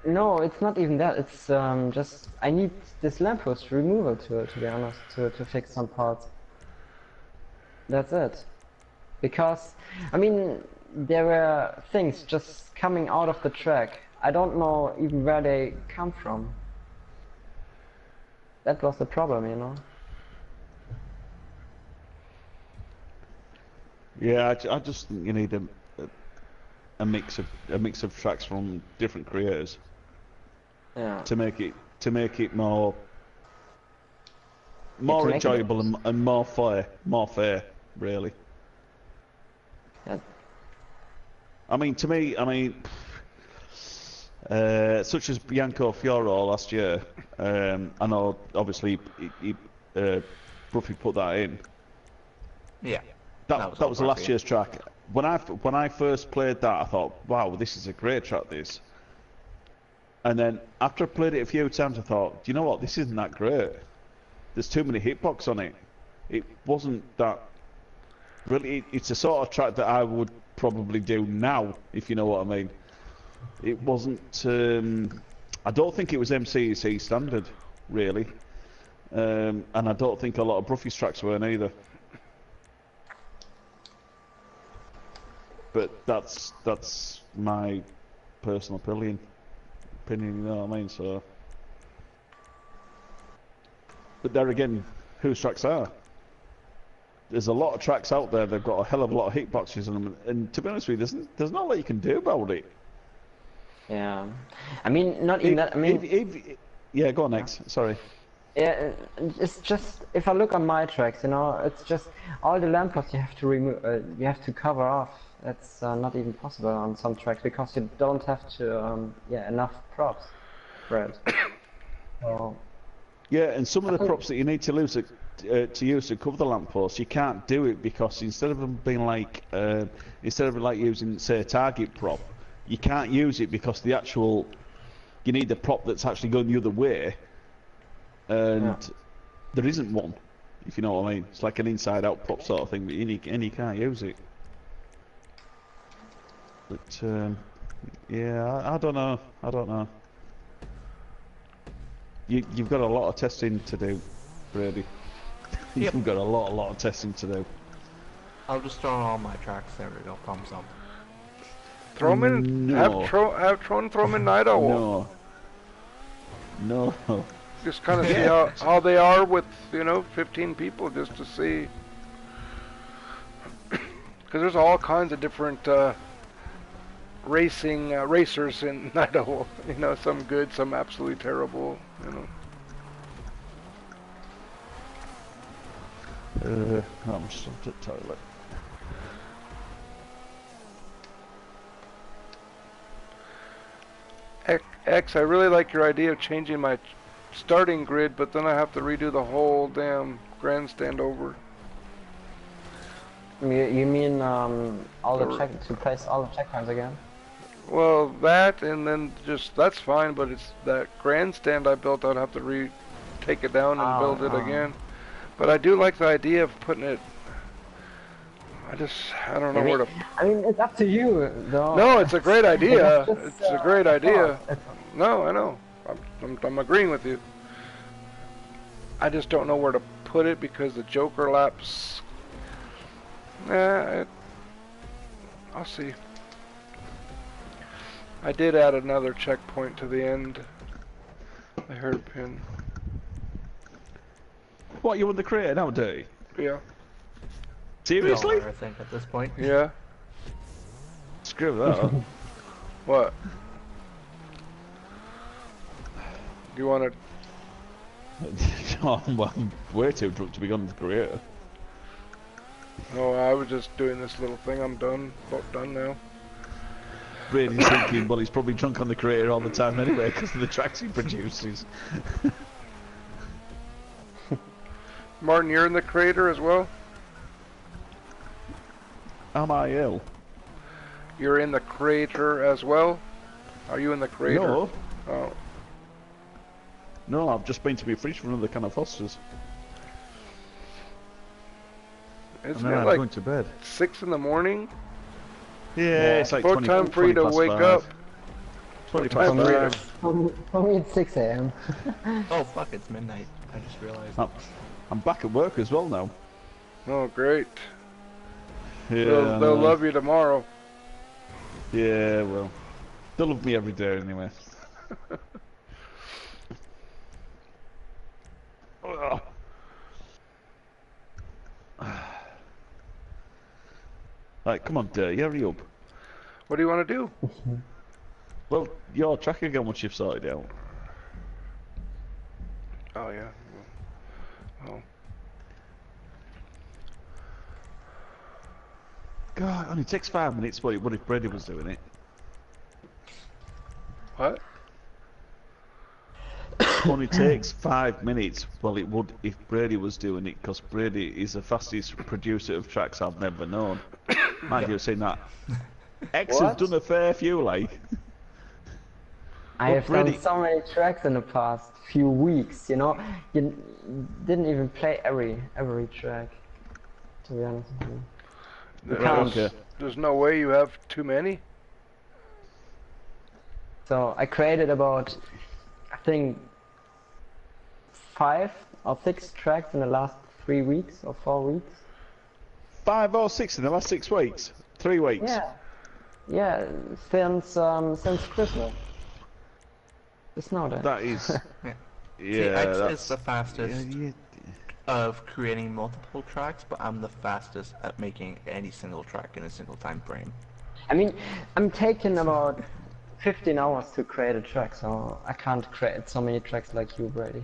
no, it's not even that. It's just I need this lamppost removal to be honest, to fix some parts. That's it. Because I mean, there were things just coming out of the track. I don't know even where they come from. That was the problem, you know. Yeah, I just think you need a mix of tracks from different creators Yeah. to make it more to make it- enjoyable and more fair, really. Yeah. I mean, to me, such as Bianco Fioro last year. I know, obviously, Bruffy put that in. Yeah. That was all last Bruffy. year's track. When I first played that, I thought, wow, this is a great track, this. And then after I played it a few times, I thought, do you know what? This isn't that great. There's too many hitbox on it. It wasn't that. Really, it's a sort of track that I would probably do now, if you know what I mean. It wasn't. I don't think it was MCEC standard, really. And I don't think a lot of Bruffy's tracks were either. But that's my personal opinion, you know what I mean? So, but there again, whose tracks are? There's a lot of tracks out there. They've got a hell of a lot of hitboxes in them, and to be honest with you, there's not a lot you can do about it. Yeah, I mean, not even that. I mean, yeah, go on next. Sorry. yeah, it's just if I look on my tracks, you know, it's just all the lampposts you have to remove, you have to cover off. That's not even possible on some tracks because you don't have to, enough props for it. So, Yeah, and some of the props that you need to use to cover the lamppost, you can't do it because instead of them being like, instead of like using say a target prop, you can't use it because the actual, you need the prop that's actually going the other way, and there isn't one, if you know what I mean. It's like an inside-out prop sort of thing, but you can't use it. But yeah, I don't know. You've got a lot of testing to do, Brady. You've got a lot of testing to do. I'll just throw on all my tracks. There we go. Thumbs up. Throw them in. No. Have Tron throw them in Night Owl. No. Just kind of see how they are with 15 people, just to see. Because there's all kinds of different racers in Night Owl. Some good, some absolutely terrible. I'm just at the toilet. X, I really like your idea of changing my starting grid, but then I have to redo the whole damn grandstand over. you mean all the to place all the checkpoints again? Well, that and then that's fine, but it's that grandstand I built. I'd have to take it down and build it again. But I do like the idea of putting it. I don't know where to. I mean, it's up to you, though. No, it's a great idea. It's a great idea. No, I know. I'm agreeing with you. I just don't know where to put it because the Joker laps. I'll see. I did add another checkpoint to the end. I heard a pin. What, you won the creator now, do you? Yeah. Seriously? I think at this point. Yeah. Screw that. What? Do you want to? Oh, well, I'm way too drunk to be on the creator. No, I was just doing this little thing. I'm done. About done now. Brady's thinking, well, he's probably drunk on the creator all the time anyway because of the tracks he produces. Martin, you're in the crater as well? Am I ill? You're in the crater as well? Are you in the crater? No. Oh. No, I've just been to my fridge for another can of Foster's. Isn't and then it I'm like going to bed. 6 in the morning? Yeah, it's like about 20, time for you to 20 past wake 5. up. 20 Time past for you 5. For me, it's 6 a.m. Oh fuck! It's midnight. I just realized. I'm back at work as well now. Oh, great. Yeah, They'll love you tomorrow. Yeah, well, they'll love me every day anyway. Right, come on, Dirty, hurry up. What do you want to do? Well, your track again once you've sorted out. Oh, yeah. Oh. God, it only takes 5 minutes. What if Brady was doing it? What? Only takes 5 minutes. Well, it would if Brady was doing it, because Brady is the fastest producer of tracks I've never known. Mind you, saying that. X have What? done a fair few, like. I have Brady- done so many tracks in the past few weeks, you know. You didn't even play every track, to be honest with you. There's, there's no way you have too many. So I created about, I think, 5 or 6 tracks in the last 3 weeks or 4 weeks. 5 or 6 in the last 6 weeks? 3 weeks? Yeah, since Christmas. It's not that. That is... Yeah. yeah, See, X that's... is the fastest yeah. of creating multiple tracks, but I'm the fastest at making any single track in a single time frame. I mean, I'm taking about 15 hours to create a track, so I can't create so many tracks like you, Brady.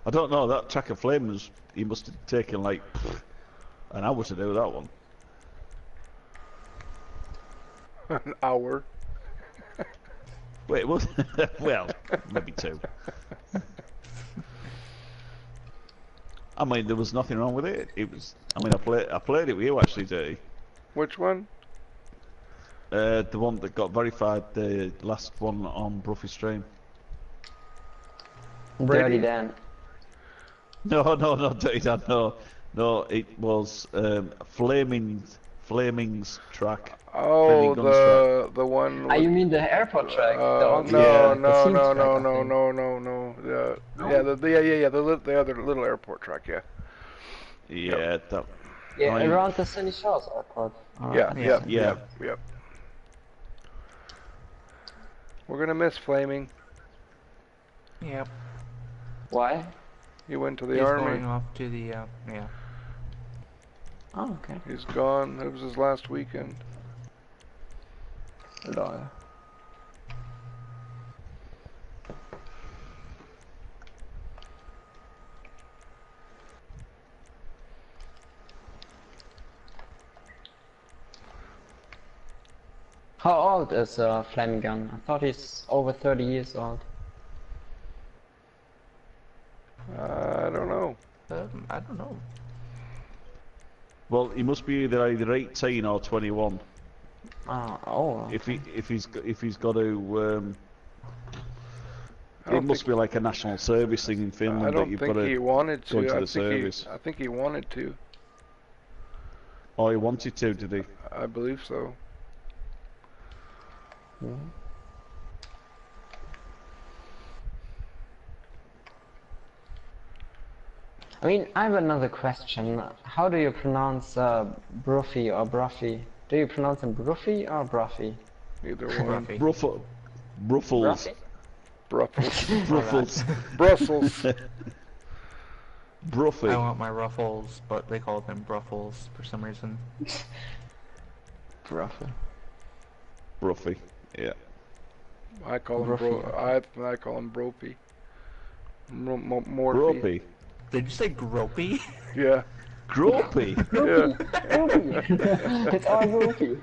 I don't know, that track of Flames, he must have taken like an hour to do that one. An hour. Wait, what? Well, maybe 2. I mean, there was nothing wrong with it. It was. I mean, I played it with you actually, Dirty. Which one? The one that got verified, the last one on Bruffy stream. Dirty Dan. No, Dirty Dan, no. It was Flaming's track. Oh, Flaming Guns the one. Ah, you mean the airport track? No, the no, Teams no, track, no, I no, think. no. The other little airport track, yeah. Yeah, that. Yeah, I mean- around the Sunny Shores airport. Yeah. We're gonna miss Flaming. Yep. Why? He went to the He's army. going off to the, yeah. Oh, okay. He's gone. It was his last weekend. Lol. How old is Flaming Gun? I thought he's over 30 years old. I don't know. I don't know. Well, he must be either 18 or 21. Oh. If he's got to. I don't It must think- be like a national service thing in Finland I that don't you've think got he to. wanted go to. into I the service. think he wanted to. Oh, he wanted to, did he? I believe so. I mean, I have another question. How do you pronounce Bruffy or Bruffy? Do you pronounce him Bruffy or Bruffy? Either one. Ruffy. Bruffles. Bruffy? Brussels. Bruffles. Brussels. I Bruffy. want my ruffles, but they call them bruffles for some reason. Bruffy. Bruffy. Yeah. I call him I call him Bropey. Morphy. Gropey. Did you say gropey? Yeah. Gropey. Yeah. It's all Bruffy.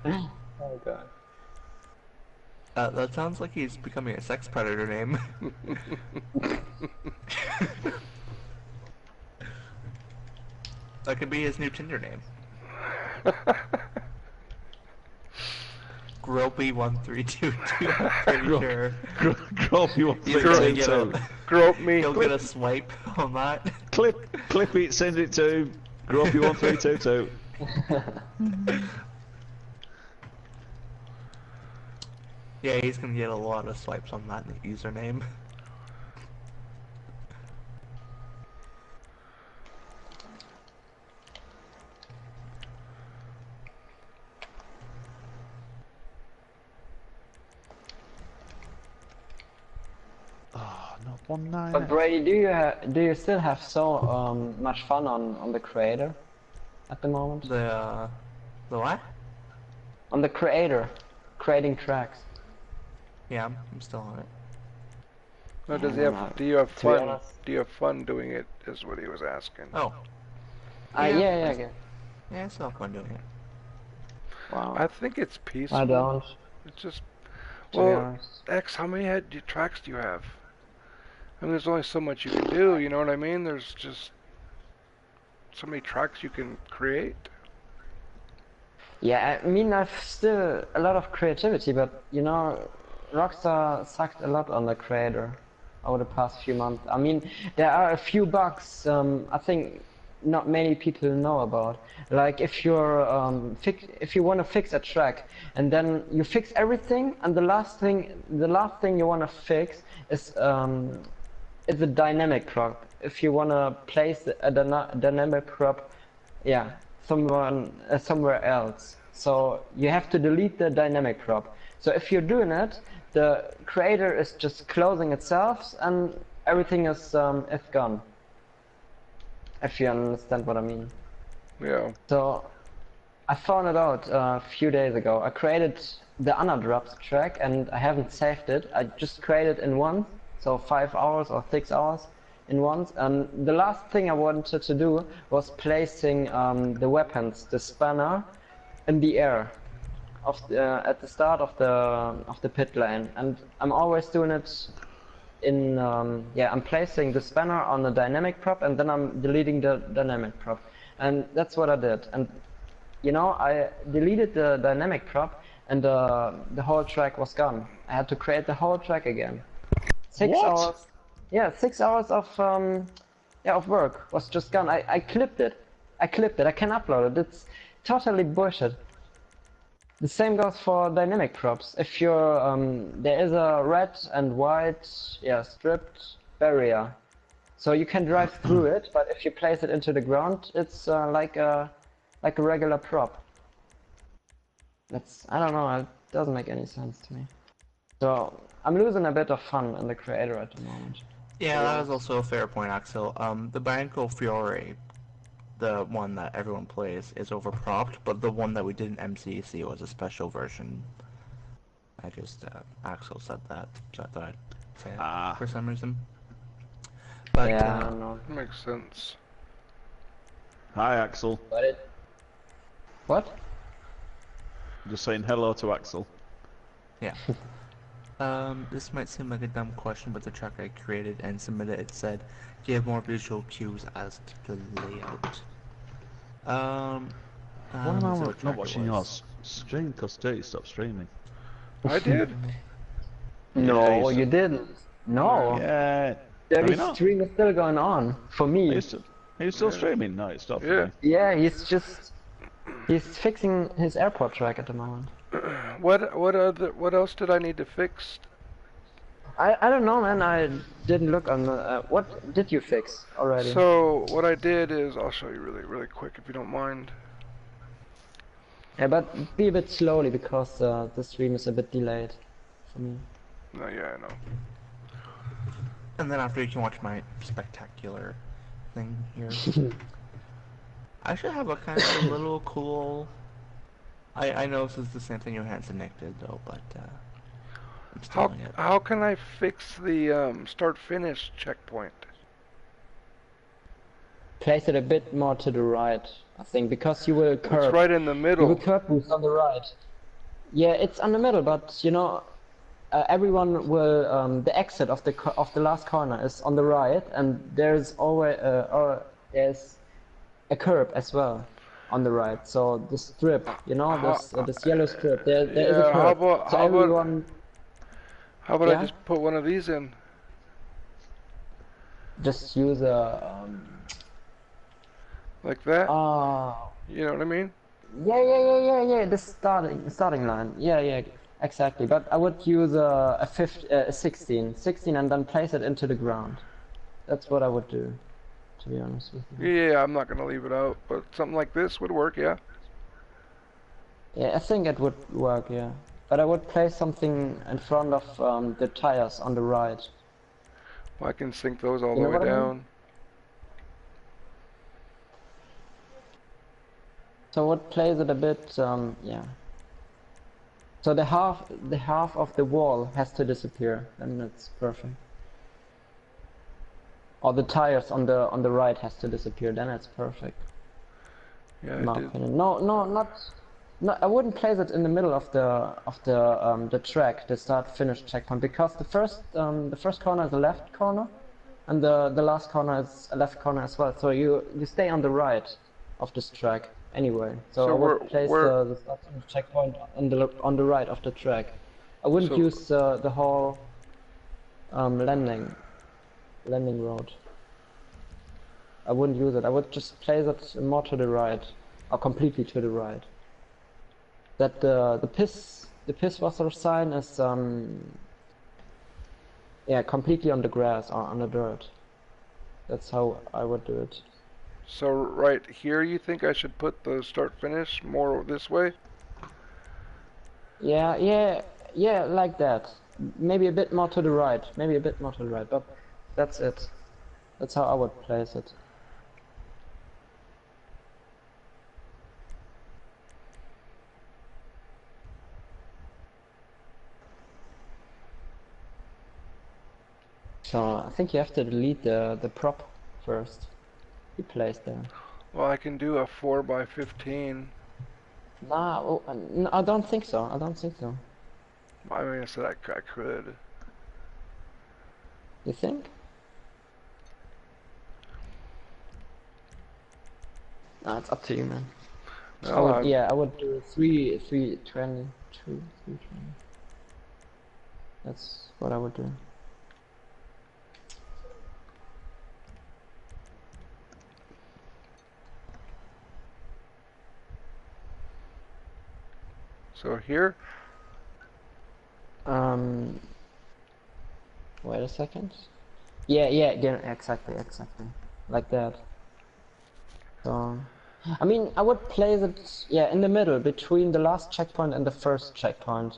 Oh god. That sounds like he's becoming a sex predator name. That could be his new Tinder name. Gropey1322. I'm pretty sure Gropey. he's gonna get a, Grope me. he'll get a swipe on that. Clip it, send it to Gropey1322. Yeah, he's gonna get a lot of swipes on that username. Oh, not 19. But Brady, do you still have so much fun on the creator at the moment? The what? On the creator, creating tracks. Yeah, I'm still on it. No, does he I don't have? know. Do you have To be fun? honest. Do you have fun doing it? Is what he was asking. Oh, Yeah, Yeah. okay. yeah, I still have fun doing it. Wow. I think it's peaceful. I don't. It's just, To be well, honest. X, how many tracks do you have? I mean, there's only so much you can do, you know what I mean? There's just so many tracks you can create. Yeah, I mean, I've still a lot of creativity, but you know, Rockstar sucked a lot on the creator over the past few months. I mean, there are a few bugs I think not many people know about. Like if you're if you want to fix a track and then you fix everything, and the last thing you want to fix is a dynamic crop. If you want to place a dynamic crop, yeah, somewhere else. So you have to delete the dynamic crop. So if you're doing it, the creator is just closing itself and everything is gone. If you understand what I mean. Yeah. So I found it out a few days ago. I created the Anadrops track and I haven't saved it. I just created in one, so 5 hours or 6 hours in once. And the last thing I wanted to do was placing the weapons, the spanner, in the air at the start of the pit lane. And I'm always doing it in I'm placing the spanner on the dynamic prop and then I'm deleting the dynamic prop, and that's what I did. And you know, I deleted the dynamic prop and the whole track was gone. I had to create the whole track again. 6 What? hours. Yeah, 6 hours of work was just gone. I clipped it. I can upload it. It's totally bullshit. The same goes for dynamic props. If you're there is a red and white stripped barrier, so you can drive through it. But if you place it into the ground, it's like a regular prop. I don't know. It doesn't make any sense to me. So I'm losing a bit of fun in the creator at the moment. Yeah, that is also a fair point, Axel. The Banco Fiore, the one that everyone plays, is overpropped, but the one that we did in MCC was a special version. I just, Axel said that, so I thought I'd say it for some reason. But, Yeah, I don't know. Makes sense. Hi, Axel. What? Just saying hello to Axel. yeah. This might seem like a dumb question, but the track I created and submitted, it said, do you have more visual cues as to the layout? Why am I not watching your stream? Because Dirty stopped streaming. I did. No, he's- you didn't. No. Yeah. The not? stream is still going on for me. Are you still streaming? No, it stopped. Yeah. Yeah, he's fixing his airport track at the moment. What else did I need to fix? I don't know, man. I didn't look on the. What did you fix already? So what I did is, I'll show you really quick if you don't mind. Yeah, but be a bit slowly because the stream is a bit delayed for me. No, yeah, I know. And then after you can watch my spectacular thing here. I should have a kind of a little cool... I know this is the same thing Johansson Nick did though, but I'm still doing it. How can I fix the start-finish checkpoint? Place it a bit more to the right, I think, because you will curve. It's right in the You will middle. curve boost on the right. Yeah, it's on the middle, but you know, everyone will. The exit of the last corner is on the right, and there's always there's a curb as well on the right. So the strip, you know, this yellow strip. There is a Yeah, curb. So everyone how about Yeah? I just put one of these in? just use a. Like that? Ah. You know what I mean? Yeah. The starting line. Yeah, exactly. But I would use a 16, and then place it into the ground. That's what I would do, to be honest with you. Yeah, I'm not gonna leave it out, but something like this would work, yeah. Yeah, I think it would work. Yeah, but I would place something in front of the tires on the right. Well, I can sink those all You the know way what I mean? down. So I would place it a bit. Yeah. So the half of the wall has to disappear, then it's perfect. Or the tires on the right has to disappear, then it's perfect. Yeah, In my I did. opinion. No, No, I wouldn't place it in the middle of the track, the start-finish checkpoint, because the first corner is a left corner, and the last corner is a left corner as well. So you stay on the right of this track anyway. So I would place the start-finish checkpoint on the right of the track. I wouldn't use the whole landing road. I wouldn't use it. I would just place it more to the right, or completely to the right. That the Pisswasser sign is yeah, completely on the grass or on the dirt. That's how I would do it. So right here, you think I should put the start finish more this way? Yeah, like that. Maybe a bit more to the right. Maybe a bit more to the right. But that's it. That's how I would place it. So I think you have to delete the prop first. You placed there. Well, I can do a 4x15. Nah, oh, no, I don't think so. I don't think so. I mean, I said I could. You think? Nah, it's up to you, man. No, I would do 320. That's what I would do. So here? Wait a second. Yeah, exactly. Like that. So, I mean, I would place it, yeah, in the middle, between the last checkpoint and the first checkpoint.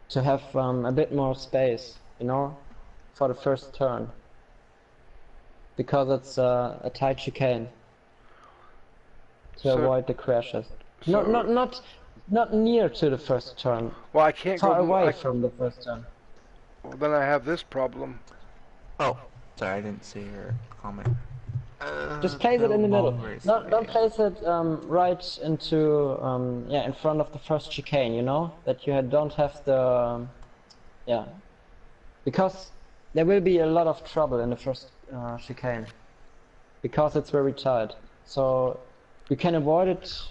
To have a bit more space, you know, for the first turn. Because it's a tight chicane. To avoid the crashes. Not near to the first turn. Well, I can't Far go away from the first turn. Well, then I have this problem. Oh, sorry, I didn't see your comment. Just place it in the middle. Don't place it right into in front of the first chicane. You know that you don't have the because there will be a lot of trouble in the first chicane because it's very tight. So you can avoid it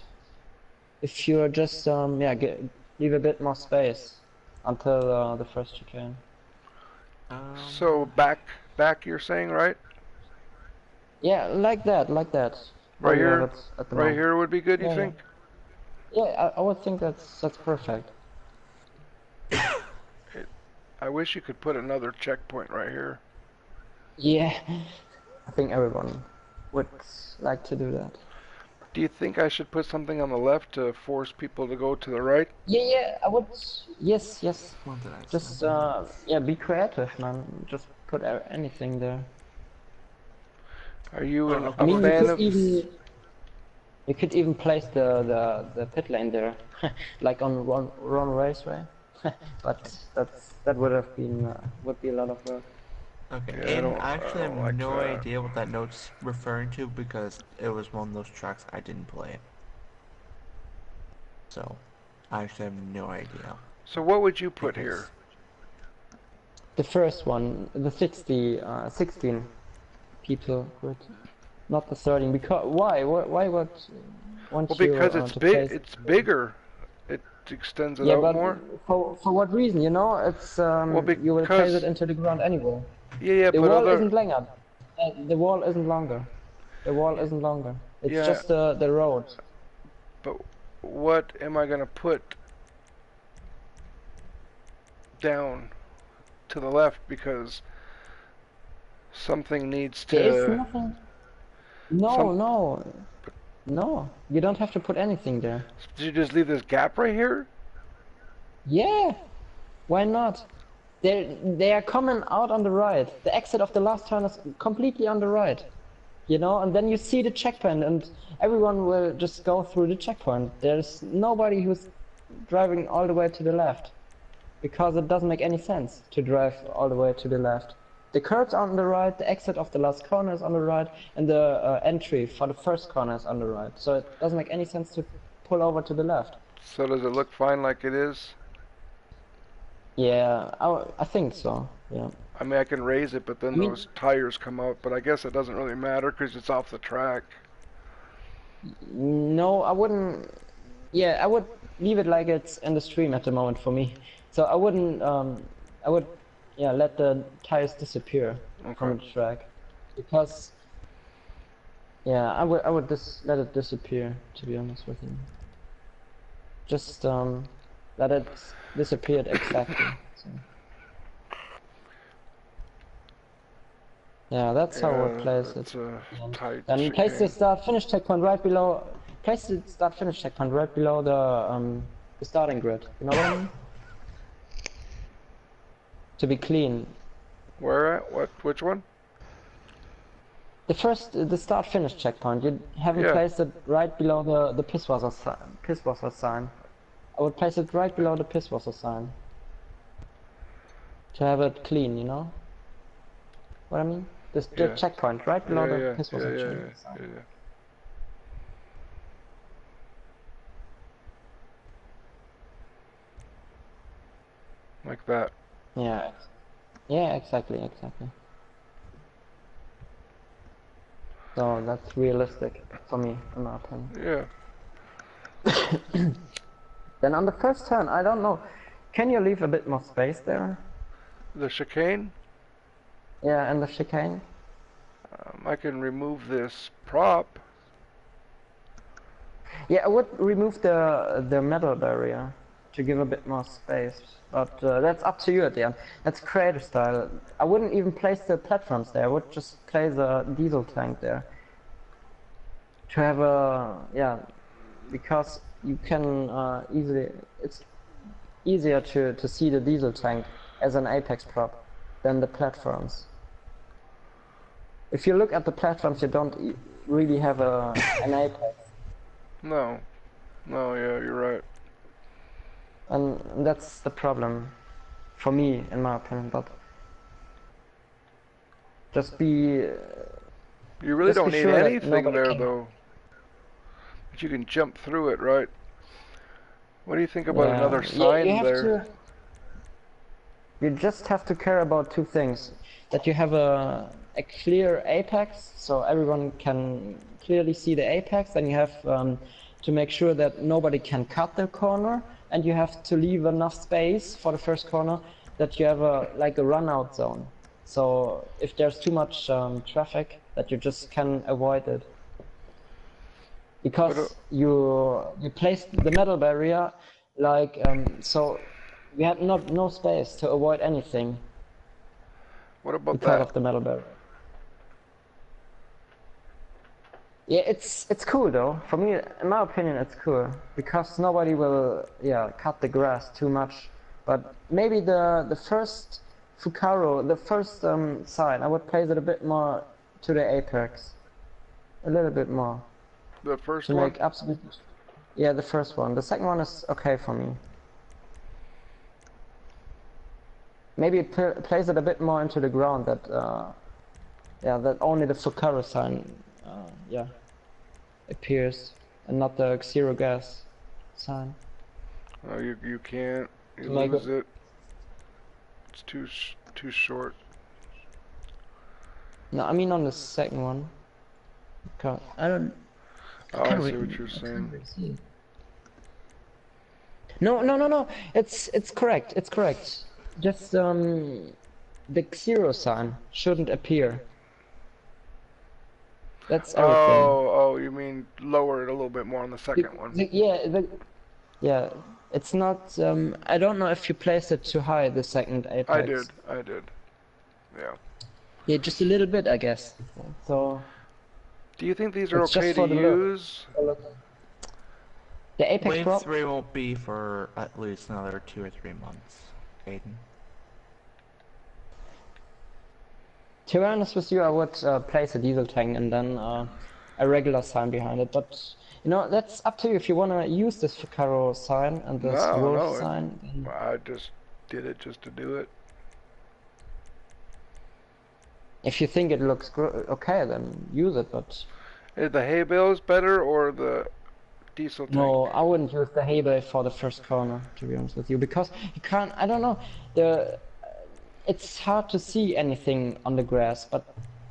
if you just leave a bit more space until the first chicane. So back you're saying, right? Yeah, like that. Right here, here would be good, you think? Yeah, I would think that's perfect. I wish you could put another checkpoint right here. Yeah, I think everyone would like to do that. Do you think I should put something on the left to force people to go to the right? Yeah, I would. Yes. What did I Just say? be creative, man. Just put anything there. Are you a I mean, fan of? you could even place the pit lane there, like on Run Raceway. But that would be a lot of work. Okay, Yeah, and I actually don't have like no that. idea what that note's referring to because it was one of those tracks I didn't play. So, I actually have no idea. So what would you put here? The first one, the 16 people would, not the 13. Because why would want Well, you because it's to big. place... It's bigger. It extends it Yeah, out but more. for what reason? You know, it's you will place it into the ground anyway. Yeah, The but wall other. isn't longer. The wall isn't longer. The wall isn't longer. It's Yeah. just the road. But what am I gonna put down to the left because something needs to. There is nothing. Some- No. You don't have to put anything there. Did you just leave this gap right here? Yeah. Why not? They are coming out on the right. The exit of the last turn is completely on the right. You know, and then you see the checkpoint and everyone will just go through the checkpoint. There's nobody who's driving all the way to the left. Because it doesn't make any sense to drive all the way to the left. The curbs are on the right, the exit of the last corner is on the right, and the entry for the first corner is on the right. So it doesn't make any sense to pull over to the left. So does it look fine like it is? Yeah, I think so. Yeah. I mean, I can raise it, but then I mean- those tires come out. But I guess it doesn't really matter because it's off the track. No, I wouldn't. Yeah, I would leave it like it's in the stream at the moment for me. So I wouldn't. I would, yeah, let the tires disappear from Okay. the track, because. Yeah, I would just let it disappear. To be honest with you. Just let it disappear exactly. So. Yeah, that's how I would place it. It's a tight Then place the chicane. start finish checkpoint right below. Place the start finish checkpoint right below the starting grid. You know what I mean? To be clean. Where at? What? Which one? The start finish checkpoint. You haven't Yeah. placed it right below the Pisswasser sign. I would place it right below the Pisswasser sign. To have it clean, you know? What I mean? The Yeah. checkpoint right below the yeah, Pisswasser yeah, sign. yeah. Like that. Yeah. Yeah, exactly. So that's realistic for me, in my opinion. Yeah. Then on the first turn, I don't know. Can you leave a bit more space there? The chicane. Yeah, and the chicane? I can remove this prop. Yeah, I would remove the metal barrier to give a bit more space. But that's up to you at the end. That's creative style. I wouldn't even place the platforms there. I would just place a diesel tank there. To have a, yeah, because you can easily, it's easier to see the diesel tank as an apex prop than the platforms. If you look at the platforms, you don't really have an apex. No. No, yeah, you're right. And that's the problem for me, in my opinion. But just be. You really Just don't be need sure that anything nobody there, can- though. But you can jump through it, right? What do you think about another sign you have there? to. You just have to care about two things: that you have a clear apex, so everyone can clearly see the apex, and you have to make sure that nobody can cut the corner, and you have to leave enough space for the first corner that you have like a run out zone. So if there's too much traffic, that you just can avoid it. Because you placed the metal barrier like so we had no space to avoid anything What about because that? of the metal barrier. Yeah, it's cool though. For me, in my opinion, it's cool because nobody will cut the grass too much. But maybe the first Fukaro, the first sign, I would place it a bit more to the apex, a little bit more The first to one? make absolutely. Yeah, the first one. The second one is okay for me. Maybe place it a bit more into the ground that that only the Fukaro sign appears and not the zero gas sign. Oh, you can't. You Make lose it. It's too short. No, I mean on the second one. Okay. I don't. Oh, I can't see re- what you're I can't saying. really see it. No. It's correct. It's correct. Just the zero sign shouldn't appear. That's everything. Oh, you mean lower it a little bit more on the second one. Yeah. It's not. I don't know if you placed it too high. The second apex. I did. Yeah. Yeah, just a little bit, I guess. So Do you think these are It's just okay for to the look. use? the apex Wave prop. 3 won't be for at least another 2 or 3 months, Aiden. To be honest with you, I would place a diesel tank and then a regular sign behind it. But you know, that's up to you. If you want to use this Fukaro sign and this wolf No. sign, then I just did it just to do it. if you think it looks okay, then use it. But Is the hay bales better or the diesel tank. No, I wouldn't use the hay bale for the first corner, to be honest with you, because you can't. I don't know. It's hard to see anything on the grass, but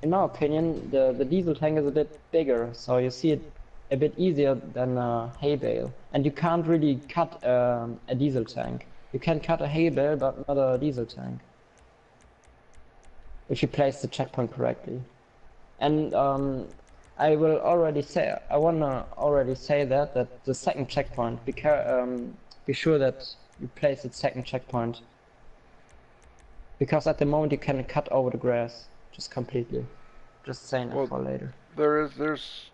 in my opinion, the diesel tank is a bit bigger, so you see it a bit easier than a hay bale. And you can't really cut a diesel tank. You can cut a hay bale, but not a diesel tank. If you place the checkpoint correctly. And I will already say, I wanna already say that the second checkpoint, be sure that you place the second checkpoint. Because at the moment you can cut over the grass, just completely. Just saying it for later. There's.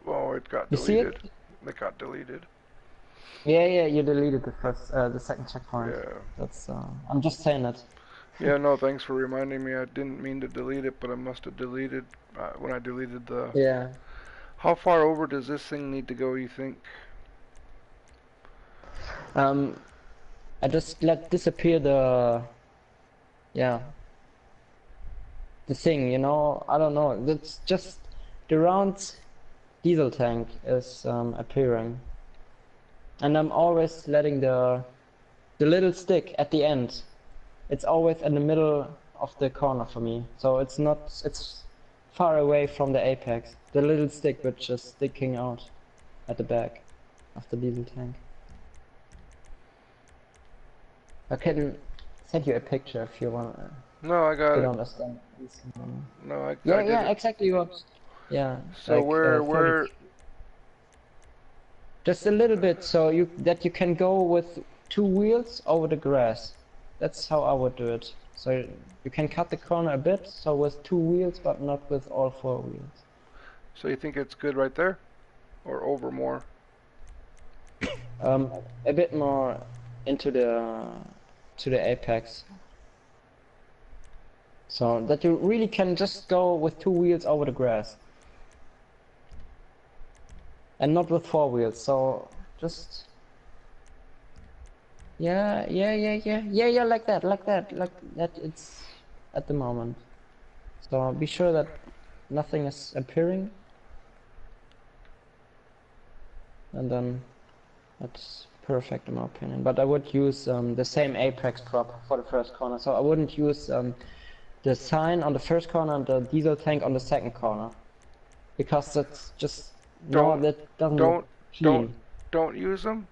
Oh, it got You see it? deleted. It got deleted. Yeah, you deleted the second checkpoint. Yeah. That's. I'm just saying it. Yeah, no, thanks for reminding me. I didn't mean to delete it, but I must have deleted when I deleted the. Yeah. How far over does this thing need to go, you think? I just let disappear the. Yeah. The thing, you know, I don't know. That's just the round diesel tank is appearing, and I'm always letting the little stick at the end. It's always in the middle of the corner for me, so it's far away from the apex. The little stick which is sticking out at the back of the diesel tank. I can send you a picture if you want. No, I got You it. don't understand. No, I Yeah, did yeah, it. exactly what. Yeah. So like, we're 30. Just a little bit, so you can go with 2 wheels over the grass. That's how I would do it. So you can cut the corner a bit, so with 2 wheels, but not with all 4 wheels. So you think it's good right there, or over more? A bit more into the apex. So that you really can just go with 2 wheels over the grass. And not with 4 wheels, so just... Yeah, like that it's at the moment. So be sure that nothing is appearing. And then that's perfect in my opinion. But I would use the same apex prop for the first corner. So I wouldn't use the sign on the first corner and the diesel tank on the second corner. Because that's just... that doesn't look clean. Don't use them?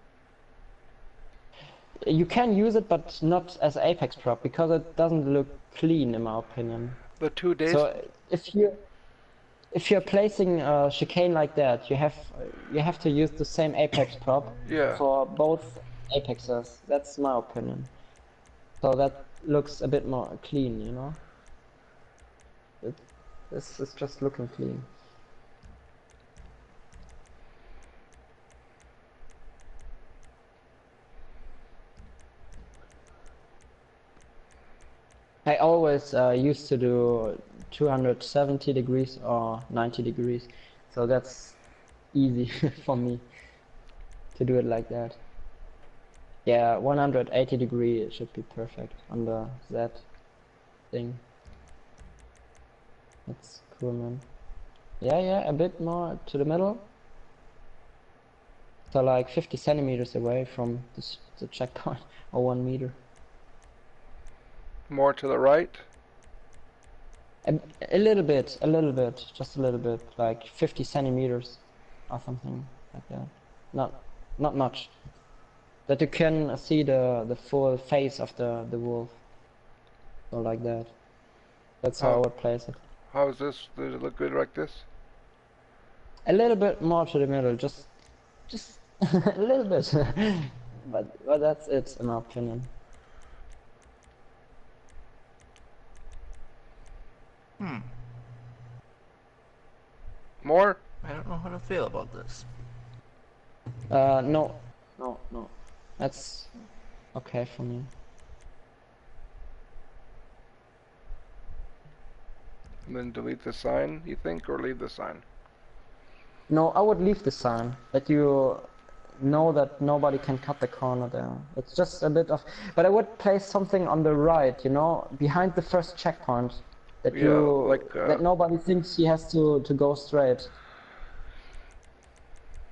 You can use it, but not as apex prop, because it doesn't look clean in my opinion. The 2 days? So if you're placing a chicane like that, you have to use the same apex prop Yeah. for both apexes. That's my opinion. So that looks a bit more clean, you know. This is just looking clean. I always used to do 270 degrees or 90 degrees, so that's easy for me to do it like that. Yeah, 180 degree should be perfect on the Z thing. That's cool, man. Yeah, a bit more to the middle. So like 50 centimeters away from the checkpoint, or 1 meter. More to the right? A little bit, just a little bit, like 50 centimeters or something like that. Not much. That you can see the full face of the wolf. So like that. That's how I would place it. How is this? Does it look good like this? A little bit more to the middle, just a little bit. but that's it in my opinion. More? I don't know how to feel about this. No. That's okay for me. And then delete the sign, you think, or leave the sign? No, I would leave the sign, that you know that nobody can cut the corner there. It's just a bit of... But I would place something on the right, you know, behind the first checkpoint. That that nobody thinks he has to go straight.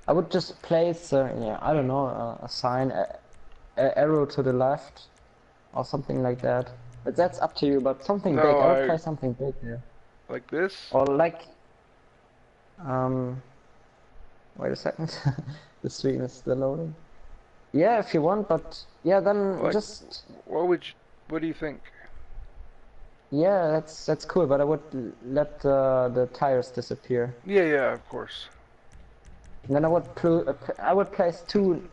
I would just place, yeah, I don't know, a sign, a arrow to the left, or something like that. But that's up to you. But something No, big. I would I- play something big there. Like this? Or like, wait a second. The stream is still loading. Yeah, if you want, but yeah, then Like- just What do you think? yeah, that's cool. But I would let the tires disappear. Yeah, of course. And then I would place two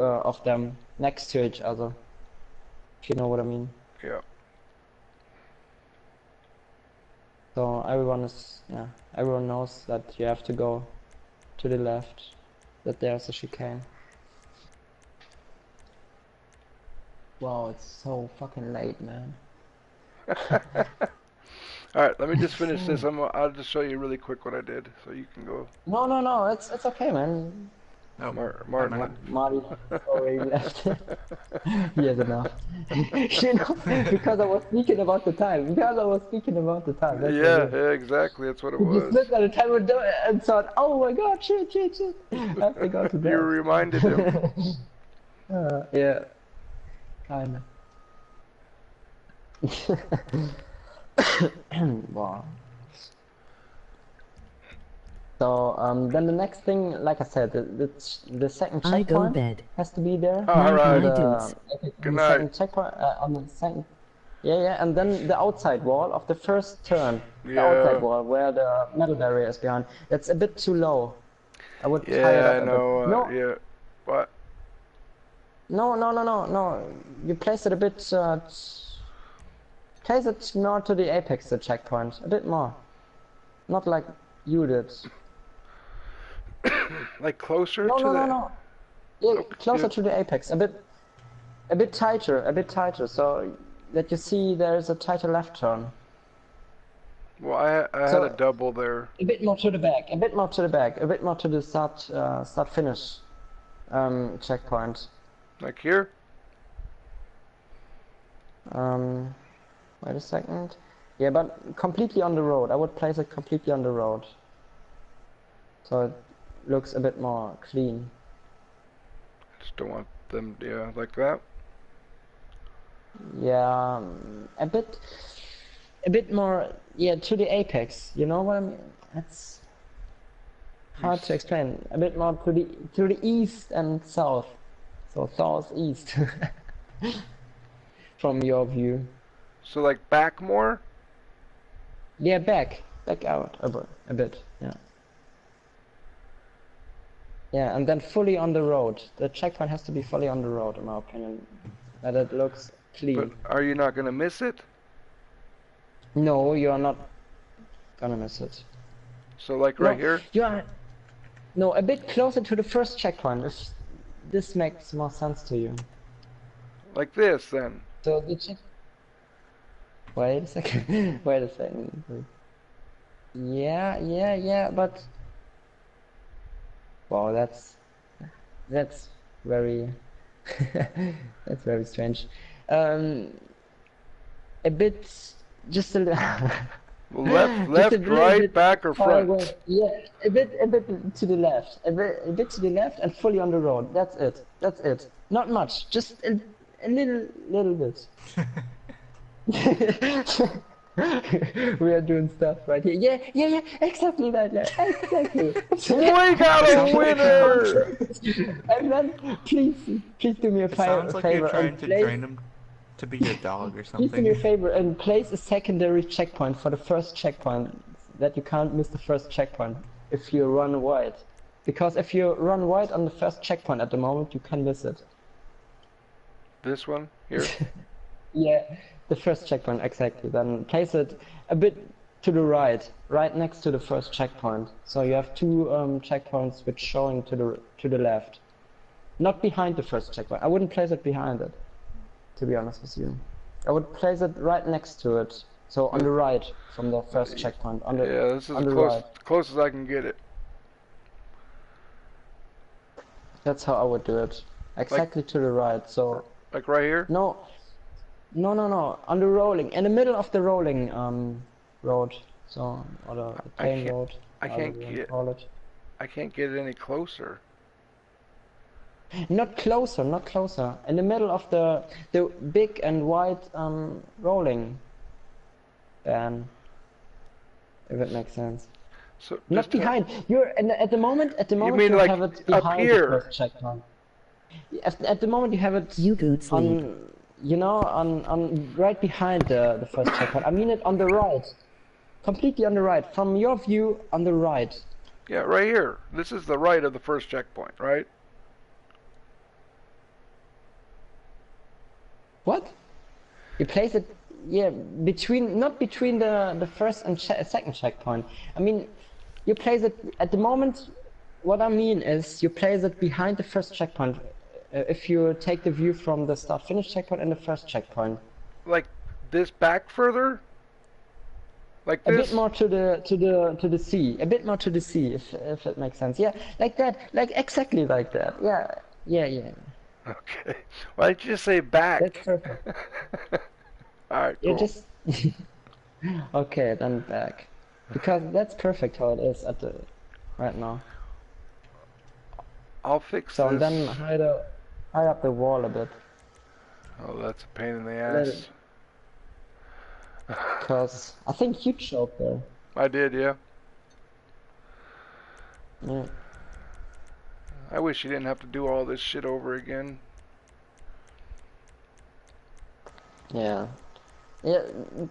of them next to each other. If you know what I mean. Yeah. So everyone knows that you have to go to the left, that there's a chicane. Wow, it's so fucking late, man. Alright, let me just finish this. I'll just show you really quick what I did, so you can go. No, it's okay, man. Oh, Martin. Marty already left. He has enough. You know, because I was speaking about the time. That's Yeah, exactly. That's what it You just was. looked at the time and thought, oh my god, shit. I have to go to You bed. reminded him. Yeah. Kinda. Wow. So then the next thing, like I said, the second I go checkpoint bed. has to be there. All right. My dudes. Good The night. second checkpoint on the second. Yeah, and then the outside wall of the first turn. The Yeah. outside wall where the metal barrier is behind. That's a bit too low. I would tie it Yeah, up I a bit. know. No, Yeah. What? No. You place it a bit. Place it more to the apex, the checkpoint. A bit more. Not like you did. Like closer No, to no, the. no, no. Yeah, closer yeah. to the apex. A bit tighter, so that you see there's a tighter left turn. Well, I had So- a double there. A bit more to the back. A bit more to the start finish checkpoint. Like here? Wait a second. Yeah, but completely on the road. I would place it completely on the road. So it looks a bit more clean. Just don't want them, yeah, like that. Yeah, a bit more, yeah, to the apex. You know what I mean? It's hard to explain. A bit more to the east and south. So southeast from your view. So like back more? Yeah, back out a bit. Yeah. Yeah, and then fully on the road. The checkpoint has to be fully on the road, in my opinion. That it looks clean. But are you not gonna miss it? No, you are not gonna miss it. So like right No, here? You are. No, a bit closer to the first checkpoint. If this makes more sense to you. Like this then? So the check. Wait a second. Wait a second. Yeah, but. Wow, that's very that's very strange. A bit, just a little. Left, just a left, little right, bit back, or far front? away. Yeah, a bit to the left, a bit to the left, and fully on the road. That's it. Not much, just a little bit. We are doing stuff right here. Yeah, exactly that. Yeah, exactly. We got a winner! And then, please do me a It sounds like you're favor trying and to place. train him to be your dog or Please do me a something. favor and place a secondary checkpoint for the first checkpoint, that you can't miss the first checkpoint if you run wide. Because if you run wide on the first checkpoint at the moment, you can miss it. This one? Here? Yeah, the first checkpoint, exactly. Then place it a bit to the right next to the first checkpoint. So you have two checkpoints which showing to the left. Not behind the first checkpoint. I wouldn't place it behind it, to be honest with you. I would place it right next to it. So on the right from the first checkpoint. On the, Yeah, this is on the close, right. close as I can get it. That's how I would do it. Exactly to the right. So Like right here? no. On the rolling, in the middle of the rolling road. So or the I plain can't- road. I however can't you wanna get- call it. I can't get it any closer. Not closer, not closer. In the middle of the big and wide rolling ban. If it makes sense. So Not just behind. You're at the moment. At the moment mean you like have it up behind here? the first checkpoint. At the moment you have it You good sleep. on, you know, on right behind the first checkpoint. I mean it on the right, completely on the right. From your view, on the right. Yeah, right here. This is the right of the first checkpoint, right? What? You place it, yeah, not between the first and second checkpoint. I mean, you place it at the moment. What I mean is, you place it behind the first checkpoint. If you take the view from the start-finish checkpoint and the first checkpoint. Like this back further? Like A this? bit more to the sea. A bit more to the sea, if it makes sense. Yeah, like that. Like exactly like that. Yeah, yeah, yeah. Okay. Why did you just say back? That's perfect. Alright, You cool. just okay, then back, because that's perfect how it is at the right now. I'll fix So this. then high up the wall a bit, Oh, that's a pain in the Let ass. because I think you choked there. I did, yeah. Yeah. I wish you didn't have to do all this shit over again. Yeah. Yeah,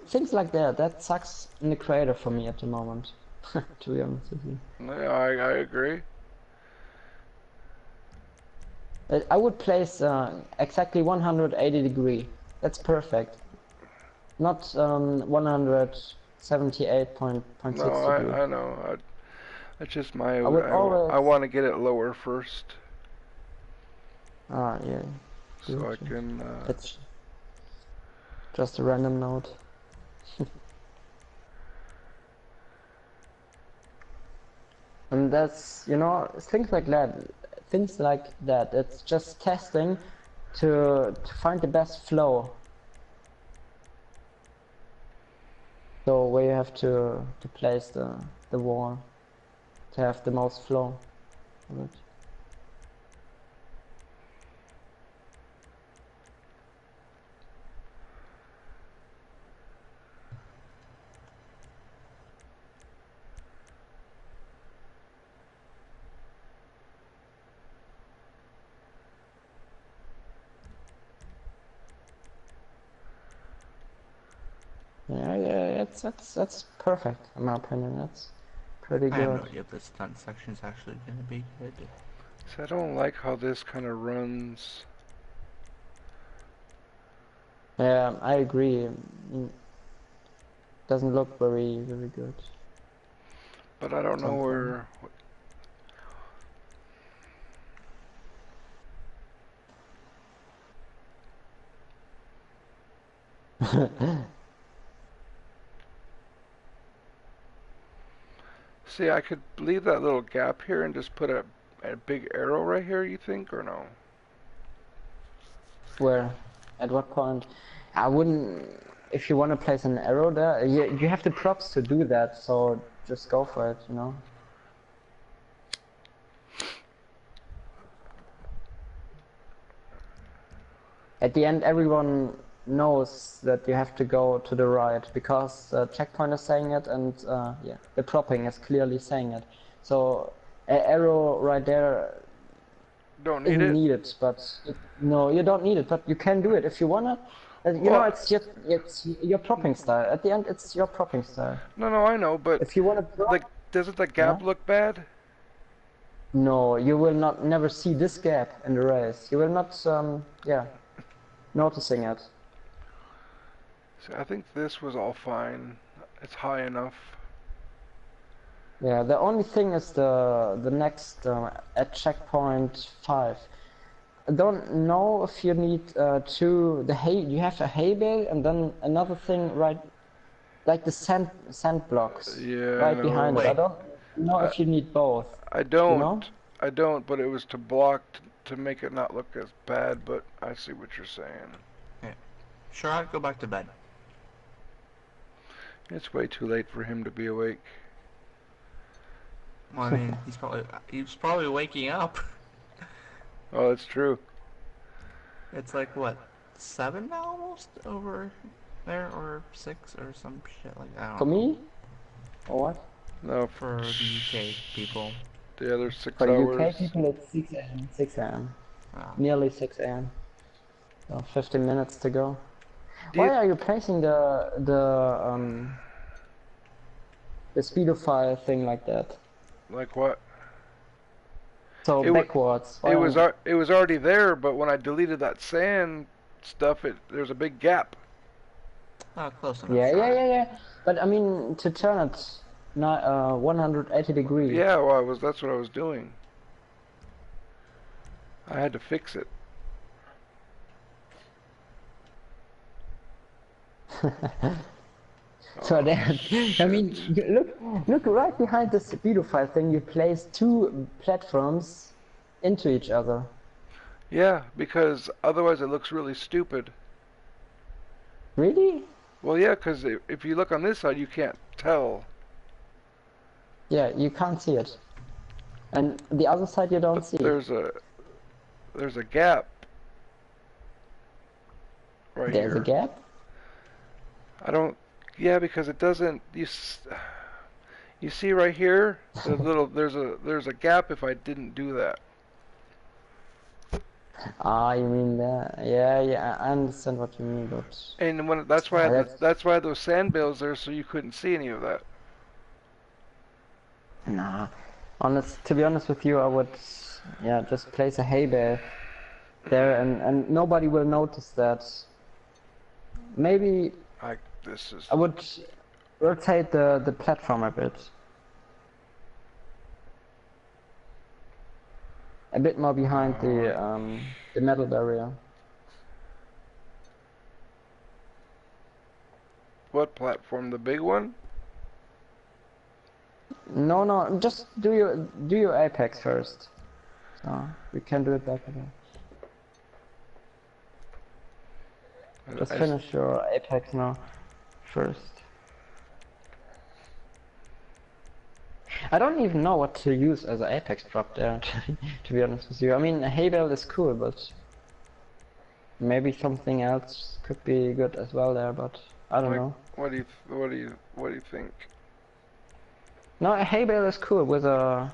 things like that sucks in the creator for me at the moment. To be honest with you. Yeah, I agree. I would place exactly 180 degree. That's perfect. Not 178.6 No, degree. I know. That's just my. would always- I want to get it lower first, Ah, yeah. so I Gotcha. can. That's just a random note. And that's, you know, things like that. Things like that. It's just testing to find the best flow. So where you have to place the wall to have the most flow of it. Yeah, that's perfect in my opinion. That's pretty I have no good. idea if this stunt section is actually going to be good. So I don't like how this kind of runs. Yeah, I agree. Doesn't look very good. But I don't know where. See, I could leave that little gap here and just put a big arrow right here, you think, or no? Where? At what point? I wouldn't. If you want to place an arrow there, you have the props to do that. So just go for it, you know. At the end, everyone knows that you have to go to the right because the checkpoint is saying it, and yeah, the propping is clearly saying it. So an arrow right there Don't need isn't it. needed, but no, you don't need it, but you can do it if you wanna. You know, Well- it's your propping style. At the end, it's your propping style. No, I know, but If you wanna prop, like, doesn't the gap Yeah. look bad? no, you will never see this gap in the race. You will not, yeah, noticing it. See, I think this was all fine. It's high enough. Yeah, the only thing is the next at checkpoint 5. I don't know if you need the hay. You have a hay bale and then another thing right, like the sand blocks Yeah, right I behind know. it. I don't know if you need both. I don't. know? I don't, but it was to block to make it not look as bad, but I see what you're saying. Sure, I'd go back to bed. It's way too late for him to be awake. Well, I mean, he's probably waking up. Oh, that's true. It's like what, 7 now almost over there, or 6 or some shit like that. I For don't know. me? Or what? No, For the UK people. the other 6 For hours. UK people, it's 6 a.m. 6 a.m. Wow. Nearly 6 a.m. So 15 minutes to go. Do Why you- are you placing the speedophile thing like that? Like what? So It wa- backwards. Why It was on- it was already there, but when I deleted that sand stuff, there's a big gap. Oh, close enough. Yeah. But I mean, to turn it 180 degrees. Yeah, well, that's what I was doing. I had to fix it. So then, I mean, look right behind this speedophile thing. You place 2 platforms into each other. Yeah, because otherwise it looks really stupid. Really? Well, yeah, because if you look on this side, you can't tell. Yeah, you can't see it. And the other side you don't But see. there's a gap right There's here. a gap? I don't. Yeah, because it doesn't. You see right here, the little there's a gap if I didn't do that. Ah, you mean that? Yeah, I understand what you mean, but And that's why Yeah, that's why those sand bales there, so you couldn't see any of that. nah. To be honest with you, I would, yeah, just place a hay bale there, and nobody will notice that. Maybe This is. I would rotate the platform a bit. A bit more behind the metal barrier. What platform? The big one? No, just do your apex first. So we can do it back again. Just finish your apex now first. I don't even know what to use as an apex prop there, to be honest with you. I mean, a hay bale is cool, but maybe something else could be good as well there, but I don't know. What do you think? No, a hay bale is cool with a...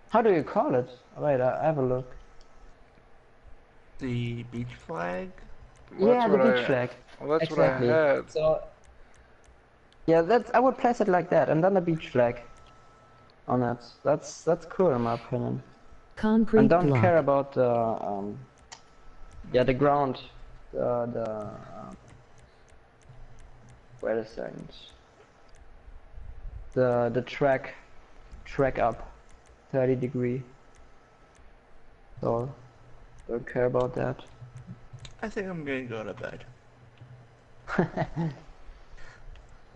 How do you call it? Wait, I have a look. The beach flag? Well, Yeah, that's the what beach flag. Well, that's Exactly. what I had. So, yeah, I would place it like that, and then a beach flag on it. That's cool in my opinion. Concrete And don't block. care about the ground. Wait a second. The track up 30 degree. So don't care about that. I think I'm gonna go to bed.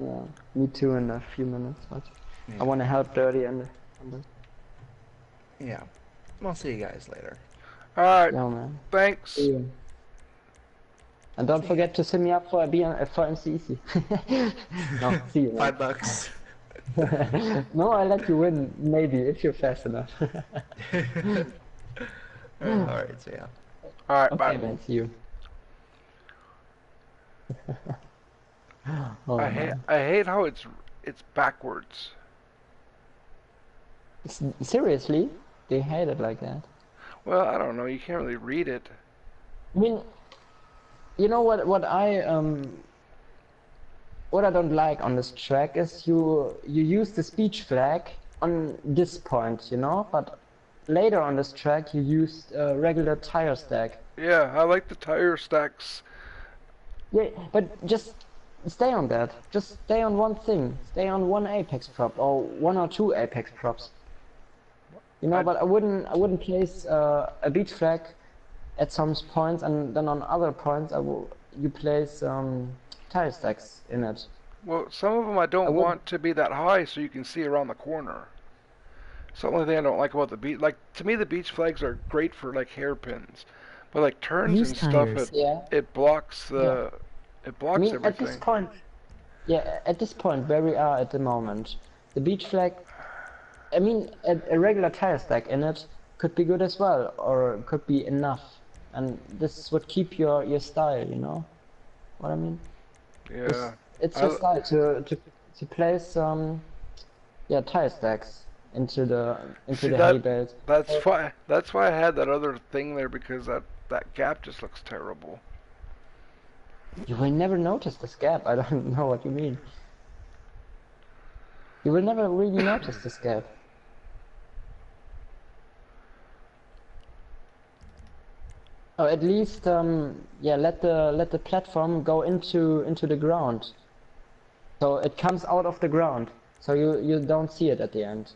Yeah, me too in a few minutes, but Yeah. I want to help Dirty and Yeah. I'll see you guys later. All right, yeah, man. thanks. See you. And don't forget to send me up for for MCEC. No, see you. man. $5. No, I let you win, maybe, if you're fast enough. Alright, so yeah. All right, Okay, bye. man, see you. Oh, man. I hate how it's backwards. Seriously? They hate it like that? Well, I don't know. You can't really read it. I mean, you know what I don't like on this track is you use the speech flag on this point, you know, but later on this track you used a regular tire stack. Yeah, I like the tire stacks. Yeah, but just stay on that. Just stay on one thing. Stay on one apex prop or 1 or 2 apex props. You know, but I wouldn't place a beach flag at some points, and then on other points you place tire stacks in it. Well, some of them I don't want to be that high so you can see around the corner. It's the only thing I don't like about the beach. Like, to me, the beach flags are great for like hairpins, but like turns Use and stuff, tires. it blocks the it I blocks mean, everything. at this point where we are at the moment, the beach flag I mean, a regular tire stack in it could be good as well, or could be enough, and this would keep your style. You know what I mean? Yeah. It's your I- style to place yeah, tire stacks into See the hay that bales. that's why I had that other thing there, because that gap just looks terrible. You will never notice this gap. I don't know what you mean. You will never really notice this gap. Or at least, yeah, let the platform go into the ground, so it comes out of the ground, so you don't see it at the end.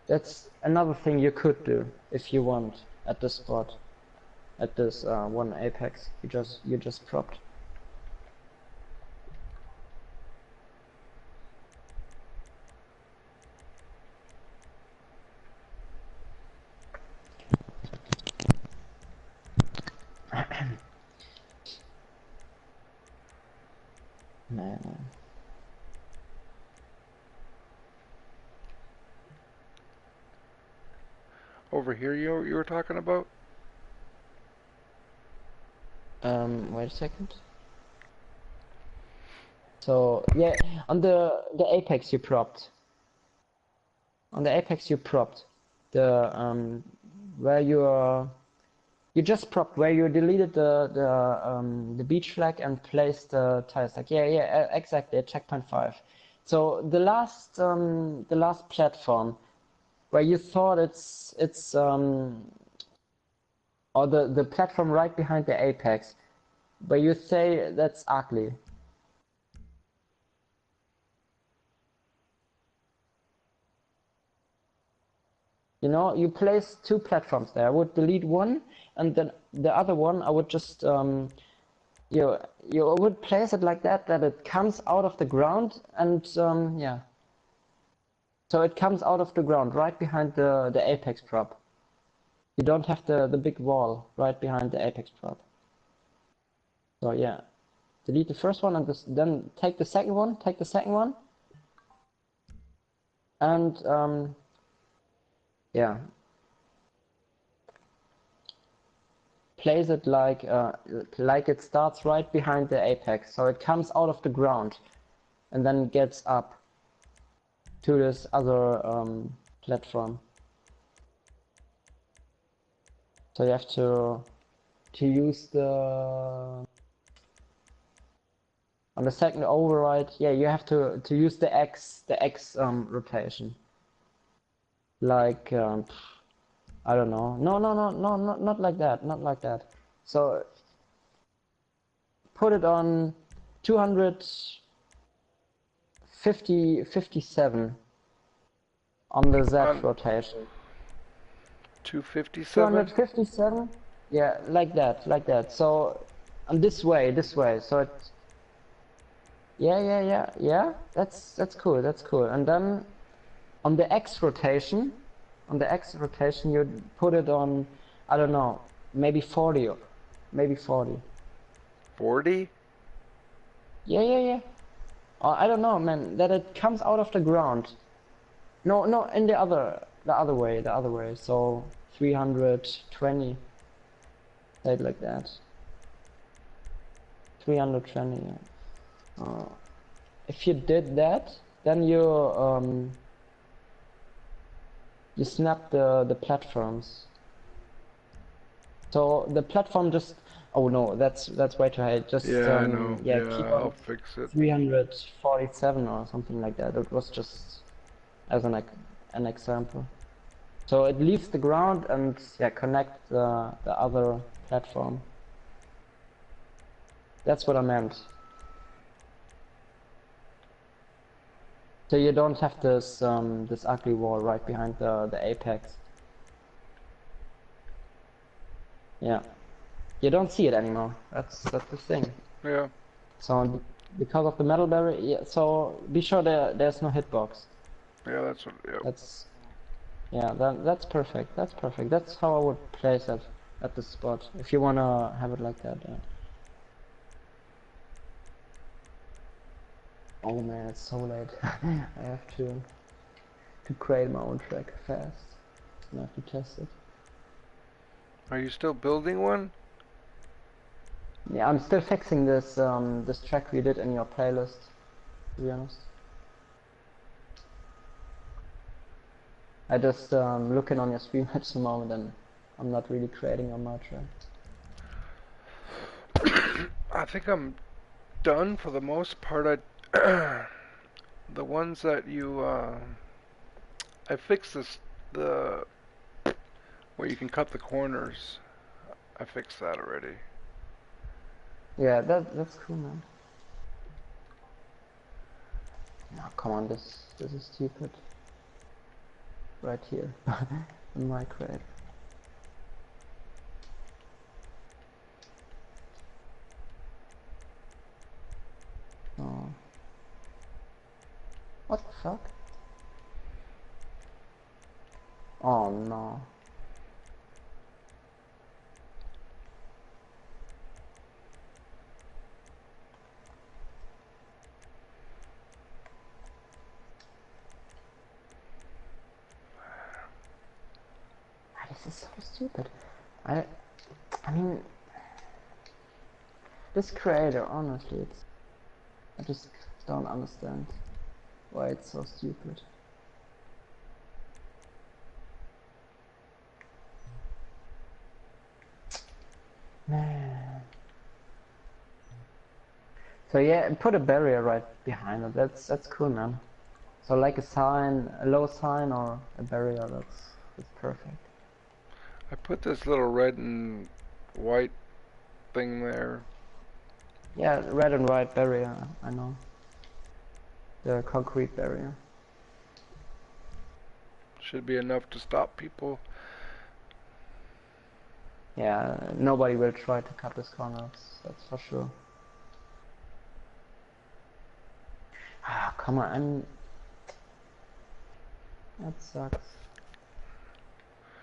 That's another thing you could do if you want at this spot, at this one apex you just propped. Man. Over here, you were talking about? Wait a second. So yeah, on the apex you propped. On the apex you propped the where you just propped where you deleted the beach flag and placed the tire stack. Yeah, exactly at checkpoint 5. So the last platform where you thought it's or the platform right behind the apex where you say that's ugly. You know, you place 2 platforms there. I would delete one, and then the other one I would just you would place it like that it comes out of the ground, and yeah. So it comes out of the ground right behind the apex prop. You don't have the big wall right behind the apex prop. So yeah, delete the first one and then take the second one, and yeah, place it like it starts right behind the apex, so it comes out of the ground and then gets up to this other platform. So you have to use the on the second override. Yeah, you have to use the X rotation. Like I don't know. No, not like that. Not like that. So put it on 257 on the Z rotation. 257? 257? Yeah, like that. So, and this way. So it. Yeah. That's cool. And then on the X rotation, you put it on, I don't know, maybe 40. 40? Yeah. I don't know, man. That it comes out of the ground. No, in the other way. So 320. Say it like that. 320. Yeah. If you did that, then you snap the platforms. So the platform just. Oh no, that's way too high. Just Yeah, I know. yeah, Yeah, keep I'll on fix it. 347 or something like that. It was just as an example. So it leaves the ground and yeah, connect the other platform. That's what I meant. So you don't have this this ugly wall right behind the apex. Yeah. You don't see it anymore. That's the thing. Yeah. So because of the metal barrier, yeah, so be sure there's no hitbox. Yeah, that's what. Yeah. That's perfect. That's how I would place it at the spot if you wanna have it like that. Yeah. Oh man, it's so late. I have to to create my own track fast. And I have to test it. Are you still building one? Yeah, I'm still fixing this this track we did in your playlist, to be honest. I just looking on your stream at the moment and I'm not really creating on my track. I think I'm done for the most part. The ones that you I fixed the where you can cut the corners. I fixed that already. Yeah, that's cool, man. No, come on, this is stupid. Right here, in my crate. Oh. What the fuck? Oh no. This is so stupid. I mean, this creator, honestly, I just don't understand why it's so stupid. Man. So yeah, put a barrier right behind it. That's cool, man. So like a sign, a low sign or a barrier. That's perfect. I put this little red and white thing there. Yeah, red and white barrier, I know. The concrete barrier. Should be enough to stop people. Yeah, nobody will try to cut this corner, that's for sure. Ah, come on, that sucks.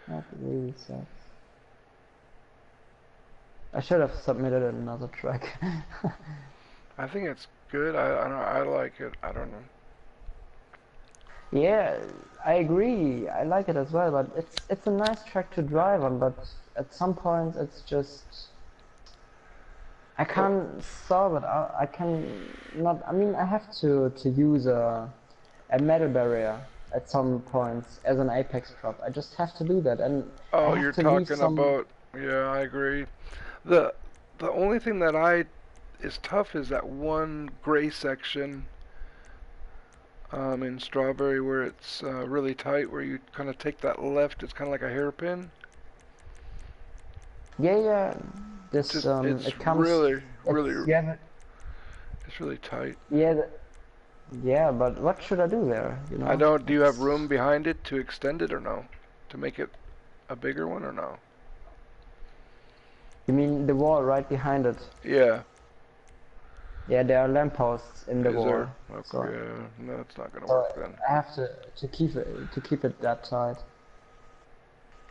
That really sucks. I should have submitted another track. I think it's good. I like it. I don't know. Yeah, I agree. I like it as well, but it's a nice track to drive on. But at some points, it's just I can't solve it. I can not. I mean, I have to use a metal barrier at some points as an apex prop. I just have to do that. And oh, you're talking about. Yeah, I agree. The only thing that is tough is that one gray section in Strawberry where it's really tight, where you kind of take that left. It's kind of like a hairpin. Yeah. This it's it comes really it's really tight. Yeah, but what should I do there? You know. I don't. Do you have room behind it to extend it or no? To make it a bigger one or no? You mean the wall right behind it? Yeah. Yeah, there are lampposts in the wall. There? Okay, so, yeah. No, it's not gonna work then. I have to keep it that tight.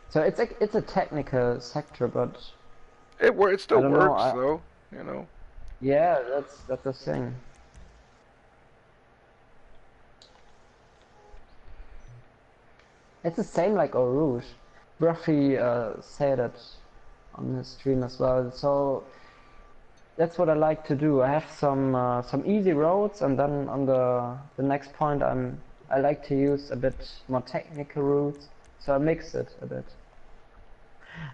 So it's a technical sector, but it still works though. You know. Yeah, that's the thing. It's the same like Eau Rouge. Bruffy said that on his stream as well. So that's what I like to do. I have some easy roads, and then on the next point I like to use a bit more technical routes. So I mix it a bit.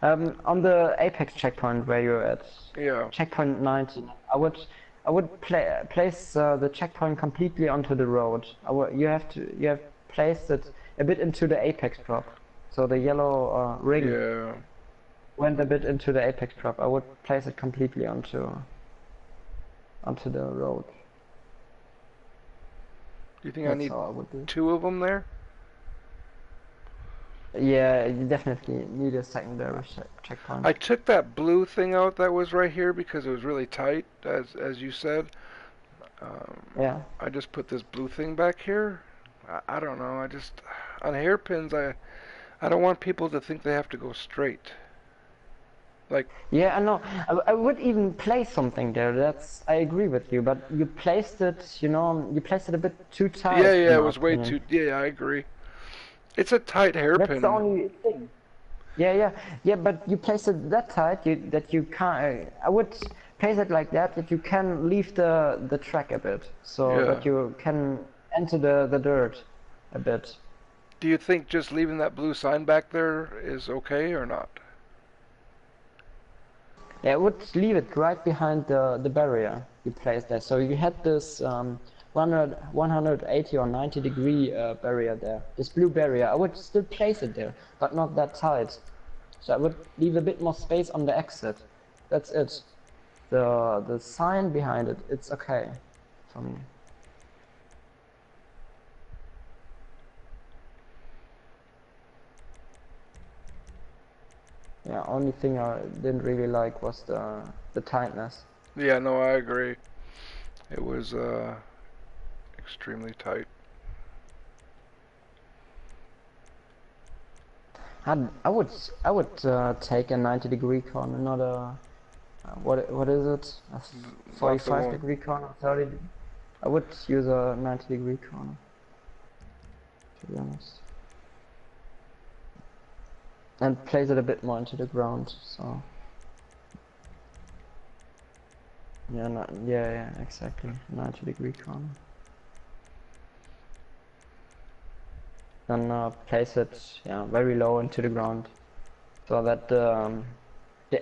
On the apex checkpoint where you're at, yeah, checkpoint 19, I would place the checkpoint completely onto the road. You have placed it a bit into the apex prop, so the yellow ring went a bit into the apex prop. I would place it completely onto the road. Do you think I need 2 of them there? Yeah, you definitely need a secondary checkpoint. I took that blue thing out that was right here because it was really tight, as you said. Yeah. I just put this blue thing back here. I don't know. On hairpins, I don't want people to think they have to go straight. Like. Yeah, I know. I would even place something there. I agree with you, but you placed it. You placed it a bit too tight. Yeah, it was way too. Yeah, I agree. It's a tight That's hairpin. the only thing. Yeah. But you place it that tight that you can't. I would place it like that you can leave the track a bit, so Yeah. that you can enter the dirt a bit. Do you think just leaving that blue sign back there is okay or not? Yeah, I would leave it right behind the barrier you placed there. So you had this 180 or 90 degree barrier there. This blue barrier. I would still place it there, but not that tight. So I would leave a bit more space on the exit. That's it. The sign behind it, it's okay for me. Yeah, only thing I didn't really like was the tightness. Yeah, no, I agree. It was extremely tight. I would take a 90 degree corner, not a what is it? A 45 one. degree corner, 30. I would use a 90 degree corner, to be honest, and place it a bit more into the ground. So yeah, exactly, 90 degree corner. Then place it very low into the ground, so that the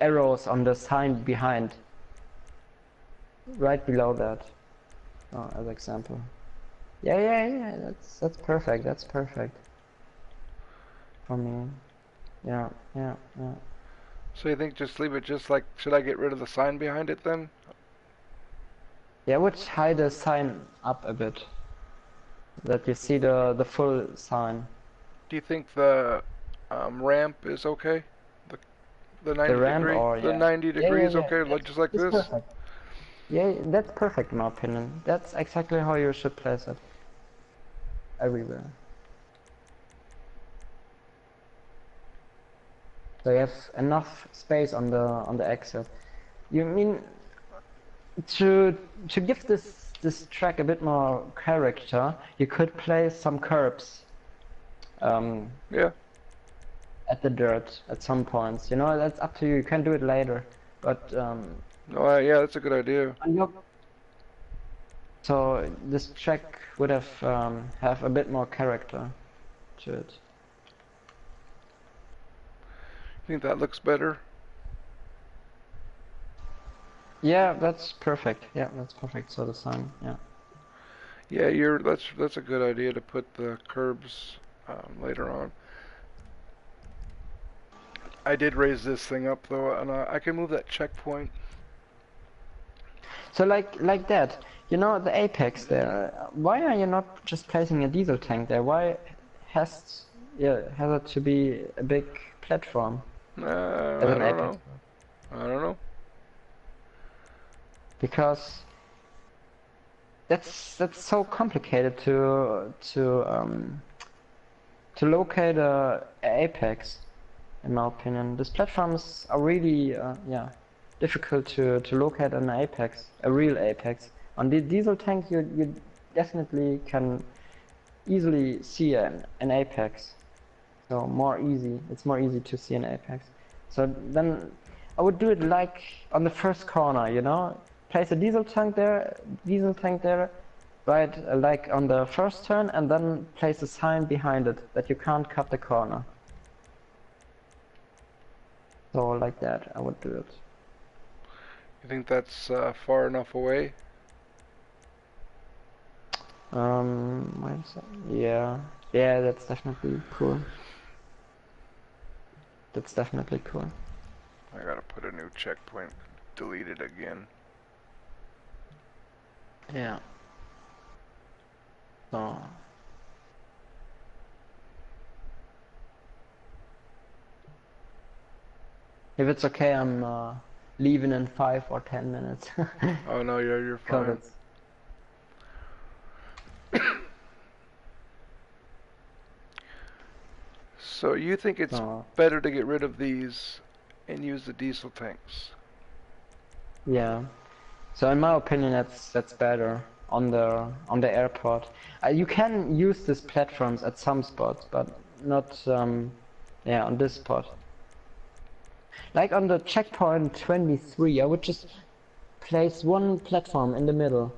arrows on the sign behind, right below that, as example. Yeah. That's perfect. That's perfect for me. Yeah. So you think just leave it just like, should I get rid of the sign behind it then? Yeah, I would hide the sign up a bit, that you see the full sign. Do you think the ramp is okay? The 90 ramp degree? or- The yeah. 90 degree is Yeah. okay, like just like It's this? perfect. Yeah, that's perfect in my opinion. That's exactly how you should place it. Everywhere. So you have enough space on the exit. You mean to give this track a bit more character, you could place some curbs Yeah. at the dirt at some points. You know, that's up to you. You can do it later, but No, yeah, that's a good idea. on your so this track would have a bit more character to it. You think that looks better? Yeah, that's perfect. Yeah, that's perfect. So the sign, yeah. Yeah, that's a good idea to put the curbs later on. I did raise this thing up though, and I can move that checkpoint. So like that, you know, the apex there. Why are you not just placing a diesel tank there? Why has it to be a big platform I as don't an apex? know. I don't know. Because that's so complicated to locate a apex, in my opinion. These platforms are really difficult to locate an apex, a real apex. On the diesel tank you definitely can easily see an apex. So it's more easy to see an apex. So then I would do it like on the first corner, you know? Place a diesel tank there, right, like on the first turn, and then place a sign behind it that you can't cut the corner. So like that, I would do it. You think that's far enough away? Yeah, that's definitely cool. That's definitely cool. I gotta put a new checkpoint. Delete it again. Yeah. So. If it's okay, I'm leaving in 5 or 10 minutes. Oh no, you're fine. So you think it's better to get rid of these and use the diesel tanks? Yeah. So in my opinion, that's better on the airport. You can use these platforms at some spots, but yeah, on this spot. Like on the checkpoint 23, I would just place one platform in the middle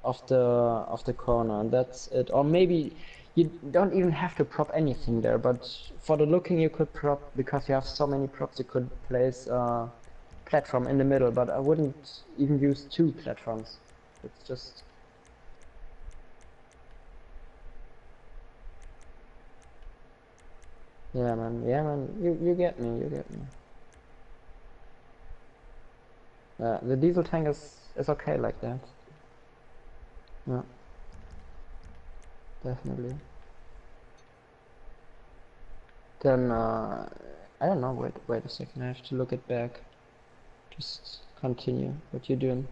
of the corner, and that's it. Or maybe you don't even have to prop anything there, but for the looking you could prop, because you have so many props, you could place a platform in the middle, but I wouldn't even use 2 platforms. It's just... yeah man, you get me, the diesel tank is okay like that. Yeah, definitely. Then I don't know, wait a second, I have to look it back. Just continue what you're doing.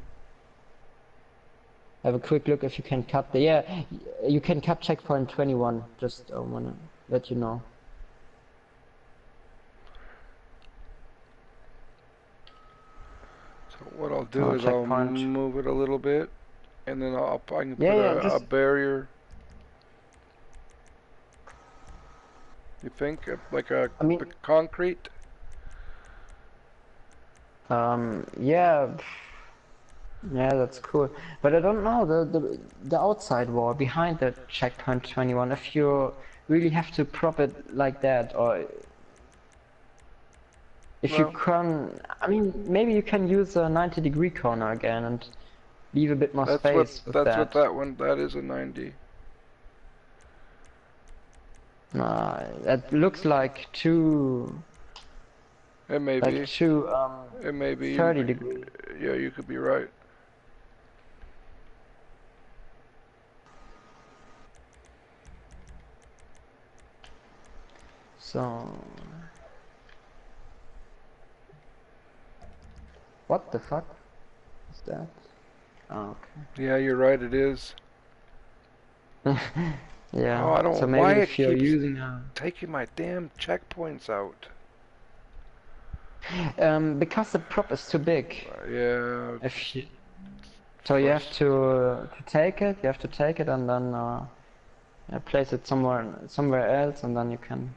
Have a quick look if you can cut the... yeah, you can cut checkpoint 21, just wanna let you know. So what I'll do is I'll checkpoint. move it a little bit, and then I can put Yeah, a just... barrier. You think like a I mean... the concrete? yeah, that's cool. But I don't know the outside wall behind the checkpoint 21. If you really have to prop it like that, or if you can, I mean, maybe you can use a 90-degree corner again and leave a bit more space with that. That's what that one. That is a 90. That looks like two. It may be. Like two. It may be 30 degree. Yeah, you could be right. So. What the fuck is that? Oh, okay. Yeah, you're right. It is. Yeah. Oh, I don't so know maybe why if it you're keeps using a... taking my damn checkpoints out. because the prop is too big. Yeah. If you... So you have to take it. You have to take it and then place it somewhere else, and then you can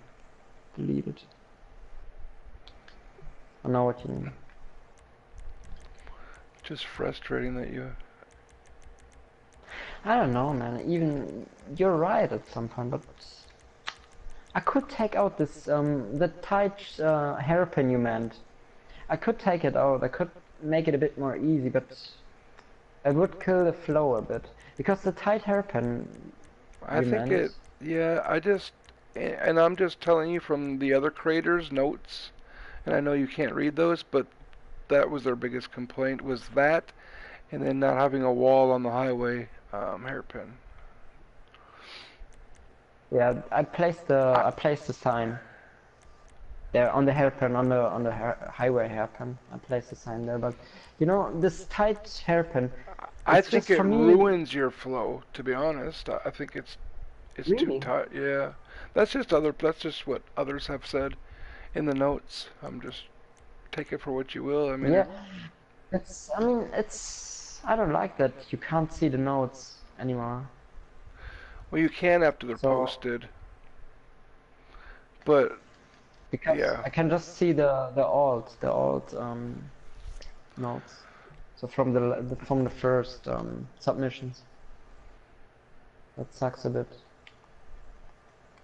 delete it. I know what you mean. Just frustrating that you... I don't know, man. Even you're right at some point, but I could take out this the tight hairpin you meant. I could take it out. I could make it a bit more easy, but it would kill the flow a bit, because the tight hairpin. I think it. Yeah, and I'm just telling you from the other creators' notes, and I know you can't read those, but that was their biggest complaint, was that, and then not having a wall on the highway hairpin. Yeah, I placed the sign there on the hairpin, on the highway hairpin. I placed the sign there, but you know, this tight hairpin. I think it ruins your flow. To be honest, I think it's really? too tight. Yeah, that's just what others have said in the notes. I'm just take it for what you will. I mean, yeah, I don't like that you can't see the notes anymore. Well, you can after they're posted, but because yeah. I can just see the alt notes. So from the first submissions. That sucks a bit.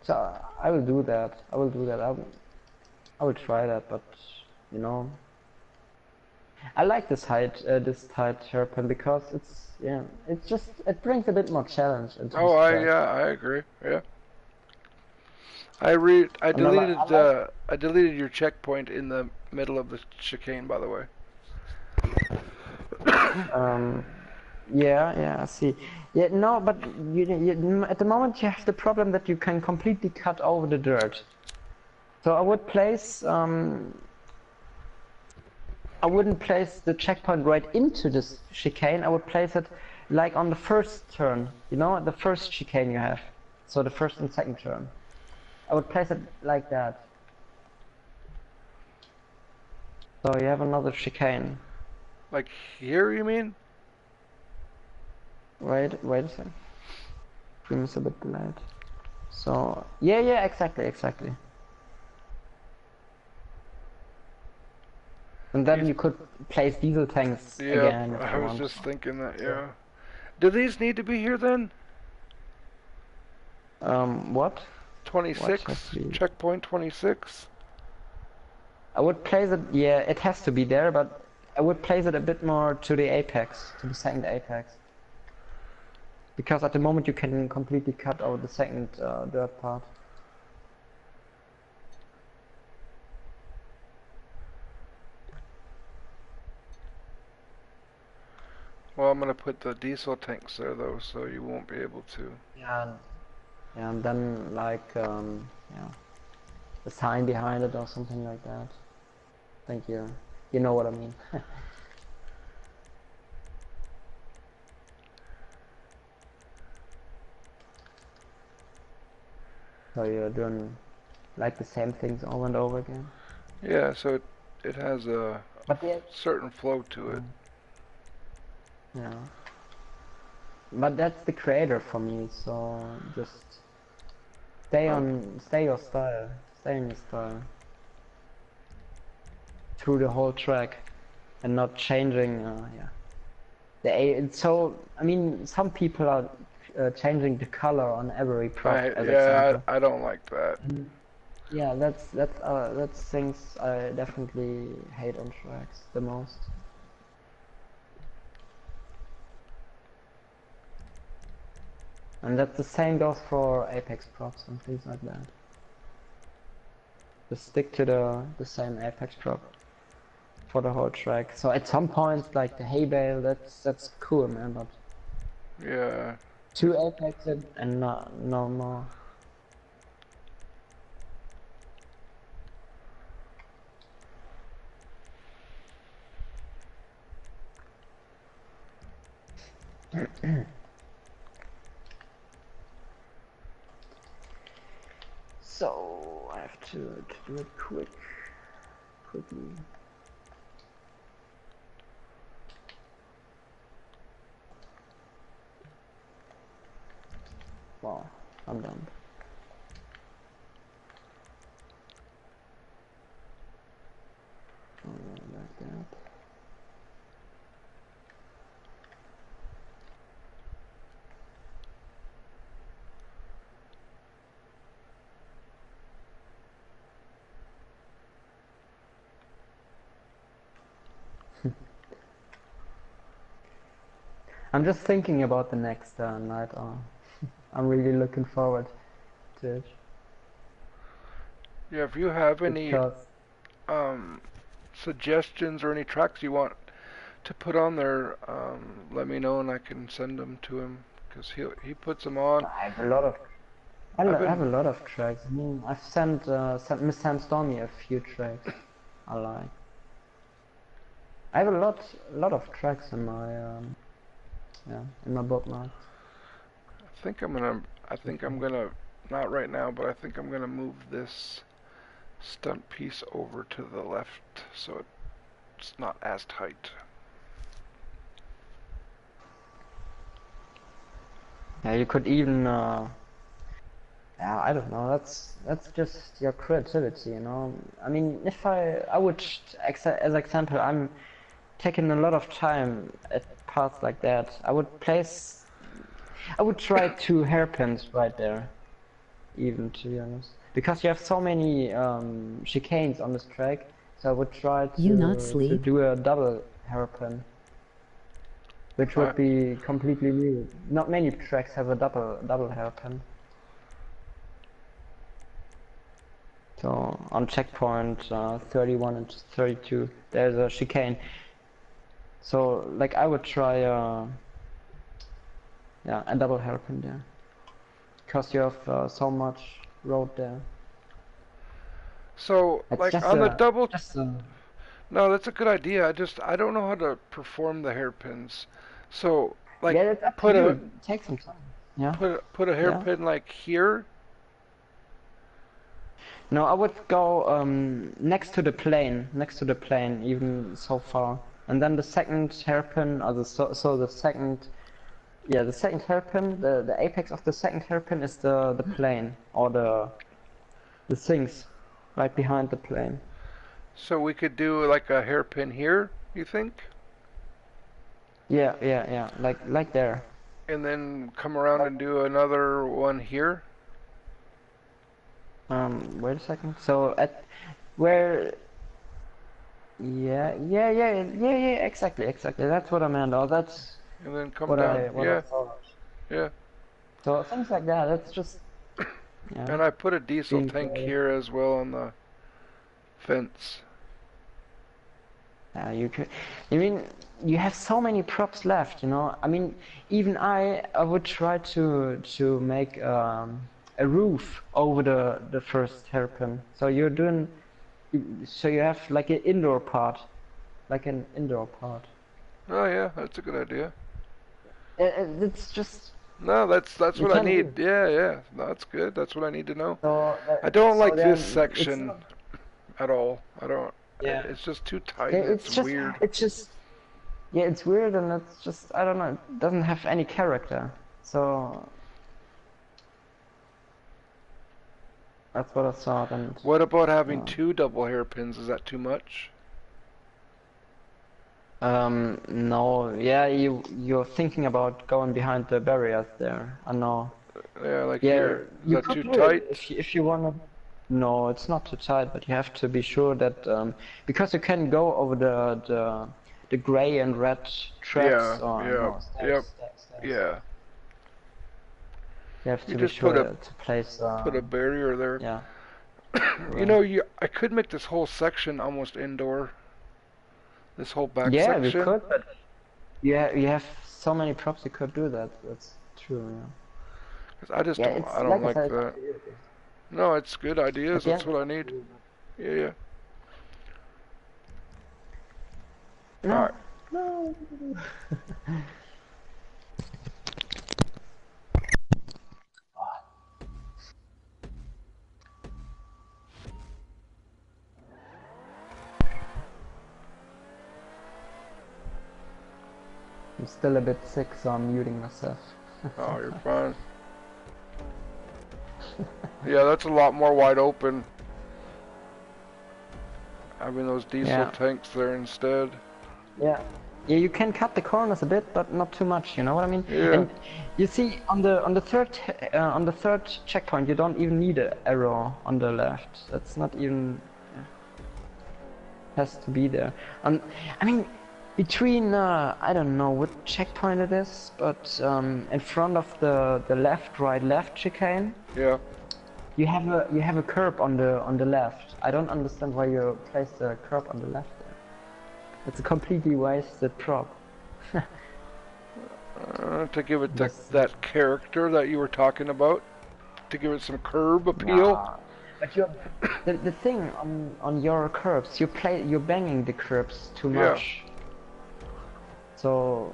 So I will do that. I will try that, but you know, I like this tight hairpin because it brings a bit more challenge into Oh, I agree. Yeah. I deleted your checkpoint in the middle of the chicane, by the way. Yeah, I see. Yeah, no, but you at the moment you have the problem that you can completely cut over the dirt. So I would place I wouldn't place the checkpoint right into this chicane. I would place it like on the first turn, you know, the first chicane you have. So the first and second turn. I would place it like that. So you have another chicane. Like here, you mean? Wait a second. Stream is a bit delayed. So yeah, exactly. And then you could place diesel tanks Yeah, again if I you was want. just thinking that. Yeah. Do these need to be here then? What? 26, has to be- checkpoint 26. I would place it. Yeah, it has to be there, but I would place it a bit more to the apex, to the second apex. Because at the moment you can completely cut out the second dirt part. Well, I'm gonna put the diesel tanks there though, so you won't be able to. Yeah. Yeah, and then like yeah, a sign behind it or something like that. Thank you. You know what I mean. So you're doing like the same things over and over again. Yeah, so it has a But yeah, certain flow to it. yeah. But that's the creator for me, so just stay your style. Stay in your style. Through the whole track and not changing, yeah. It's so, I mean, some people are changing the color on every prop as example. I don't like that. Yeah, that's things I definitely hate on tracks the most. And that the same goes for Apex props and things like that. Just stick to the same Apex prop for the whole track. So at some point, like the hay bale, that's cool, man. But Yeah. 2 Apex and no more. So I have to do it quickly. Wow, I'm done. Like that. I'm just thinking about the next night. I'm really looking forward to it. Yeah, if you have any Because suggestions or any tracks you want to put on there, let me know and I can send them to him because he puts them on. I have a lot of I I've been- have a lot of tracks. I mean, I've sent Miss Sam Stormy a few tracks I like. I have a lot of tracks in my in my bookmarks. I think I'm gonna not right now, but I think I'm gonna move this stunt piece over to the left so it's not as tight. Yeah, you could even yeah, I don't know. That's just your creativity, you know. I mean, if I would as example, I'm taking a lot of time at parts like that. I would try 2 hairpins right there, even, to be honest, because you have so many chicanes on this track. So I would try You not to sleep? do a double hairpin, which would be completely new. Not many tracks have a double hairpin. So on checkpoint 31 and 32, there's a chicane. So like I would try yeah, a double hairpin there, because you have so much road there. So It's like just on the double, just no, that's a good idea. I don't know how to perform the hairpins. So like yeah, it's up put to you. a It takes some time. Yeah. put a hairpin like here. No, I would go next to the plane, even so far, and then the second hairpin, or the second Yeah, the second hairpin, the apex of the second hairpin is the plane, or the things right behind the plane. So we could do like a hairpin here, you think? Yeah, like there. And then come around and do another one here? Wait a second. So at where? Yeah, exactly. That's what I meant. Oh, that's And then come what down. I Yeah, thought. yeah. So things like that. That's just. Yeah. And I put a diesel Being tank creative. here as well on the fence. You could. I mean, you have so many props left. You know. I mean, even I would try to make a roof over the first hairpin. So you're doing. So you have like an indoor part, like an indoor part. Oh yeah, that's a good idea. It's just. No, that's You what I can do need. Yeah. No, that's good. That's what I need to know. So I don't like then this it's section not- at all. I don't. Yeah. It's just too tight. Yeah, It's just weird. it's just yeah, it's weird and it's just I don't know, it doesn't have any character. So that's what I thought and What about having Oh. two double hairpins? Is that too much? no, yeah, you're thinking about going behind the barriers there. I know. Yeah, like Yeah, here. Is you that could too do it tight? if you wanna. No, it's not too tight, but you have to be sure that because you can go over the gray and red tracks. Yeah, or, yeah, no, stairs, yep, stairs. Yeah. You have to You be just sure put a- to place. Put a barrier there. Yeah. You know, I could make this whole section almost indoor. This whole back Yeah, section. we could, but you have so many props you could do that. That's true. 'Cause I just Yeah, don't. it's I don't I like said, that. No, it's good ideas. Yeah. That's what I need. Yeah. No, Alright. no. I'm still a bit sick, so I'm muting myself. Oh, you're fine. Yeah, that's a lot more wide open. Having those diesel Yeah. tanks there instead. Yeah. Yeah, you can cut the corners a bit, but not too much. You know what I mean? Yeah. And you see, on the third checkpoint, you don't even need an arrow on the left. That's not even has to be there. I mean, between I don't know what checkpoint it is, but in front of the left, right, left chicane, Yeah. you have a curb on the left. I don't understand why you placed the curb on the left there. It's a completely wasted prop. To give it Yes. that character that you were talking about. To give it some curb appeal. Nah. But the thing on your curbs, you're banging the curbs too Yeah. much. So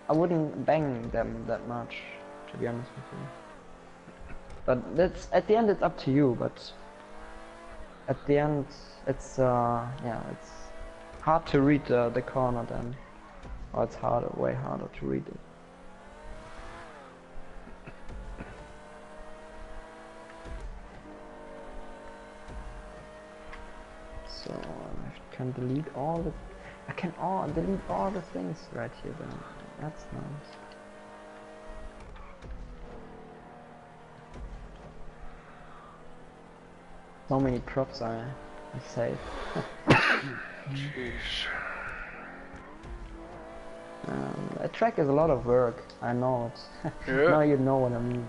I wouldn't bang them that much, to be honest with you. But that's at the end it's up to you. But at the end it's it's hard to read the corner then, or it's way harder to read it. So I can delete all the. I can delete all the things right here. Then that's nice. So many props I saved. Jeez. A track is a lot of work. I know it. Yeah. Now you know what I mean.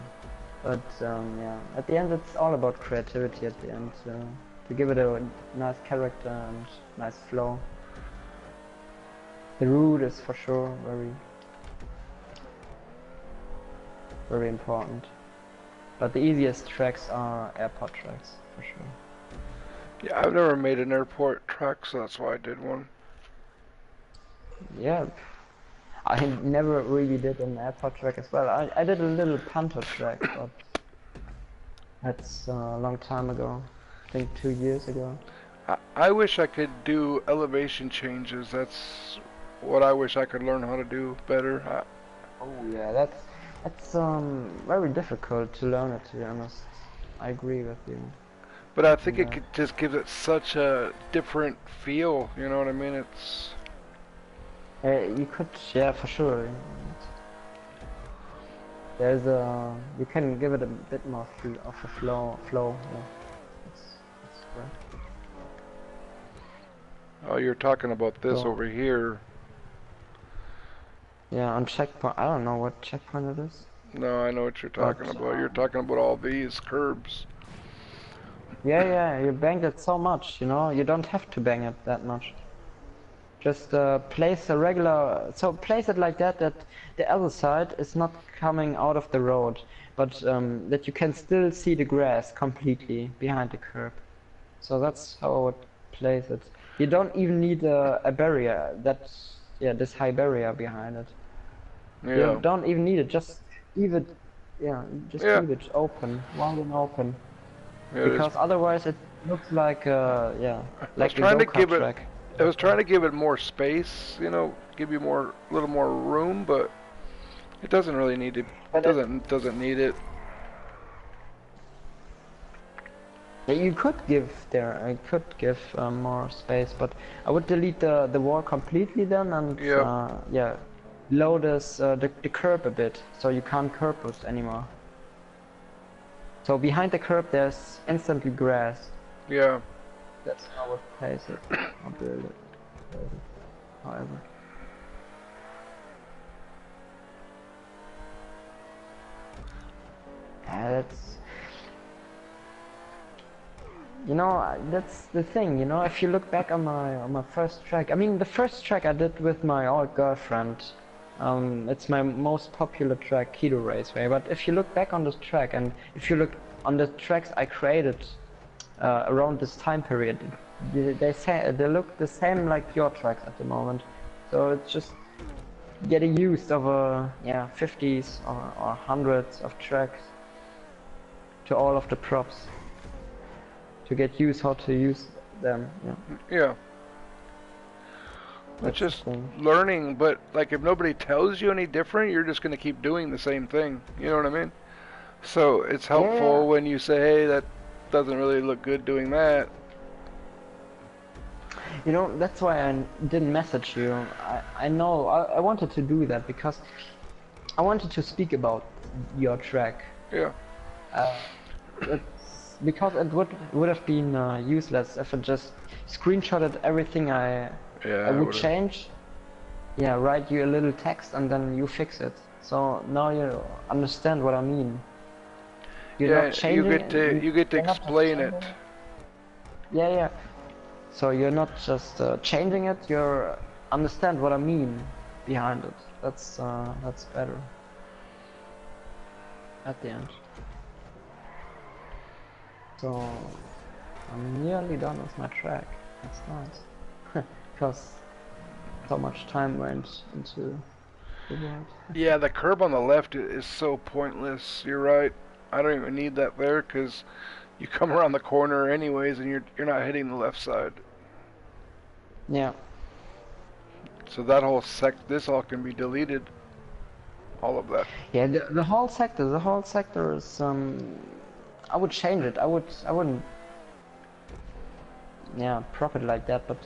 But yeah, at the end it's all about creativity. At the end, to give it a nice character and nice flow. The route is for sure very important. But the easiest tracks are airport tracks for sure. Yeah, I've never made an airport track, so that's why I did one. Yeah, I never really did an airport track as well. I did a little punter track, but that's a long time ago. I think 2 years ago. I wish I could do elevation changes. That's what I wish I could learn how to do better. Oh yeah, that's very difficult to learn it, to be honest. I agree with you. But I think it Yeah. just gives it such a different feel. You know what I mean? It's You could, yeah, for sure. There's a, you can give it a bit more of a flow. Yeah, that's correct. oh, you're talking about this So, over here. yeah, on checkpoint, I don't know what checkpoint it is, No, I know what you're talking but about. You're talking about all these curbs. yeah, you banged it so much, you know, you don't have to bang it that much. Just place a regular, so place it like that the other side is not coming out of the road, but that you can still see the grass completely behind the curb. So that's how I would place it. You don't even need a barrier, yeah, this high barrier behind it. You Yeah. don't even need it, just leave it, yeah, just Yeah. leave it open, wide and open. Yeah, it is. Because otherwise it looks like, yeah, was like a trying to go-kart give it- track. I was trying to give it more space, you know, give you a little more room, but it doesn't really need it. But Doesn't need it. Yeah, you could give there, I could give more space, but I would delete the wall completely then and Yeah. yeah, low this the curb a bit, so you can't curb it anymore. So behind the curb there's instantly grass. Yeah. That's how I would place it or build it. However. Yeah, that's, you know, that's the thing, you know, if you look back on my first track, I mean the first track I did with my old girlfriend, it's my most popular track, Keto Raceway, but if you look back on this track and if you look on the tracks I created around this time period, they look the same like your tracks at the moment. So it's just getting used of yeah, 50s or hundreds of tracks to all of the props to get used how to use them. Yeah. Yeah. That's It's the just thing. learning, but like if nobody tells you any different, you're just gonna keep doing the same thing. You know what I mean? So it's helpful Yeah. when you say, hey, that doesn't really look good doing that. You know, that's why I didn't message you. I know I wanted to do that because I wanted to speak about your track. Yeah. It's because it would have been useless if I just screenshotted everything I Yeah. would would've- change. Yeah, write you a little text and then you fix it. So now you understand what I mean. You're Yeah, not changing you get to you're not just explain it. changing Yeah. So you're not just changing it, you're understand what I mean behind it. That's better. At the end. So I'm nearly done with my track. That's nice. Because so much time went into the world. Yeah, the curb on the left is so pointless. You're right. I don't even need that there because you come around the corner anyways, and you're not hitting the left side. Yeah. So that whole this all can be deleted. All of that. Yeah, the whole sector is I would change it. I wouldn't yeah, prop it like that, but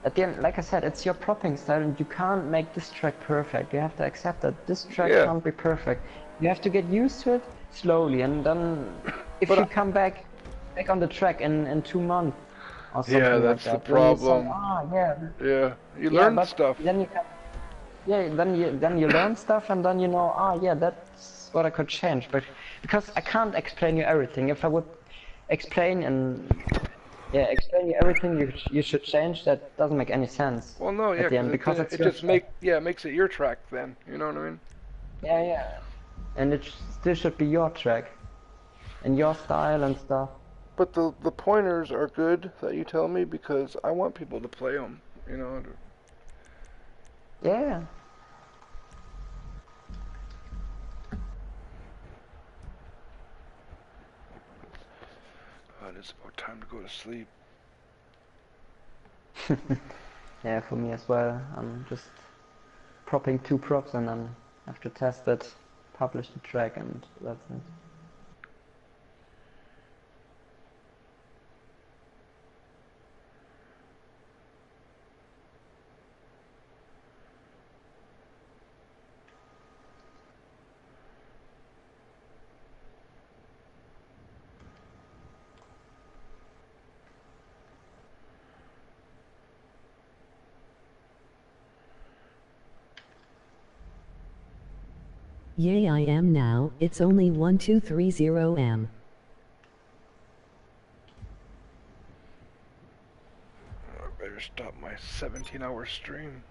at the end, like I said, it's your propping style and you can't make this track perfect. You have to accept that this track Yeah. can't be perfect. You have to get used to it slowly and then if But you come back on the track in 2 months or something Yeah, like that's that. the then you say, problem. yeah, Yeah, you yeah, learn but stuff. then you can, yeah, then you learn stuff and then you know, yeah, that's what I could change. But because I can't explain you everything. If I would explain you everything you should change, that doesn't make any sense. Well, no, yeah, at the end, 'cause because it's it your just track. makes it your track then. You know what I mean? Yeah, and it still should be your track and your style and stuff. But the pointers are good that you tell me because I want people to play them. You know. Yeah. It's about time to go to sleep. Yeah, for me as well. I'm just propping 2 props and then Have to test it, publish the track, and that's it. Yay, I am now. It's only 1230 am. I better stop my 17-hour stream.